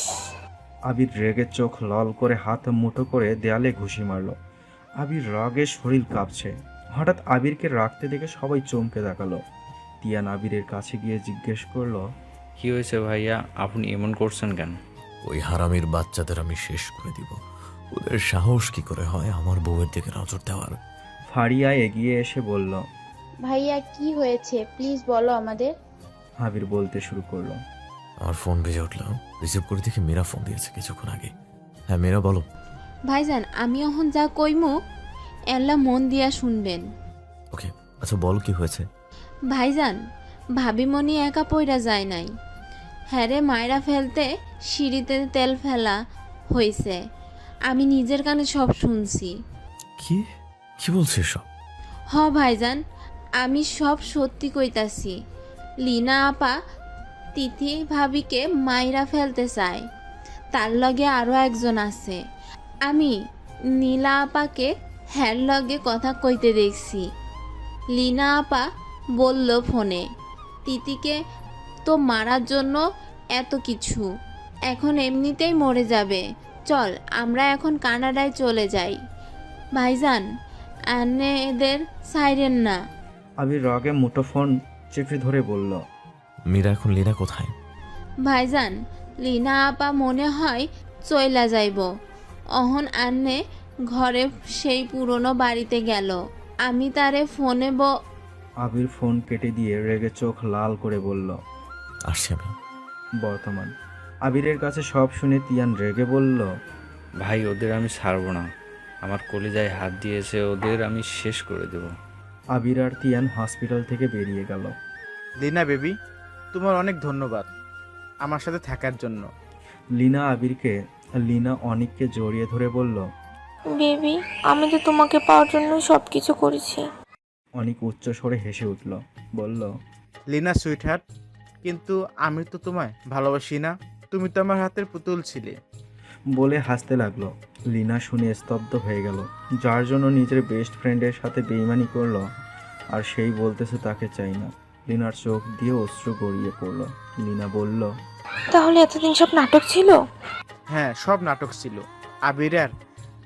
আবির রেগে চোখ লাল করে হাত মুঠো করে দেয়ালে ঘুষি মারল। আবির রাগে শরীর কাঁপছে। হঠাৎ আবিরকে রাখতে দেখে সবাই চমকে তাকালো। তিয়ান আবিরের কাছে গিয়ে জিজ্ঞেস করলো, কি হয়েছে ভাইয়া, আপনি এমন করছেন কেন? ওই হারামির বাচ্চাদের আমি শেষ করে দিব। ওদের সাহস কি করে হয় আমার বউয়ের দিকে নজর দেওয়ার? ফারিয়া এগিয়ে এসে বলল, ভাইয়া কি হয়েছে প্লিজ বলো আমাদের। আবির বলতে শুরু করলো। আমার ফোন বেজে উঠল, রিসিভ করে দেখি মীরা ফোন দিয়েছে কিছুক্ষণ আগে। হ্যাঁ মীরা বলো। ভাইজান আমি এখন যা কইমু এলা মন দিয়া শুনবেন। ওকে আচ্ছা বল কি হয়েছে। ভাইজান ভাবিমণি একা পইরা যায় নাই, হ্যারে মায়েরা ফেলতে সিঁড়িতে তেল ফেলা হয়েছে। আমি নিজের কানে সব শুনছি। কি কি বলছিস সব? হ ভাইজান আমি সব সত্যি কইতাছি। লিনা আপা তিথি ভাবিকে মাইরা ফেলতে চায়, তার লগে আরও একজন আছে। আমি নীলা আপাকে হ্যার লগে কথা কইতে দেখছি। লিনা আপা বলল ফোনে তিতিকে তো মারার জন্য এত কিছু, এখন এমনিতেই মরে যাবে। চল আমরা এখন কানাডায় চলে যাই। ভাইজান আনে এদের সাইরেন না। আবির রাগে মুঠোফোন চেপে ধরে বলল, মীরা এখন লীনা কোথায়? ভাইজান লিনা আপা মনে হয় চইলা যাইব। অহন আন্নে ঘরে সেই পুরনো বাড়িতে গেল। আমি তারে ফোনে আবির ফোন কেটে দিয়ে রেগে চোখ লাল করে বলল, আসছি আমি। বর্তমান আবিরের কাছে সব শুনে তিয়ান রেগে বলল, ভাই ওদের আমি ছাড়বো না, আমার কলিজায় হাত দিয়েছে, ওদের আমি শেষ করে দেব। আবির আর তিয়ান হসপিটাল থেকে বেরিয়ে গেল। লিনা বেবি, তোমার অনেক ধন্যবাদ আমার সাথে থাকার জন্য। লিনা অনিককে জড়িয়ে ধরে বলল, বেবি আমি তো তোমাকে পাওয়ার জন্য সব কিছু করেছি। অনিক উচ্চ স্বরে হেসে উঠল, বলল, লিনা সুইটহার্ট, কিন্তু আমি তো তোমায় ভালোবাসি না, তুমি তো আমার হাতের পুতুল ছিলে। বলে হাসতে লাগলো। লিনা শুনে স্তব্ধ হয়ে গেল। যার জন্য নিজের বেস্ট ফ্রেন্ডের সাথে বেইমানি করলো আর সেই বলতেছে তাকে চাই না। লিনার চোখ দিয়ে অশ্রু গড়িয়ে পড়ল। লিনা বলল, তাহলে এতদিন সব নাটক ছিল? হ্যাঁ সব নাটক ছিল। আবির আর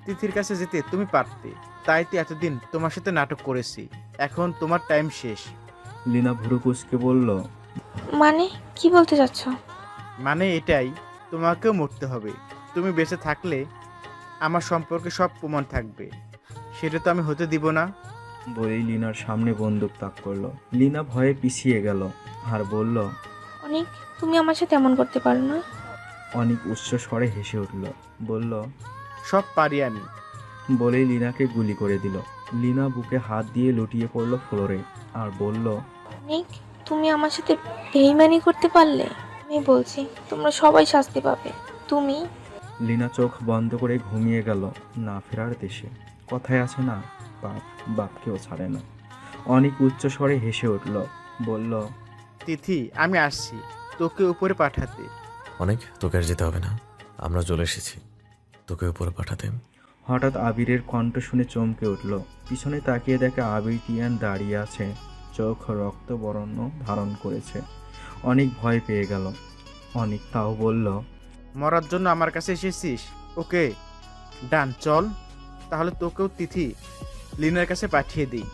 তিথির কাছে যেতে তুমি পারতে, তাই তো এতদিন তোমার সাথে নাটক করেছি। এখন তোমার টাইম শেষ। লিনা ভুরু কুঁচকে বলল, মানে কি বলতে চাচ্ছ? মানে এটাই, তোমাকেও মরতে হবে। তুমি বেঁচে থাকলে আমার সম্পর্কে সব প্রমাণ থাকবে, সেটা তো আমি হতে দিব না। বলেই লিনার সামনে বন্দুক তাক করলো। লিনা ভয়ে পিছিয়ে গেল আর বলল, অনেক তুমি আমার সাথে এমন করতে পারো না। অনেক উচ্চ স্বরে হেসে উঠল, বলল, সব পারি আমি। বলেই লিনাকে গুলি করে দিল। লিনা বুকে হাত দিয়ে লুটিয়ে পড়ল ফ্লোরে আর বলল, অনেক তুমি আমার সাথে বেইমানি করতে পারলে, আমি বলছি তোমরা সবাই শাস্তি পাবে। তুমি। লিনা চোখ বন্ধ করে ঘুমিয়ে গেল না ফেরার দেশে। কথায় আছে না, বাপ বাপকেও ছাড়ে না। অনেক উচ্চ স্বরে হেসে উঠল, বলল, তিথি আমি আসছি তোকে উপরে পাঠাতে। অনেক তোকে আর যেতে হবে না, আমরা চলে এসেছি তোকে উপরে পাঠাতে। হঠাৎ আবিরের কণ্ঠ শুনে চমকে উঠল। পিছনে তাকিয়ে দেখে আবির তিয়ান দাঁড়িয়ে আছে, চোখ রক্ত বর্ণ ধারণ করেছে। অনেক ভয় পেয়ে গেল। অনেক তাও বলল, মরার জন্য আমার কাছে এসেছিস? ওকে ডান, চল তাহলে তোকেও তিথি লিনার কাছে পাঠিয়ে দিই।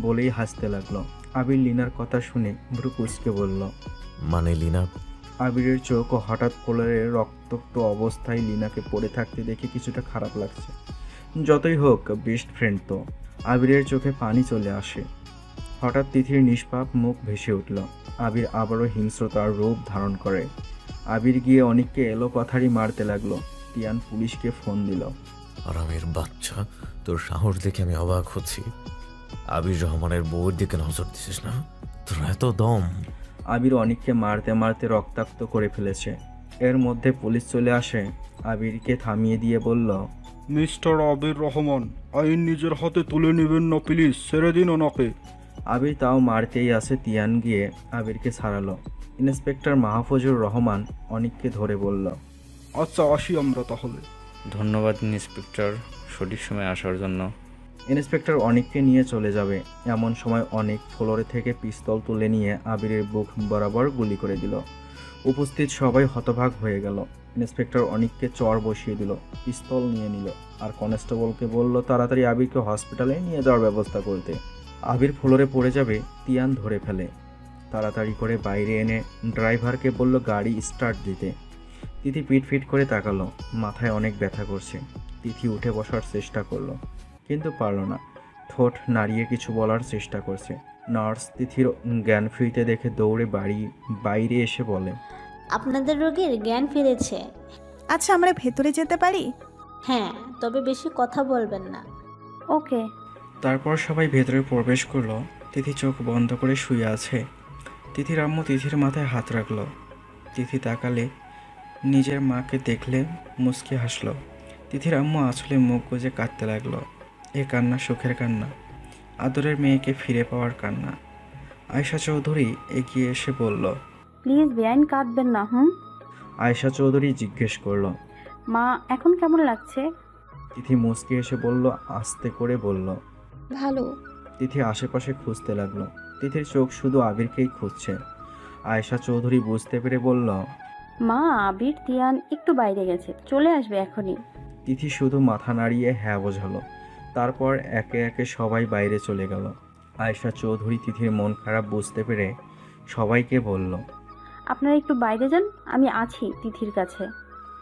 বলেই হাসতে লাগলো। আবির লিনার কথা শুনে ভ্রু কুঁচকে বলল, মানে লিনা? আবিরের চোখ হঠাৎ ফ্লোরে রক্তাক্ত অবস্থায় লিনাকে পড়ে থাকতে দেখে কিছুটা খারাপ লাগছে। যতই হোক বেস্ট ফ্রেন্ড তো। আবিরের চোখে পানি চলে আসে। হঠাৎ তিথির নিষ্পাপ মুখ ভেসে উঠল। আবির আবারও হিংস্রতার রূপ ধারণ করে। আবির গিয়ে অনেককে এলোপাথারি মারতে লাগলো। তিয়ান পুলিশকে ফোন দিল। আরামের বাচ্চা, তোর সাহস দেখে আমি অবাক হচ্ছি। আবির রহমানের বউয়ের দিকে নজর দিছিস না? তোর এত দম! আবির অনেককে মারতে মারতে রক্তাক্ত করে ফেলেছে। এর মধ্যে পুলিশ চলে আসে। আবিরকে থামিয়ে দিয়ে বলল, মিস্টার আবির রহমান, আইন নিজের হাতে তুলে নেবেন না, প্লিজ ছেড়ে দিন ওনাকে। আবির তাও মারতেই আসে। তিয়ান গিয়ে আবিরকে ছাড়ালো। ইন্সপেক্টর মাহফুজুর রহমান অনেককে ধরে বলল, আচ্ছা আসি আমরা তাহলে। ধন্যবাদ ইন্সপেক্টর, সঠিক সময় আসার জন্য। ইন্সপেক্টর অনেককে নিয়ে চলে যাবে। এমন সময় অনেক ফ্লোরে থেকে পিস্তল তুলে নিয়ে আবিরের বুক বরাবর গুলি করে দিল। উপস্থিত সবাই হতবাক হয়ে গেল। ইন্সপেক্টর অনিককে চর বসিয়ে দিল, পিস্তল নিয়ে নিল আর কনস্টেবলকে বলল তাড়াতাড়ি আবিরকে হসপিটালে নিয়ে যাওয়ার ব্যবস্থা করতে। আবির ফ্লোরে পড়ে যাবে তিয়ান ধরে ফেলে, তাড়াতাড়ি করে বাইরে এনে ড্রাইভারকে বলল গাড়ি স্টার্ট দিতে। তিথি পিট করে তাকালো, মাথায় অনেক ব্যথা করছে। তিথি উঠে বসার চেষ্টা করলো কিন্তু পারল না, ঠোঁট নাড়িয়ে কিছু বলার চেষ্টা করছে। নার্স তিথির জ্ঞান ফিরতে দেখে দৌড়ে বাইরে এসে বলে, আপনাদের রোগীর জ্ঞান ফিরেছে। আচ্ছা, আমরা ভেতরে যেতে পারি? হ্যাঁ, তবে বেশি কথা বলবেন না। ওকে। তারপর সবাই ভেতরে প্রবেশ করলো। তিথি চোখ বন্ধ করে শুয়ে আছে। তিথির আম্মু তিথির মাথায় হাত রাখলো। তিথি তাকালে নিজের মাকে দেখলে মুচকি হাসলো। তিথির আম্মু আসলে মুখ গুজে কাঁদতে লাগলো। এ কান্না সুখের কান্না, আদরের মেয়েকে ফিরে পাওয়ার কান্না। আয়শা চৌধুরী এগিয়ে এসে বলল, প্লিজ বেআইন কাঁদবেন না। আয়শা চৌধুরী জিজ্ঞেস করলো, মা এখন কেমন লাগছে? তিথি মুচকি এসে বলল, আস্তে করে বলল, ভালো। তিথি আশেপাশে খুঁজতে লাগলো। তিথির চোখ শুধু আবিরকেই খুঁজছে। আয়শা চৌধুরী বুঝতে পেরে বলল, মা, আবির তিয়ান একটু বাইরে গেছে, চলে আসবে এখনই। তিথি শুধু মাথা নাড়িয়ে হ্যাঁ বোঝালো। তারপর একে একে সবাই বাইরে চলে গেল। আয়শা চৌধুরী তিথির মন খারাপ বুঝতে পেরে সবাইকে বলল, আপনারা একটু বাইরে যান, আমি আছি তিথির কাছে।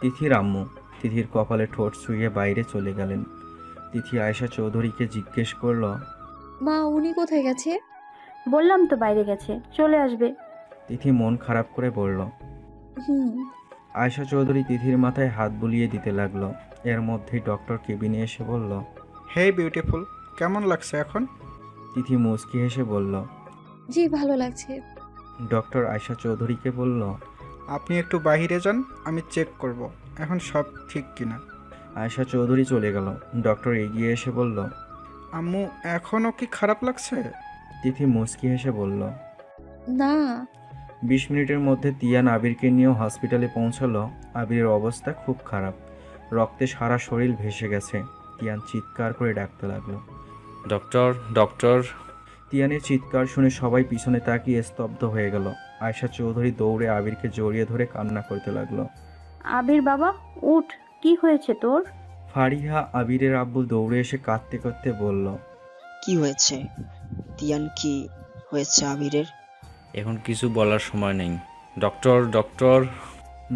তিথির আম্মু তিথির কপালে ঠোঁট ছুঁয়ে বাইরে চলে গেলেন। তিথি আয়শা চৌধুরীকে জিজ্ঞেস করলো, মা উনি কোথায় গেছে? বললাম তো বাইরে গেছে, চলে আসবে। তিথি মন খারাপ করে বলল। হুম। আয়শা চৌধুরী তিথির মাথায় হাত বুলিয়ে দিতে লাগলো। এর মধ্যেই ডক্টর কেবিনে এসে বলল, হে বিউটিফুল, কেমন লাগছে এখন? তিথি মুচকি হেসে বলল, জি ভালো লাগছে। ডক্টর আয়শা চৌধুরীকে বলল, আপনি একটু বাইরে যান, আমি চেক করব এখন সব ঠিক কিনা। আয়শা চৌধুরী চলে গেল। ডক্টর এগিয়ে এসে বলল, আম্মু এখনও কি খারাপ লাগছে? তিথি মুচকি হেসে বলল, না। 20 মিনিটের মধ্যে তিয়ান আবিরকে নিয়েও হসপিটালে পৌঁছালো। আবিরের অবস্থা খুব খারাপ, রক্তে সারা শরীর ভেসে গেছে। তিয়ান চিৎকার করে ডাকতে লাগলো, ডক্টর ডক্টর। তিয়ানের চিৎকার শুনে সবাই পিছনে তাকিয়ে স্তব্ধ হয়ে গেল। আয়শা চৌধুরী দৌড়ে আবিরকে জড়িয়ে ধরে কান্না করতে লাগলো। আবির বাবা উঠ, কি হয়েছে তোর? ফারিহা আবিরের আব্বু দৌড়ে এসে কাঁদতে কাঁদতে বলল, কি হয়েছে তিয়ান, কি হয়েছে আবিরের? এখন কিছু বলার সময় নেই। Doctor doctor.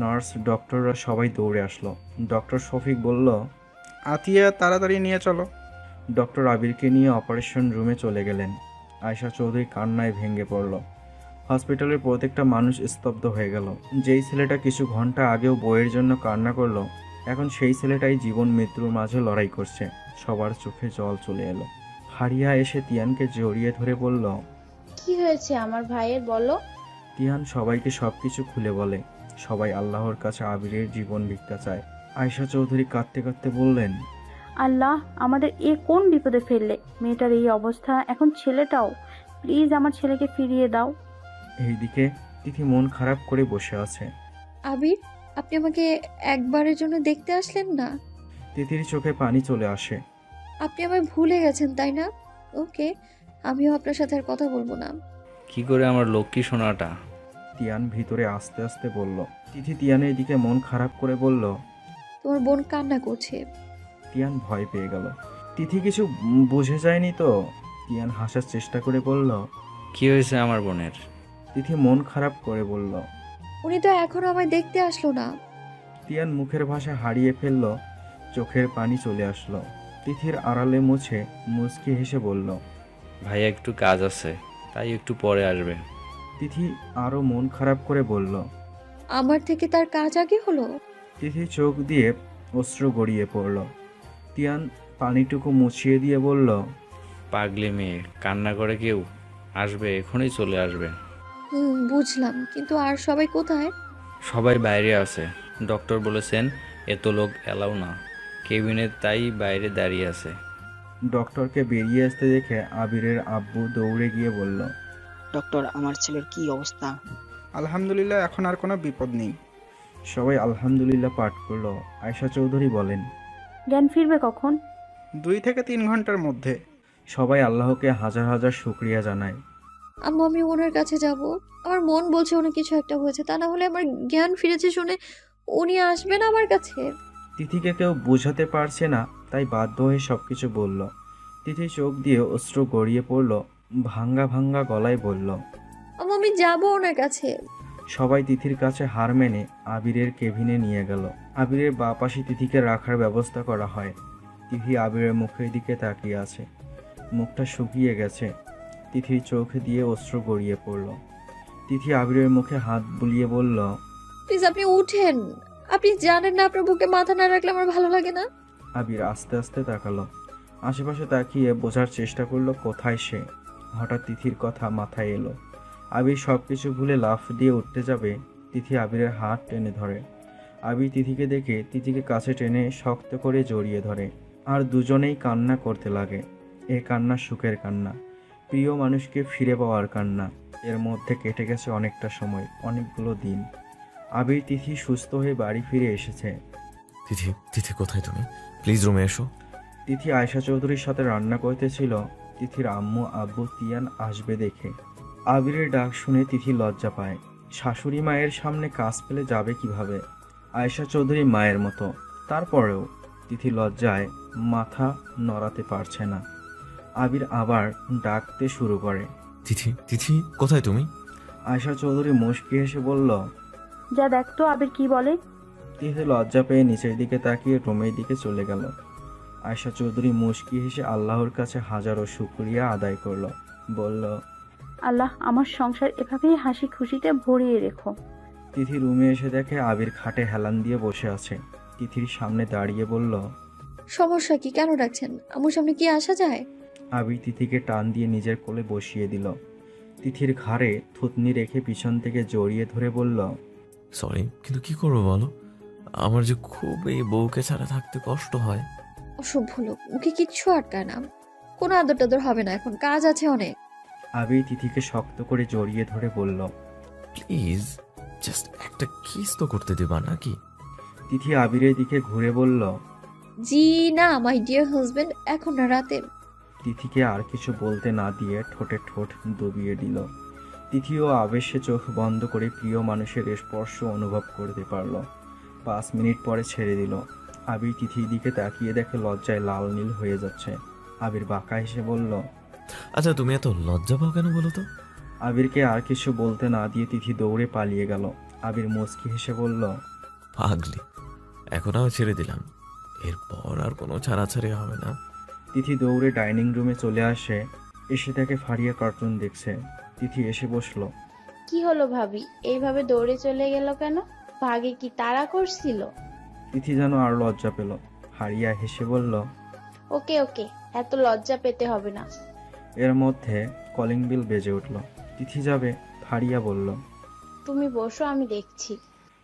নার্স ডক্টররা সবাই দৌড়ে আসলো। ডক্টর শফিক বলল, আতিয়া তাড়াতাড়ি নিয়ে চলো। ডক্টর আবিরকে নিয়ে অপারেশন রুমে চলে গেলেন। আয়শা চৌধুরী কান্নায় ভেঙে পড়ল। হসপিটালের প্রত্যেকটা মানুষ স্তব্ধ হয়ে গেল। যেই ছেলেটা কিছু ঘন্টা আগেও বইয়ের জন্য কান্না করলো, এখন সেই ছেলেটাই জীবন মৃত্যুর মাঝে লড়াই করছে। সবার চোখে জল চলে এলো। হারিয়া এসে তিয়ানকে জড়িয়ে ধরে বলল, কি হয়েছে আমার ভাইয়ের, বলো। তিয়ান সবাইকে সবকিছু খুলে বলে। সবাই আল্লাহর কাছে আবিরের জীবন ভিক্ষা চায়। আয়শা চৌধুরী কাঁদতে কাঁদতে বললেন, আল্লাহ, আমাদের এ কোন বিপদে ফেললে? মেয়েটার এই অবস্থা, এখন ছেলেটাও। প্লিজ আমার ছেলেকে ফিরিয়ে দাও। এইদিকে তিথি মন খারাপ করে বসে আছে। আবির, আপনি আমাকে একবারের জন্য দেখতে আসলেন না? তিথির চোখে পানি চলে আসে। আপনি আমায় ভুলে গেছেন তাই না? ওকে, আমিও আপনার সাথে আর কথা বলবো না। কি করে আমার লক্ষ্মী সোনাটা? তিয়ান ভিতরে আস্তে আস্তে বলল। তিথি তিয়ানের দিকে মন খারাপ করে বলল, তোমার বোন কান্না করছে। তিয়ান ভয় পেয়ে গেল। তিথি কিছু বুঝে যায়নি তো। তিয়ান হাসার চেষ্টা করে বলল, কি হয়েছে আমার বোনের? তিথি মন খারাপ করে বলল, উনি তো এখনো আমায় দেখতে আসলো না। তিয়ান মুখের ভাষা হারিয়ে ফেলল, চোখের পানি চলে আসলো। তিথির আড়ালে মুছে মুচকি হেসে বলল, ভাইয়া একটু কাজ আছে, তাই একটু পরে আসবে। তিথি আরো মন খারাপ করে বলল, আমার থেকে তার কাজ আগে হলো। তিথি চোখ দিয়ে অশ্রু গড়িয়ে পড়ল। তিয়ান পানিটুকু মুছিয়ে দিয়ে বলল, পাগলি মেয়ে, কান্না করে কেউ আসবে, এখনই চলে আসবে। বুঝলাম, কিন্তু আর সবাই কোথায়? সবাই বাইরে আছে, ডক্টর বলেছেন এত লোক এলাও না কেবিনে, তাই বাইরে দাঁড়িয়ে আছে। ডক্টরকে বেরিয়ে আসতে দেখে আবিরের আব্বু দৌড়ে গিয়ে বলল, ডক্টর, আমার ছেলের কি অবস্থা? আলহামদুলিল্লাহ, এখন আর কোনো বিপদ নেই। সবাই আলহামদুলিল্লাহ পাঠ করলো। আয়শা চৌধুরী বলেন, জ্ঞান ফিরবে কখন? 2 থেকে 3 ঘন্টার মধ্যে। সবাই আল্লাহকে হাজার হাজার শুকরিয়া জানায়। আম্মু, আমি ওনার কাছে যাব। আমার মন বলছে অনেক কিছু একটা হয়েছে, তা না হলে আমার জ্ঞান ফিরেছে শুনে উনি আসবেন আমার কাছে? তিথিকে কেউ বোঝাতে পারছে না, তাই বাধ্য হয়ে সব কিছু বলল। তিথি চোখ দিয়ে অশ্রু গড়িয়ে পড়ল, ভাঙ্গা ভাঙ্গা গলায় বলল, আম্মু আমি যাবো ওনার কাছে। সবাই তিথির কাছে হার মেনে আবিরের কেবিনে নিয়ে গেল। আবিরের বাঁ পাশে তিথিকে রাখার ব্যবস্থা করা হয়। তিথি আবিরের মুখের দিকে তাকিয়ে আছে, মুখটা শুকিয়ে গেছে। তিথির চোখ দিয়ে অশ্রু গড়িয়ে পড়ল। তিথি আবিরের মুখে হাত বুলিয়ে বলল, প্লিজ আপনি উঠেন। আপনি জানেন না আপনার বুকে মাথা না রাখলে আমার ভালো লাগে না। আবির আস্তে আস্তে তাকালো, আশেপাশে তাকিয়ে বোঝার চেষ্টা করলো কোথায় সে। হঠাৎ তিথির কথা মাথায় এলো। আবির সব কিছু ভুলে লাফ দিয়ে উঠতে যাবে, তিথি আবিরের হাত টেনে ধরে। আবির তিথিকে দেখে তিথিকে কাছে টেনে শক্ত করে জড়িয়ে ধরে, আর দুজনেই কান্না করতে লাগে। এ কান্না সুখের কান্না, প্রিয় মানুষকে ফিরে পাওয়ার কান্না। এর মধ্যে কেটে গেছে অনেকটা সময়, অনেকগুলো দিন। আবির তিথি সুস্থ হয়ে বাড়ি ফিরে এসেছে। তিথি, তিথি কোথায় তুমি? প্লিজ রুমে এসো। তিথি আয়শা চৌধুরীর সাথে রান্না করতেছিল। তিথির আম্মু আব্বু তিয়ান আসবে দেখে আবিরের ডাক শুনে তিথি লজ্জা পায়। শাশুড়ি মায়ের সামনে কাজ পেলে যাবে কিভাবে? আয়শা চৌধুরী মায়ের মতো, তারপরেও তিথি লজ্জায় মাথা নড়াতে পারছে না। আবির আবার ডাকতে শুরু করে, তিথি, তিথি কোথায় তুমি? আয়শা চৌধুরী মুচকি হেসে বলল, যা দেখ তো আবির কি বলে। তিথি লজ্জা পেয়ে নিচের দিকে তাকিয়ে রুমের দিকে চলে গেল। আয়শা চৌধুরী মুচকি হেসে আল্লাহর কাছে হাজারো শুকরিয়া আদায় করল, বলল, আল্লাহ আমার সংসার এভাবেই হাসি খুশিতে ভরিয়ে রেখো। তিথি রুমে এসে দেখে আবির খাটে হেলান দিয়ে বসে আছে। তিথির সামনে দাঁড়িয়ে বলল, সমস্যা কি? কেন ডাকছেন? আমার সামনে কি আসা যায়? আবির তিথিকে টান দিয়ে নিজের কোলে বসিয়ে দিল। তিথির ঘাড়ে থুতনি রেখে পিছন থেকে জড়িয়ে ধরে বলল, সরি, কিন্তু কি করবো বলো? আমার যে খুব এই বউকে ছাড়া থাকতে কষ্ট হয়। অসভ্য লোক, মুখে কিচ্ছু আটকায় না। কোনো আদর টাদর হবে না, এখন কাজ আছে অনেক। আবির তিথিকে শক্ত করে জড়িয়ে ধরে বলল, প্লিজ জাস্ট একটা কিস তো করতে দেবা নাকি? তিথি আবিরের দিকে ঘুরে বলল, জি না মাই ডিয়ার হাজবেন্ড, এখন না, রাতে। তিথিকে আর কিছু বলতে না দিয়ে ঠোঁটে ঠোঁট দবিয়ে দিল। তিথিও আবেশে চোখ বন্ধ করে প্রিয় মানুষের স্পর্শ অনুভব করতে পারল। 5 মিনিট পরে ছেড়ে দিল। আবির তিথির দিকে তাকিয়ে দেখে লজ্জায় লাল নীল হয়ে যাচ্ছে। আবির বাঁকা হেসে বলল, আচ্ছা তুমি এত লজ্জা পাও কেন বলো তো? আবিরকে আর কিছু বলতে না দিয়ে তিথি দৌড়ে পালিয়ে গেল। আবির মুচকি হেসে বলল, পাগলি, এখন আমি ছেড়ে দিলাম, এরপর আর কোনো ছাড়াছাড়ি হবে না। তিথি দৌড়ে ডাইনিং রুমে চলে আসে। এসে দেখে ফারিয়া কার্টুন দেখছে। তিথি এসে বসলো। কি হলো ভাবি, এইভাবে দৌড়ে চলে গেল কেন? ভাগে কি তাড়া করছিল? তিথি যেন আর লজ্জা পেল। ফারিয়া হেসে বলল, ওকে ওকে, এত লজ্জা পেতে হবে না। এর মধ্যে কলিং বেল বেজে উঠল। তিথি যাবে, ফারিয়া বলল, তুমি বসো, আমি দেখছি।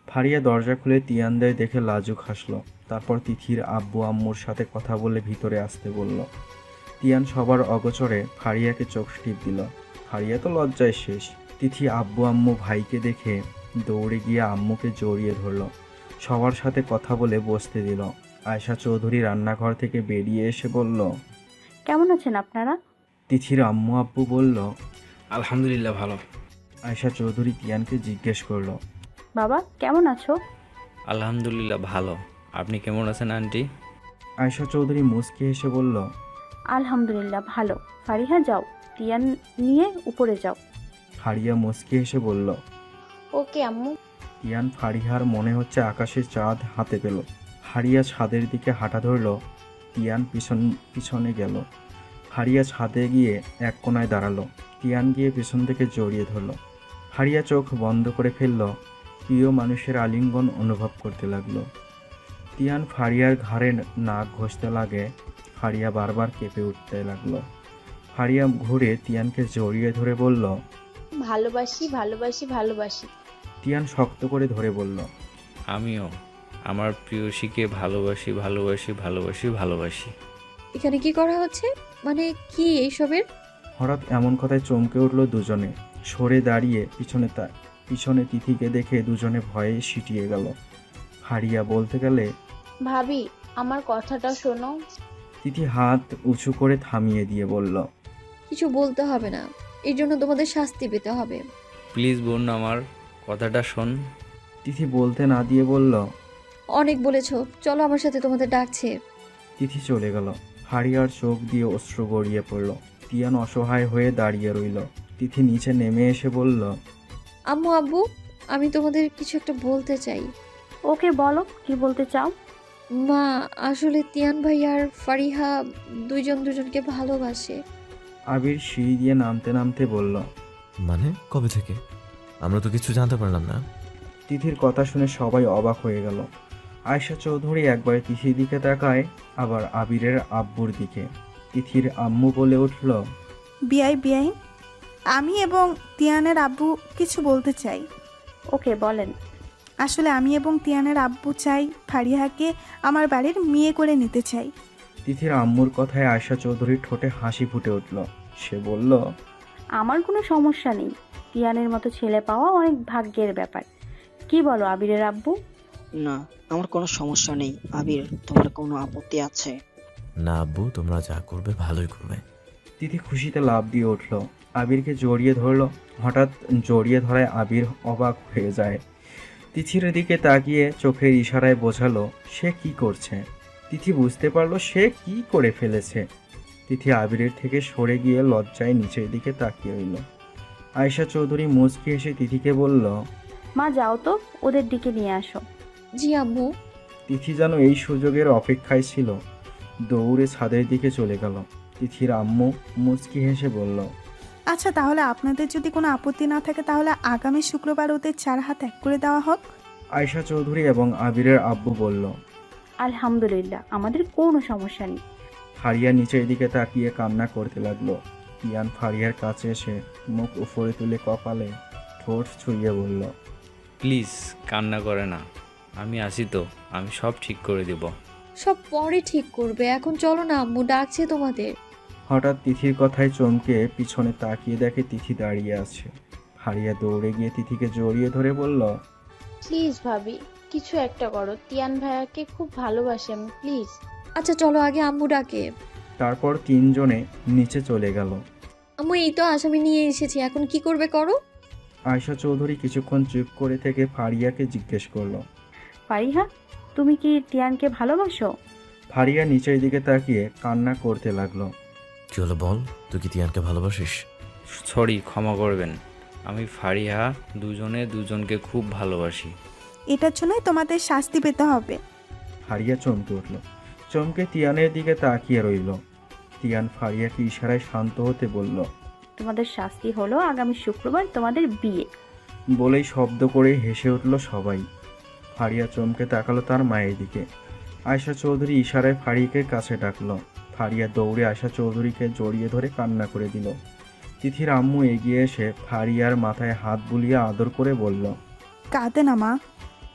ফারিয়া দরজা খুলে তিয়ানদের দেখে লাজুক হাসলো। তারপর তিথির আব্বু আম্মুর সাথে কথা বলে ভিতরে আসতে বলল। তিয়ান সবার অগোচরে ফারিয়াকে চোখ টিপ দিল। ফারিয়া তো লজ্জায় শেষ। তিথি আব্বু আম্মু ভাইকে দেখে দৌড়ে গিয়ে আম্মুকে জড়িয়ে ধরল। সবার সাথে কথা বলে বসতে দিল। আয়শা চৌধুরী রান্নাঘর থেকে বেরিয়ে এসে বলল, কেমন আছেন আপনারা? তিথির আম্মু আব্বু বলল, আলহামদুলিল্লাহ ভালো। আয়শা চৌধুরী তিয়ানকে জিজ্ঞেস করলো, বাবা কেমন আছো? আলহামদুলিল্লাহ ভালো। আপনি কেমন আছেন আন্টি? আয়শা চৌধুরী মুচকি হেসে বলল, আলহামদুলিল্লাহ ভালো। ফারিহা যাও, তিয়ান নিয়ে উপরে যাও। ফারিয়া মুচকি হেসে বলল, ওকে আম্মু। তিয়ান ফারিহার মনে হচ্ছে আকাশের চাঁদ হাতে পেল। ফারিয়া ছাদের দিকে হাঁটা ধরল। তিয়ান পিছনে গেল। ফারিয়া ছাদে গিয়ে এক কোনায় দাঁড়ালো। তিয়ান গিয়ে পিছন থেকে জড়িয়ে ধরল। ফারিয়া চোখ বন্ধ করে ফেলল। প্রিয় মানুষের আলিঙ্গন অনুভব করতে লাগলো। তিয়ান ফারিয়ার ঘাড়ে নাক ঘষতে লাগে। ফারিয়া বারবার কেঁপে উঠতে লাগলো। ফারিয়া ঘুরে তিয়ানকে জড়িয়ে ধরে বলল, ভালোবাসি ভালোবাসি ভালোবাসি। তিয়ান শক্ত করে ধরে বলল, আমিও আমার প্রিয়সীকে ভালোবাসি ভালোবাসি ভালোবাসি ভালোবাসি। এখানে কি করা হচ্ছে? মানে কি এইসবের? হঠাৎ এমন কথায় চমকে উঠল দুজনে। সরে দাঁড়িয়ে পিছনে তিথিকে দেখে দুজনে ভয়ে সিটিয়ে গেল। ফারিয়া বলতে গেলে, ভাবি আমার কথাটা শোনো। তিথি হাত উঁচু করে থামিয়ে দিয়ে বলল, কিছু বলতে হবে না, এই জন্য তোমাদের শাস্তি পেতে হবে। প্লিজ বোন আমার কথাটা শোন। তিথি বলতে না দিয়ে বলল, অনেক বলেছো, চলো আমার সাথে, তোমাদের ডাকছে। তিথি চলে গেল। ফারিয়ার চোখ দিয়ে অশ্রু গড়িয়ে পড়ল। তিয়ান অসহায় হয়ে দাঁড়িয়ে রইল। তিথি নিচে নেমে এসে বলল, আম্মু আব্বু, আমি তোমাদের কিছু একটা বলতে চাই। ওকে বলো, কি বলতে চাও? মা, আসলে তিয়ান ভাই আর ফারিহা দুজনকে ভালোবাসে। আবির সিঁড়ি দিয়ে নামতে নামতে বলল, মানে কবে থেকে? আমরা তো কিছু জানতে পারলাম না। তিথির কথা শুনে সবাই অবাক হয়ে গেল। আয়শা চৌধুরী একবার তিথির দিকে তাকায়, আবার আবিরের আব্বুর দিকে। তিথির আম্মু বলে উঠল, বিআই, আমি এবং তিয়ানের আব্বু কিছু বলতে চাই। ওকে বলেন। আসলে আমি এবং তিয়ানের আব্বু চাই ফারিহাকে আমার বাড়ির মেয়ে করে নিতে চাই। তিথির আম্মুর কথায় আয়শা চৌধুরীর ঠোঁটে হাসি ফুটে উঠল। সে বলল, আমার কোনো সমস্যা নেই, তিয়ানের মতো ছেলে পাওয়া অনেক ভাগ্যের ব্যাপার। কি বলো আবিরের আব্বু? না, আমার কোনো সমস্যা নেই। আবির, তোমার কোনো আপত্তি আছে? না আব্বু, তোমরা যা করবে ভালোই করবে। তিথি খুশিতে লাফ দিয়ে উঠল, আবিরকে জড়িয়ে ধরল। হঠাৎ জড়িয়ে ধরায় আবির অবাক হয়ে যায়। তিথির দিকে তাকিয়ে চোখের ইশারায় বোঝালো সে কি করছে। তিথি বুঝতে পারলো সে কি করে ফেলেছে। তিথি আবিরের থেকে সরে গিয়ে লজ্জায় নিচের দিকে তাকিয়ে রইল। আয়শা চৌধুরী মুচকি এসে তিথিকে বলল, মা যাও তো, ওদের দিকে নিয়ে আসো। জি আম্মু। তিথি যেন এই সুযোগের অপেক্ষায় ছিল, দৌড়ে ছাদের দিকে চলে গেল। তিথির আম্মু মুচকি হেসে বলল, আচ্ছা, তাহলে আপনাদের যদি কোনো আপত্তি না থাকে তাহলে আগামী শুক্রবার ওদের 4 হাত এক করে দেওয়া হোক। আয়শা চৌধুরী এবং আবিরের আব্বু বলল, আলহামদুলিল্লাহ, আমাদের কোনো সমস্যা নেই। ফারিয়া নিচের দিকে তাকিয়ে কান্না করতে লাগলো। তিয়ান ফারিয়ার কাছে এসে মুখ উপরে তুলে কপালে ঠোঁট ছুঁয়ে বলল, প্লিজ কান্না করে না, আমি আসি তো, আমি সব ঠিক করে দেব। সব পরে ঠিক করবে, এখন চলো না, আম্মু ডাকছে তোমাদের। হঠাৎ তিথির কথায় চমকে পিছনে তাকিয়ে দেখে তিথি দাঁড়িয়ে আছে। ফারিয়া দৌড়ে গিয়ে তিথিকে জড়িয়ে ধরে বলল, প্লিজ ভাবি, কিছু একটা করো, তিয়ান ভাইয়াকে খুব ভালোবাসি আমি, প্লিজ। আচ্ছা চলো, আগে আম্মু ডাকে। তারপর তিনজনে নিচে চলে গেল। আম্মু, এই তো আসামি নিয়ে এসেছি, এখন কি করবে করো। আয়শা চৌধুরী কিছুক্ষণ চুপ করে থেকে ফারিয়াকে জিজ্ঞেস করলো, ফারিহা, তুমি কি তিয়ানকে ভালোবাসো? ফারিয়া নিচের দিকে তাকিয়ে কান্না করতে লাগলো। কি হলো বল, তুই কি তিয়ানকে ভালোবাসিস? সরি, ক্ষমা করবেন, আমি ফারিহা দুজনকে খুব ভালোবাসি। এটার জন্যই তোমাদের শাস্তি পেতে হবে। ফারিয়া চমকে উঠল, চমকে তিয়ানের দিকে তাকিয়ে রইল। তিয়ান ফারিয়াকে ইশারায় শান্ত হতে বলল, তোমাদের শাস্তি হলো আগামী শুক্রবার তোমাদের বিয়ে। বলেই শব্দ করে হেসে উঠল সবাই। ফারিয়া চমকে তাকালো তার মায়ের দিকে। আয়শা চৌধুরী ইশারায় ফারিয়াকে কাছে ডাকলো। ফারিয়া দৌড়ে আয়শা চৌধুরীকে জড়িয়ে ধরে কান্না করে দিল। তিথির আম্মু এগিয়ে এসে ফারিয়ার মাথায় হাত বুলিয়ে আদর করে বলল, কাঁদে না মা।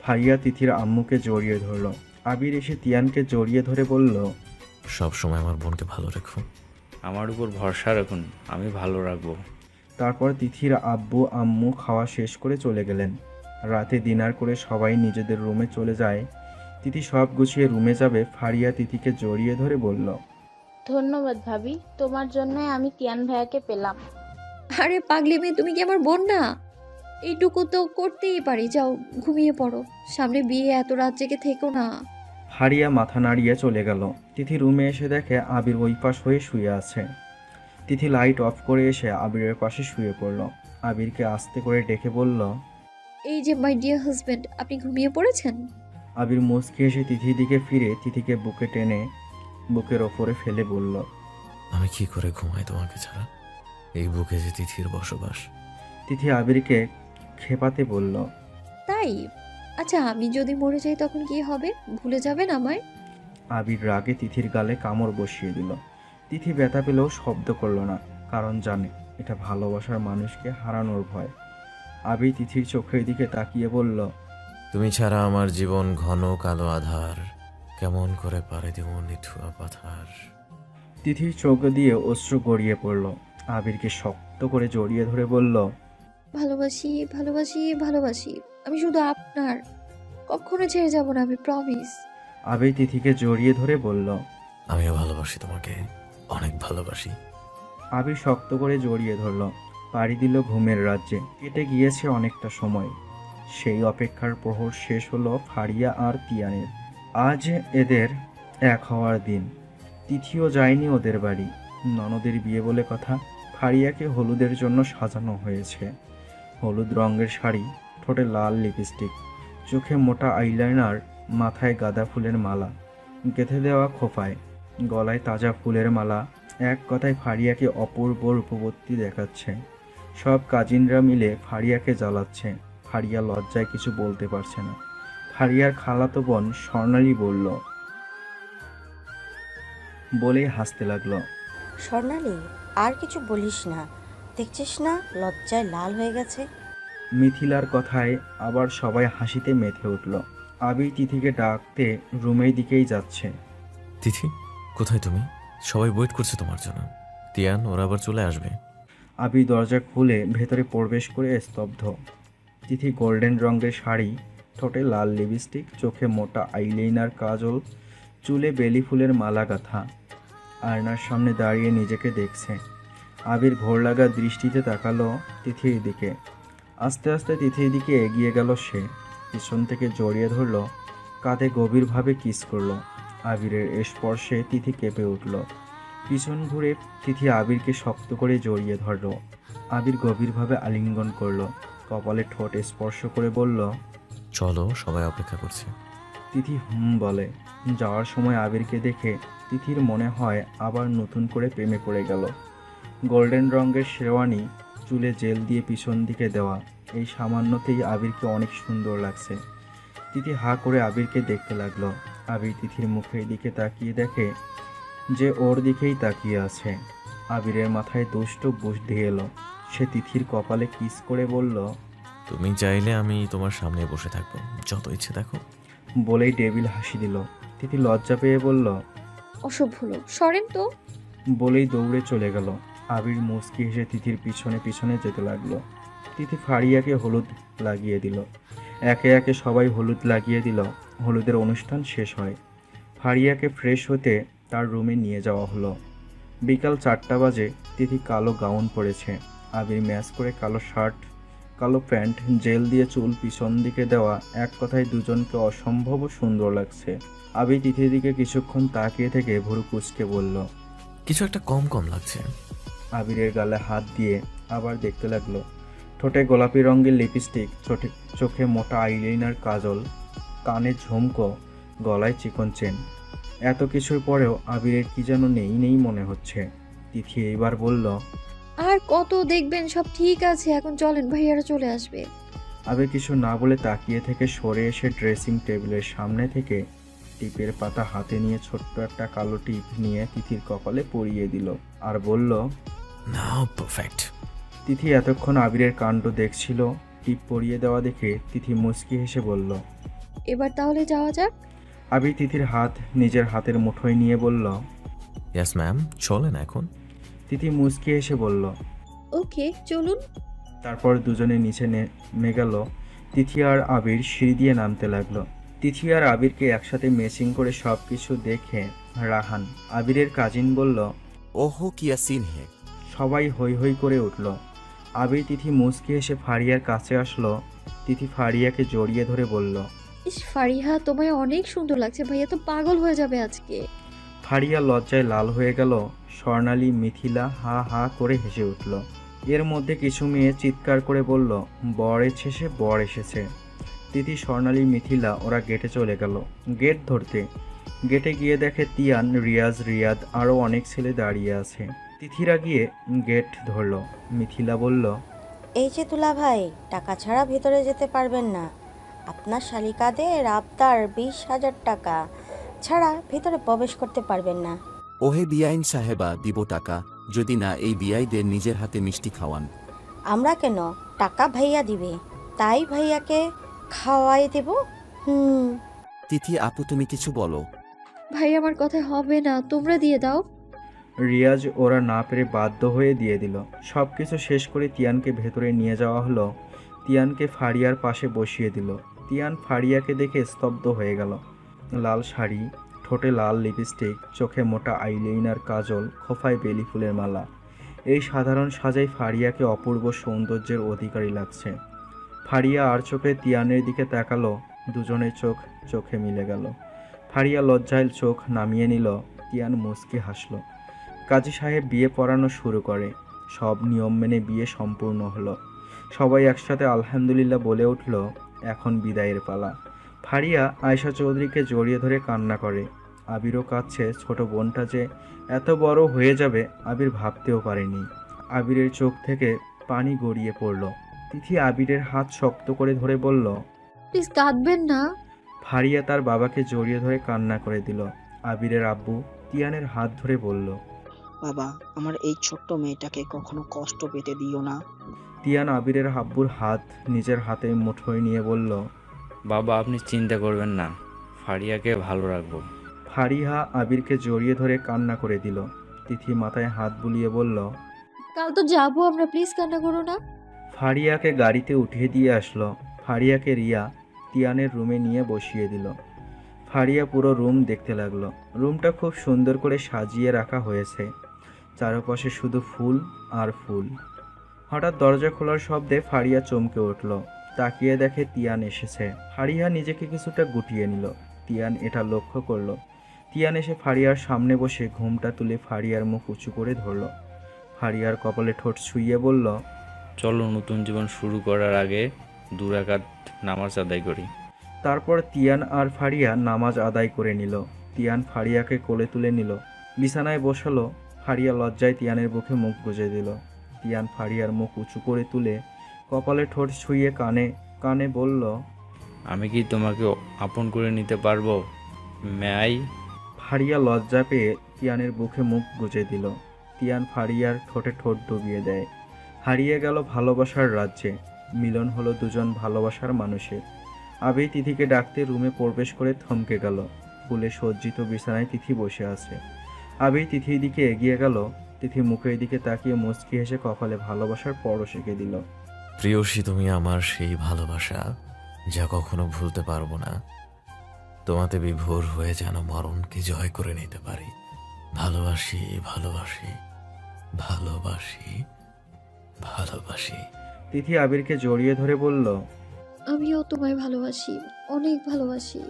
ফারিয়া তিথির আম্মুকে জড়িয়ে ধরল। আবির এসে তিয়ানকে জড়িয়ে ধরে বলল, সব সময় আমার বোনকে ভালো রেখো। আমার উপর ভরসা রাখুন, আমি ভালো রাখবো। তারপর তিথির আব্বু আম্মু খাওয়া শেষ করে চলে গেলেন। রাতে ডিনার করে সবাই নিজেদের রুমে চলে যায়। তিথি সব গুছিয়ে রুমে যাবে, ফারিয়া তিথিকে জড়িয়ে ধরে বলল, ধন্যবাদ ভাবি, তোমার জন্যই আমি তিয়ান ভাইয়াকে পেলাম। আরে পাগলি মেয়ে, তুমি কি আমার বোন না? এইটুকু তো করতেই পারি, যাও ঘুমিয়ে পড়ো, সামনে বিয়ে, এত রাত জেগে থেকো না। ফারিয়া মাথা নাড়িয়ে চলে গেল। তিথি রুমে এসে দেখে আবির ওই পাশ হয়ে শুয়ে আছে। তিথি লাইট অফ করে এসে আবিরের পাশে শুয়ে পড়ল। আবিরকে আস্তে করে ডেকে বলল, এই যে মাই ডিয়ার হাজব্যান্ড, আপনি ঘুমিয়ে পড়েছেন? আবির মুচকি এসে তিথির দিকে ফিরে তিথিকে বুকে টেনে বুকের ওপরে ফেলে বলল, আমি কি করে ঘুমাই তোমাকে ছাড়া? এই বুকে যে তিথির বসবাস। তিথি আবিরকে খেপাতে বলল, তাই? আচ্ছা, আমি যদি মরে যাই তখন কি হবে? ভুলে যাবেন আমায়? আবির রাগে তিথির গালে কামড় বসিয়ে দিল। তিথি ব্যথা পেলেও শব্দ করল না, কারণ জানে এটা ভালোবাসার মানুষকে হারানোর ভয়। আবির তিথির চোখের দিকে তাকিয়ে বলল, তুমি ছাড়া আমার জীবন ঘন কালো আধার, কেমন করে পারে দেব নিঠুয়া পাথার। তিথির চোখ দিয়ে অশ্রু গড়িয়ে পড়ল। আবিরকে শক্ত করে জড়িয়ে ধরে বলল, ভালোবাসি ভালোবাসি ভালোবাসি, আমি শুধু আপনার, কখনো ছেড়ে যাব না, আমি প্রমিস। আবির তিথিকে জড়িয়ে ধরে বলল, আমিও ভালোবাসি তোমাকে, অনেক ভালোবাসি। আবির শক্ত করে জড়িয়ে ধরল। পাড়ি দিল ঘুমের রাজ্যে। কেটে গিয়েছে অনেকটা সময়। সেই অপেক্ষার প্রহর শেষ হলো ফারিয়া আর তিয়ানের। আজ এদের এক হওয়ার দিন। তিথিও যায়নি ওদের বাড়ি। ননদের বিয়ে বলে কথা। ফারিয়াকে হলুদের জন্য সাজানো হয়েছে। হলুদ রঙের শাড়ি, ঠোঁটে লাল লিপস্টিক, চোখে মোটা আইলাইনার, মাথায় গাঁদা ফুলের মালা, গেঁথে দেওয়া খোঁপায়, গলায় তাজা ফুলের মালা। এক কথায় ফারিয়াকে অপূর্ব রূপবতী দেখাচ্ছে। সব কাজিনরা মিলে ফারিয়াকে জ্বালাচ্ছে। ফারিয়া লজ্জায় কিছু বলতে পারছে না। ফারিয়ার খালাতো বোন স্বর্ণালী বলল বলেই হাসতে লাগলো। স্বর্ণালী, আর কিছু বলিস না, দেখছিস না লজ্জায় লাল হয়ে গেছে। মিথিলার কথায় আবার সবাই হাসিতে মেতে উঠল। আবির তিথিকে ডাকতে রুমের দিকেই যাচ্ছে। তিথি, কোথায় তুমি? সবাই ওয়েট করছে তোমার জন্য। তিয়ান, ওরা আবার চলে আসবে। আবির দরজা খুলে ভেতরে প্রবেশ করে স্তব্ধ। তিথি গোল্ডেন রঙের শাড়ি, ঠোঁটে লাল লিপস্টিক, চোখে মোটা আইলাইনার, কাজল, চুলে বেলি ফুলের মালা গাঁথা, আয়নার সামনে দাঁড়িয়ে নিজেকে দেখছে। আবির ঘোর লাগা দৃষ্টিতে তাকালো তিথির দিকে। আস্তে আস্তে তিথির দিকে এগিয়ে গেল সে। পিছন থেকে জড়িয়ে ধরল, কাঁধে গভীরভাবে কিস করলো। আবিরের স্পর্শে তিথি কেঁপে উঠল। পিছন ঘুরে তিথি আবিরকে শক্ত করে জড়িয়ে ধরল। আবির গভীরভাবে আলিঙ্গন করলো, কপালে ঠোঁট স্পর্শ করে বলল, চলো, সবাই অপেক্ষা করছে। তিথি বলে। যাওয়ার সময় আবিরকে দেখে তিথির মনে হয় আবার নতুন করে প্রেমে পড়ে গেল। গোল্ডেন রঙের শেরওয়ানি, চুলে জেল দিয়ে পিছন দিকে দেওয়া, এই সামান্যতেই আবিরকে অনেক সুন্দর লাগছে। তিথি হা করে আবিরকে দেখতে লাগলো। আবির তিথির মুখের দিকে তাকিয়ে দেখে যে ওর দিকেই তাকিয়ে আছে। আবিরের মাথায় দুষ্ট বুদ্ধি এলো। সে তিথির কপালে কিস করে বলল, তুমি চাইলে আমি তোমার সামনে বসে থাকবো, যত ইচ্ছে দেখো। বলেই ডেভিল হাসি দিল। তিথি লজ্জা পেয়ে বলল, অসভ্য লোক, সরেন তো। বলেই দৌড়ে চলে গেল। আবির মুচকি হেসে তিথির পিছনে পিছনে যেতে লাগলো। তিথি ফারিয়াকে হলুদ লাগিয়ে দিল। একে একে সবাই হলুদ লাগিয়ে দিল। হলুদের অনুষ্ঠান শেষ হয়। ফারিয়াকে ফ্রেশ হতে তার রুমে নিয়ে যাওয়া হলো। বিকাল 4টা বাজে। তিথি কালো গাউন পরেছে। আবির ম্যাচ করে কালো শার্ট, কালো প্যান্ট, জেল দিয়ে চুল পিছন দিকে দেওয়া। এক কথায় দুজনকে অসম্ভব সুন্দর লাগছে। আবির তিথির দিকে কিছুক্ষণ তাকিয়ে থেকে ভুরু কুঁচকে বলল, কিছু একটা কম কম লাগছে। আবিরের গালে হাত দিয়ে আবার দেখতে লাগলো। ঠোঁটে গোলাপি রঙের লিপস্টিক, চোখে মোটা আইলাইনার, কাজল, কানে ঝুমকো, গলায় চিকন চেন। এত কিছুর পরেও আবিরের কি যেন নেই নেই মনে হচ্ছে। তিথি এইবার বলল, আর কত দেখবেন, সব ঠিক আছে, এখন চলেন, ভাইয়ারা চলে আসবে। আবির কিছু না বলে তাকিয়ে থেকে সরে এসে ড্রেসিং টেবিলের সামনে থেকে টিপের পাতা হাতে নিয়ে ছোট্ট একটা কালো টিপ নিয়ে তিথির কপালে পরিয়ে দিল আর বলল, নাও পারফেক্ট। তিথি এতক্ষণ আবিরের কাণ্ড দেখছিল। টিপ পরিয়ে দেওয়া দেখে তিথি মুচকি হেসে বলল, এবার তাহলে যাওয়া যাক। আবির তিথির হাত নিজের হাতের মুঠোয় নিয়ে বলল, ইয়েস ম্যাম, চলেন এখন। তিথি মুচকি হেসে বলল, ওকে, চলুন। তারপর দুজনে নিচে নেমে গেল। তিথি আর আবির সিঁড়ি দিয়ে নামতে লাগলো। তিথি আর আবিরকে একসাথে ম্যাচিং করে সব কিছু দেখে রাহান, আবিরের কাজিন, বলল, ওহো কিয়া সিন হে। সবাই হৈ হৈ করে উঠল। আবির তিথি মুচকি হেসে ফারিয়ার কাছে আসলো। তিথি ফারিয়াকে জড়িয়ে ধরে বলল, ইস ফারিহা, তোমায় অনেক সুন্দর লাগছে, ভাইয়া তো পাগল হয়ে যাবে আজকে। ফারিয়া লজ্জায় লাল হয়ে গেল। স্বর্ণালী, মিথিলা হা হা করে হেসে উঠল। এর মধ্যে কিছু মেয়ে চিৎকার করে বলল, বর এসেছে, বর এসেছে। তিথি, স্বর্ণালী, মিথিলা ওরা গেটে চলে গেল। গেট ধরতে গেটে গিয়ে দেখে তিয়ান, রিয়াজ, রিয়াদ আরও অনেক ছেলে দাঁড়িয়ে আছে। তিথিরা গিয়ে গেট ধরল। মিথিলা বলল, এই যে দুলা ভাই, টাকা ছাড়া ভেতরে যেতে পারবেন না। আপনার শালিকাদের আবদার 20,000 টাকা ছাড়া ভেতরে প্রবেশ করতে পারবেন না। ওহে বিআইন সাহেবা, দিব টাকা, যদি না এই বিআইদের নিজের হাতে মিষ্টি খাওয়ান। আমরা কেন, টাকা ভাইয়া দিবে, তাই ভাইয়াকে খাওয়াই দেব। তিথি আপু, তুমি কিছু বলো। ভাই আমার কথা হবে না, তোমরা দিয়ে দাও। রিয়াজ ওরা না পেরে বাধ্য হয়ে দিয়ে দিল। সব কিছু শেষ করে তিয়ানকে ভেতরে নিয়ে যাওয়া হলো। তিয়ানকে ফারিয়ার পাশে বসিয়ে দিল। তিয়ান ফারিয়াকে দেখে স্তব্ধ হয়ে গেল। লাল শাড়ি, ঠোঁটে লাল লিপস্টিক, চোখে মোটা আইলাইনার, কাজল, খোঁপায় বেলি ফুলের মালা। এই সাধারণ সাজাই ফারিয়াকে অপূর্ব সৌন্দর্যের অধিকারী লাগছে। ফারিয়া আর চোখে তিয়ানের দিকে তাকালো, দুজনের চোখ চোখে মিলে গেল। ফারিয়া লজ্জায় চোখ নামিয়ে নিল, তিয়ান মুচকি হাসল। কাজী সাহেব বিয়ে পড়ানো শুরু করে। সব নিয়ম মেনে বিয়ে সম্পূর্ণ হলো। সবাই একসাথে আলহামদুলিল্লাহ বলে উঠল, এখন বিদায়ের পালা। ফারিয়া আয়েশা চৌধুরীকে জড়িয়ে ধরে কান্না করে। আবিরও কাঁদছে। ছোট বোনটা যে এত বড় হয়ে যাবে আবির ভাবতেও পারেনি। আবিরের চোখ থেকে পানি গড়িয়ে পড়ল। তিথি আবিরের হাত শক্ত করে ধরে বলল, প্লিজ কাঁদবেন না। ফারিয়া তার বাবাকে জড়িয়ে ধরে কান্না করে দিল। আবিরের আব্বু তিয়ানের হাত ধরে বলল, বাবা, আমার এই ছোট্ট মেয়েটাকে কখনো কষ্ট পেতে দিও না। তিয়ান আবিরের আব্বুর হাত নিজের হাতে মুঠোয় নিয়ে বলল, বাবা আপনি চিন্তা করবেন না, ফারিয়াকে ভালো রাখবো। ফারিহা আবিরকে জড়িয়ে ধরে কান্না করে দিল। তিথি মাথায় হাত বুলিয়ে বলল, কাল তো যাবো আমরা, প্লিজ কান্না করো না। ফারিয়াকে গাড়িতে উঠিয়ে দিয়ে আসলো। ফারিয়াকে রিয়া তিয়ানের রুমে নিয়ে বসিয়ে দিল। ফারিয়া পুরো রুম দেখতে লাগলো। রুমটা খুব সুন্দর করে সাজিয়ে রাখা হয়েছে, চারপাশে শুধু ফুল আর ফুল। হঠাৎ দরজা খোলার শব্দে ফারিয়া চমকে উঠল। তাকিয়ে দেখে তিয়ান এসেছে। ফারিয়া নিজেকে কিছুটা গুটিয়ে নিল। তিয়ান এটা লক্ষ্য করলো। তিয়ান এসে ফারিয়ার সামনে বসে ঘুমটা তুলে ফারিয়ার মুখ উঁচু করে ধরল। ফারিয়ার কপালে ঠোঁট ছুঁয়ে বলল, চলো নতুন জীবন শুরু করার আগে 2 রাকাত নামাজ আদায় করি। তারপর তিয়ান আর ফারিয়া নামাজ আদায় করে নিল। তিয়ান ফারিয়াকে কোলে তুলে নিল, বিছানায় বসালো। ফারিয়া লজ্জায় তিয়ানের বুকে মুখ গুজে দিল। তিয়ান ফারিয়ার মুখ উঁচু করে তুলে কপালে ঠোঁট ছুঁয়ে কানে কানে বলল, আমি কি তোমাকে আপন করে নিতে পারবো ম্যাই? ফারিয়া লজ্জা পেয়ে তিয়ানের বুকে মুখ গুজে দিল। তিয়ান ফারিয়ার ঠোঁটে ঠোঁট ডুবিয়ে দেয়। হারিয়ে গেল ভালোবাসার রাজ্যে। মিলন হলো দুজন ভালোবাসার মানুষের। আবির তিথিকে ডাকতে রুমে প্রবেশ করে থমকে গেল। ফুলে সজ্জিত বিছানায় তিথি বসে আছে। আবির তিথির দিকে এগিয়ে গেল। তিথি মুখের দিকে তাকিয়ে মুচকি হেসে কপালে ভালোবাসার পরশ এঁকে দিল। প্রিয়সী, তুমি আমার সেই ভালোবাসা যা কখনো ভুলতে পারবো না। তোমাতে বিভোর হয়ে যেন মরণকে জয় করে নিতে পারি। ভালোবাসি, ভালোবাসি, ভালোবাসি, ভালোবাসি। তিথি আবিরকে জড়িয়ে ধরে বলল, আমিও তোমায় ভালোবাসি, অনেক ভালোবাসি।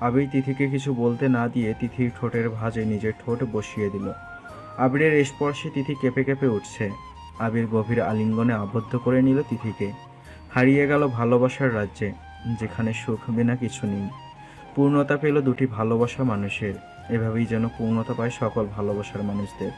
আবির তিথিকে কিছু বলতে না দিয়ে তিথির ঠোঁটের ভাঁজে নিজের ঠোঁট বসিয়ে দিল। আবিরের স্পর্শে তিথি কেঁপে কেঁপে উঠছে। আবির গভীর আলিঙ্গনে আবদ্ধ করে নিল তিথিকে। হারিয়ে গেল ভালোবাসার রাজ্যে, যেখানে সুখ বিনা কিছু নেই। পূর্ণতা পেল দুটি ভালোবাসা মানুষের। এভাবেই যেন পূর্ণতা পায় সকল ভালোবাসার মানুষদের।